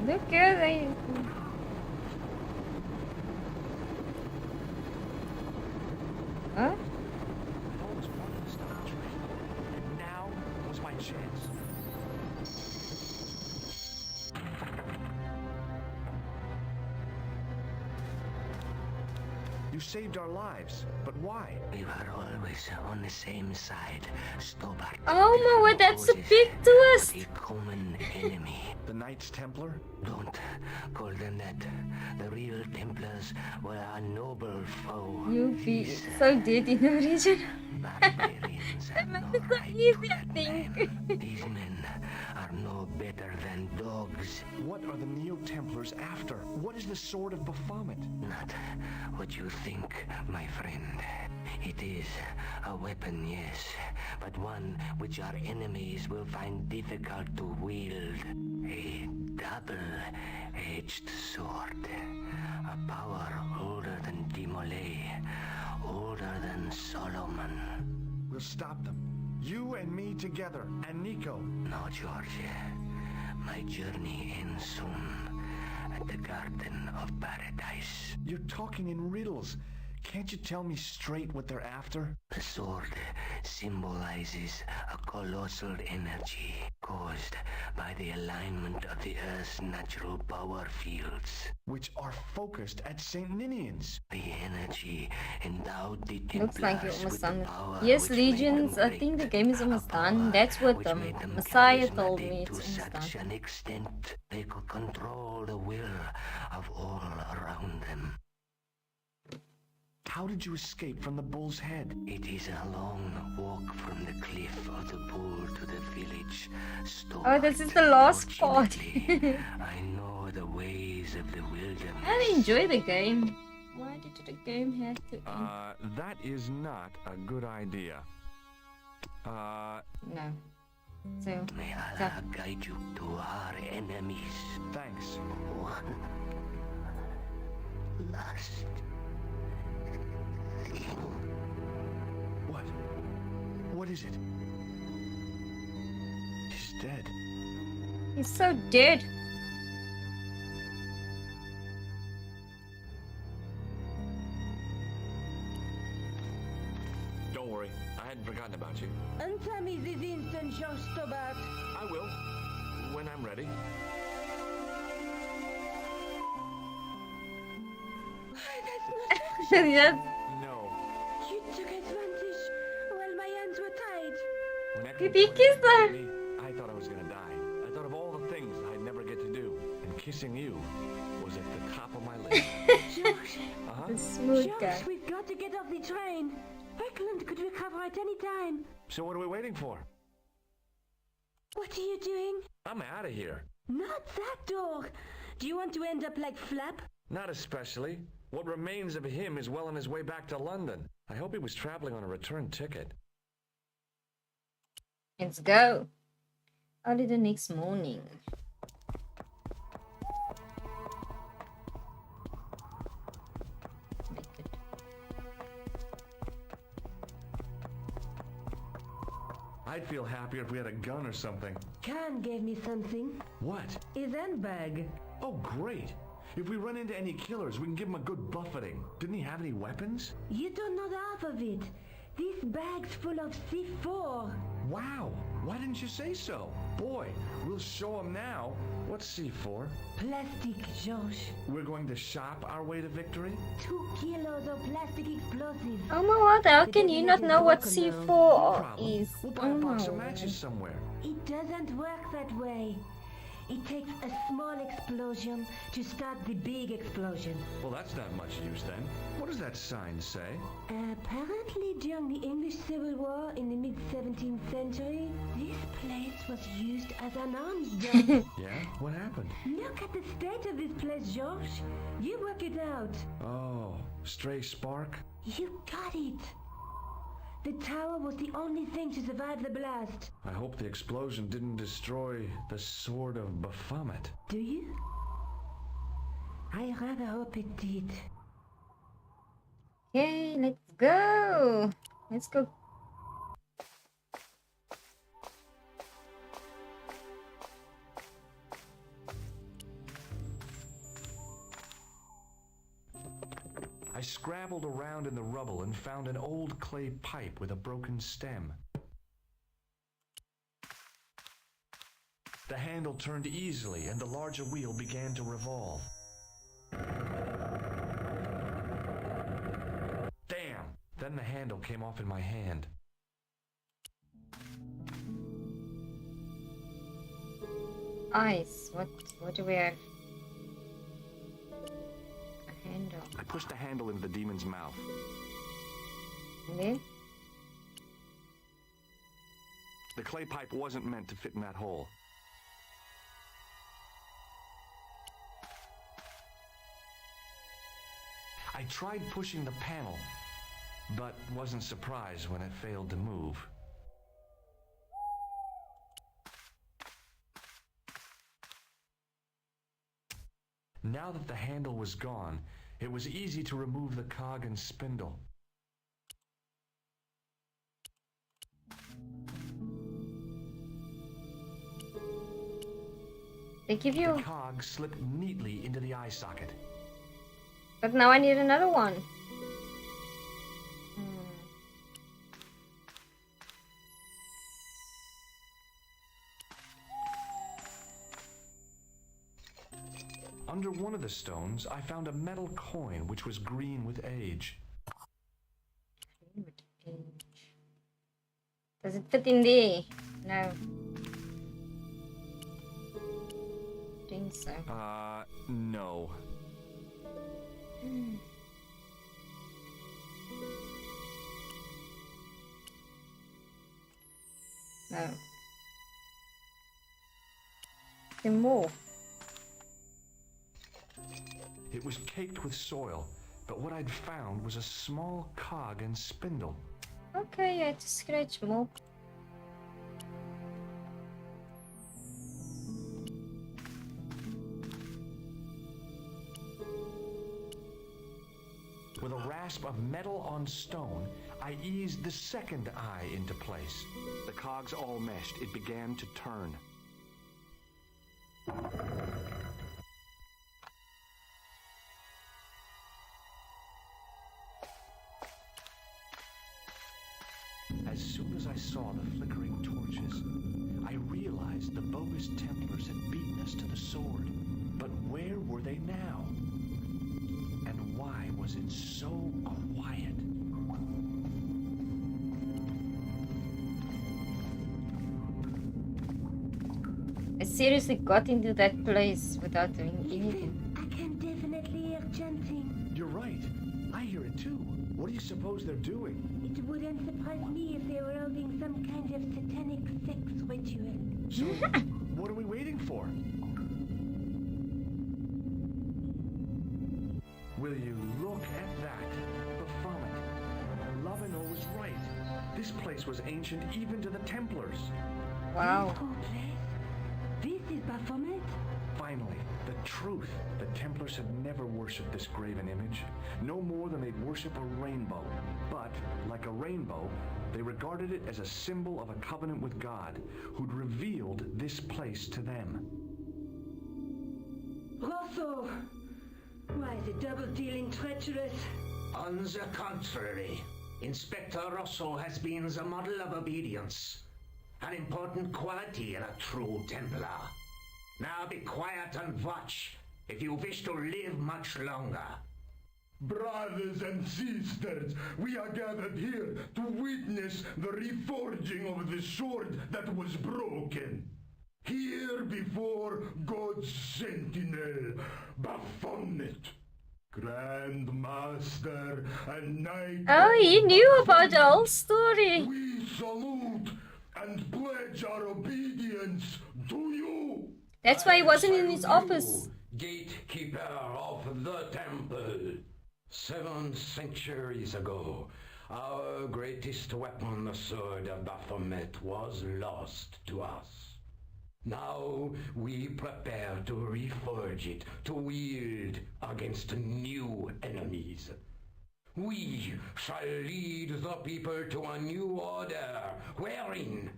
Look good. Huh? I always wanted to start a trade, and now was my chance. You saved our lives, but why? We were always on the same side, Stobart. Oh my god, that's a big twist! The common enemy. The Knights Templar? Don't call them that. The real Templars were a noble foe. You be so dead in the original. Barbarians have no It's so right easy, to I that think. name. These men are no better than dogs. What are the Neo-Templars after? What is the Sword of Baphomet? Not what you think, my friend. It is a weapon, yes, but one which our enemies will find difficult to wield. A double-edged sword. A power older than Dimolay, older than Solomon. We'll stop them. You and me together, and Nico. No, George. My journey ends soon at the Garden of Paradise. You're talking in riddles. Can't you tell me straight what they're after? The sword symbolizes a colossal energy caused by the alignment of the Earth's natural power fields, which are focused at Saint Ninians. The energy endowed the Looks like you're Templars almost with the done. power Yes, which made Legions, them I think the great, game is a almost power done. That's what which made them Messiah told me. charismatic It's to almost such done. an extent they could control the will of all around them. How did you escape from the bull's head? It is a long walk from the cliff of the bull to the village. Oh, this is the last part. I know the ways of the wilderness. I enjoy the game. Why did the game have to end? That is not a good idea. No. So, may Allah guide you to our enemies. Thanks. One last thing. What? What is it? He's dead. He's so dead. Don't worry, I hadn't forgotten about you. Untie me this instant, George Stobart. I will, when I'm ready. Yes. No. You took advantage while my hands were tied. When Did he kiss her? me, I thought I was gonna die. I thought of all the things I'd never get to do, and kissing you was at the top of my list. George, The smooth George, guy. we've got to get off the train. Eklund could recover at any time. So what are we waiting for? What are you doing? I'm out of here. Not that door. Do you want to end up like Flap? Not especially. What remains of him is well on his way back to London. I hope he was traveling on a return ticket. Let's go. Early the next morning. I'd feel happier if we had a gun or something. Khan gave me something. What? His handbag. Oh, great. If we run into any killers, we can give them a good buffeting. Didn't he have any weapons? You don't know the half of it. This bag's full of C4. Wow. Why didn't you say so? Boy, we'll show him now. What's C4? Plastic, George. We're going to shop our way to victory? 2 kilos of plastic explosives. Oh my god, how can you not know what No C4 problem. is? We'll buy Oh a box my of matches word. somewhere. It doesn't work that way. It takes a small explosion to start the big explosion. Well, that's not much use then. What does that sign say? Apparently during the English Civil War in the mid-17th century, this place was used as an arms dump. Yeah? What happened? Look at the state of this place, George. You work it out. Oh, stray spark? You got it. The tower was the only thing to survive the blast. I hope the explosion didn't destroy the Sword of Baphomet. Do you? I rather hope it did. Okay, let's go. Let's go. I scrabbled around in the rubble and found an old clay pipe with a broken stem. The handle turned easily and the larger wheel began to revolve. Damn! Then the handle came off in my hand. Eyes. What do we have? A handle. I pushed the handle into the demon's mouth. And then? The clay pipe wasn't meant to fit in that hole. I tried pushing the panel, but wasn't surprised when it failed to move. Now that the handle was gone, it was easy to remove the cog and spindle. They give you... The cog slipped neatly into the eye socket. But now I need another one. Under one of the stones, I found a metal coin which was green with age. Does it fit in there? No. Think so. No. No. Some more. It was caked with soil, but what I'd found was a small cog and spindle. Okay, I had to scratch more. With a rasp of metal on stone, I eased the second eye into place. The cogs all meshed. It began to turn. As soon as I saw the flickering torches, I realized the bogus Templars had beaten us to the sword. But where were they now? And why was it so quiet? I seriously got into that place without doing anything. I can definitely hear chanting. You're right. I hear it too. What do you suppose they're doing? It wouldn't surprise me if they were holding some kind of satanic sex ritual. So, what are we waiting for? Will you look at that? Baphomet. Lavino was right. This place was ancient even to the Templars. Wow. This whole place? This is Baphomet? Finally, the truth. The Templars had never worshipped this graven image, no more than they'd worship a rainbow. But, like a rainbow, they regarded it as a symbol of a covenant with God, who'd revealed this place to them. Rosso! Why the double-dealing treacherous? On the contrary, Inspector Rosso has been the model of obedience, an important quality in a true Templar. Now be quiet and watch, if you wish to live much longer. Brothers and sisters, we are gathered here to witness the reforging of the sword that was broken. Here before God's sentinel, Baphomet, Grand Master and Knight. Oh, he knew about the whole story. We salute and pledge our obedience to you. That's why he wasn't in his office. Gatekeeper of the temple. 7 centuries ago, our greatest weapon, the sword of Baphomet, was lost to us. Now we prepare to reforge it, to wield against new enemies. We shall lead the people to a new order, wherein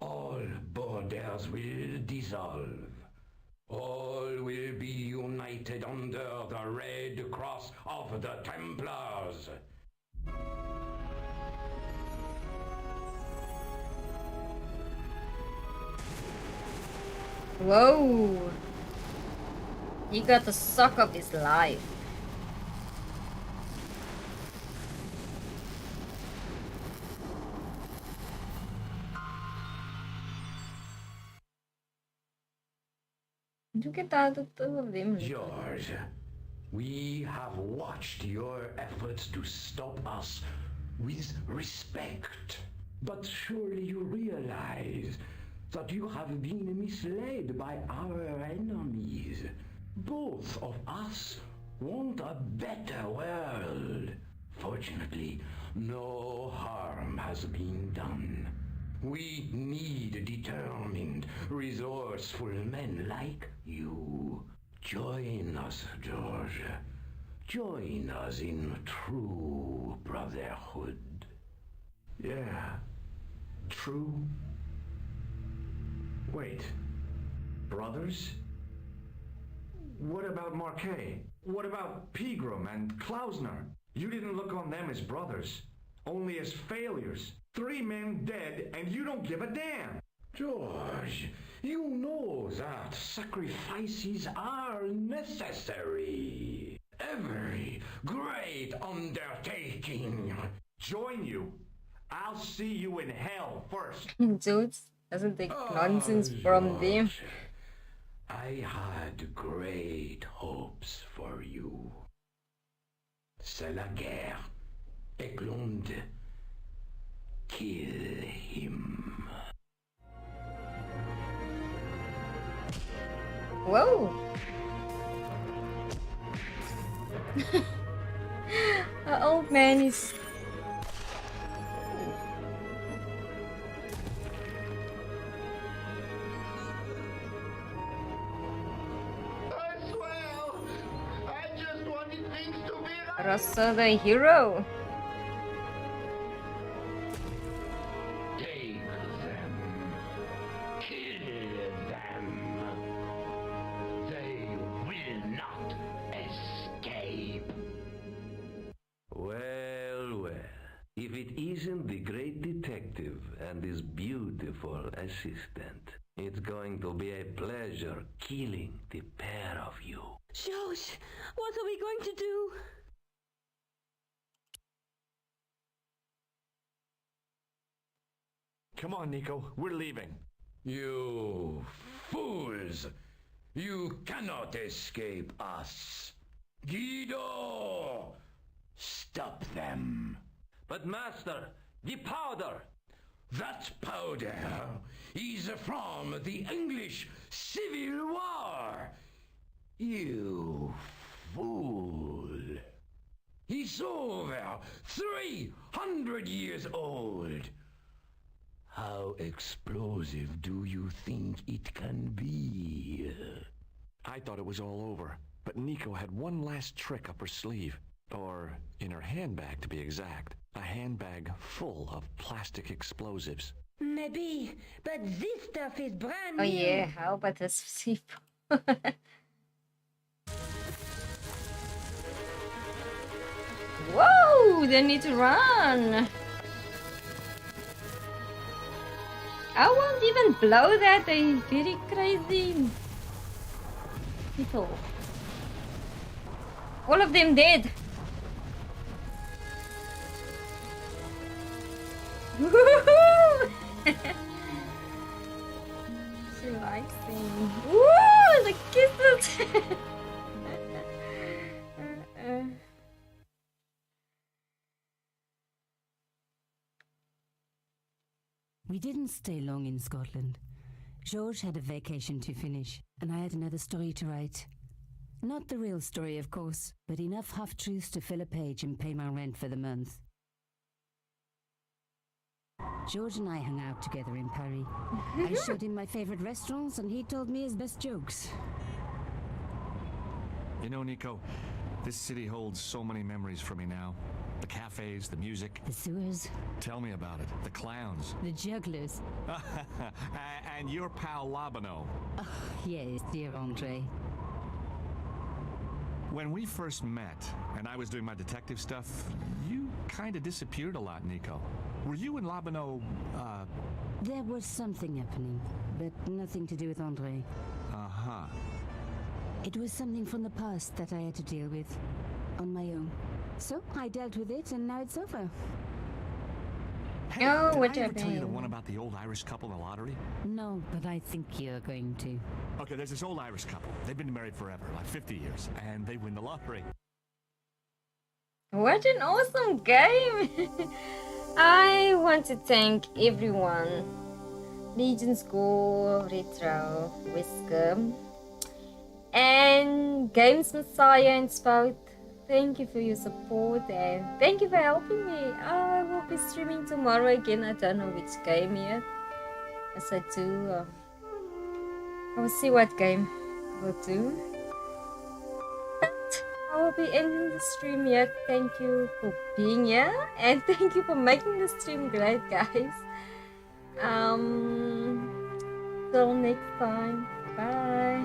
all borders will dissolve. All will be united under the red cross of the Templars. Whoa! He got the suck of his life. Look at all the two of them. George, we have watched your efforts to stop us with respect. But surely you realize that you have been misled by our enemies. Both of us want a better world. Fortunately, no harm has been done. We need determined, resourceful men like you. Join us, George. Join us in true brotherhood. Yeah. True. Wait. Brothers? What about Marquet? What about Pegram and Klausner? You didn't look on them as brothers, only as failures. 3 men dead, and you don't give a damn. George, you know that sacrifices are necessary. Every great undertaking. Join you. I'll see you in hell first. George doesn't take nonsense from them. I had great hopes for you. C'est la guerre. Eklund. Kill him. Whoa! The old man is... I swear, I just wanted things to be right. Rosso the hero. Take them. Kill them. They will not escape. Well, well. If it isn't the great detective and his beautiful assistant, it's going to be a pleasure killing the pair of you. George, what are we going to do? Come on, Nico. We're leaving. You fools! You cannot escape us. Guido! Stop them. But master, the powder! That powder is from the English Civil War. You fool. He's over 300 years old. How explosive do you think it can be? I thought it was all over, but Nico had one last trick up her sleeve. Or in her handbag, to be exact. A handbag full of plastic explosives. Maybe, but this stuff is brand Oh new. yeah, how about this people? Whoa! They need to run! I won't even blow that, they very crazy people. All of them dead. Woohoo! She likes them. Woo! The kisses! We didn't stay long in Scotland. George had a vacation to finish, and I had another story to write. Not the real story, of course, but enough half-truths to fill a page and pay my rent for the month. George and I hung out together in Paris. I showed him my favorite restaurants, and he told me his best jokes. You know, Nico, This city holds so many memories for me now. The cafes, the music. The sewers. Tell me about it. The clowns. The jugglers. And your pal Labano. Oh, yes, dear Andre. When we first met, and I was doing my detective stuff, you kind of disappeared a lot, Nico. Were you and Labano, There was something happening, but nothing to do with Andre. Uh-huh. It was something from the past that I had to deal with on my own. So I dealt with it, and now it's over. Hey, Oh, did what I ever tell you the happened? one about the old Irish couple in the lottery? No, but I think you're going to. Okay, there's this old Irish couple. They've been married forever, like 50 years, and they win the lottery. What an awesome game! I want to thank everyone. Legion's Go, Retro, Whisker, and Games Messiah and Spout. Thank you for your support and thank you for helping me. I will be streaming tomorrow again. I don't know which game yet. As I do, I will see what game I will do. But I will be ending the stream yet. Thank you for being here and thank you for making the stream great, guys. Till next time. Bye.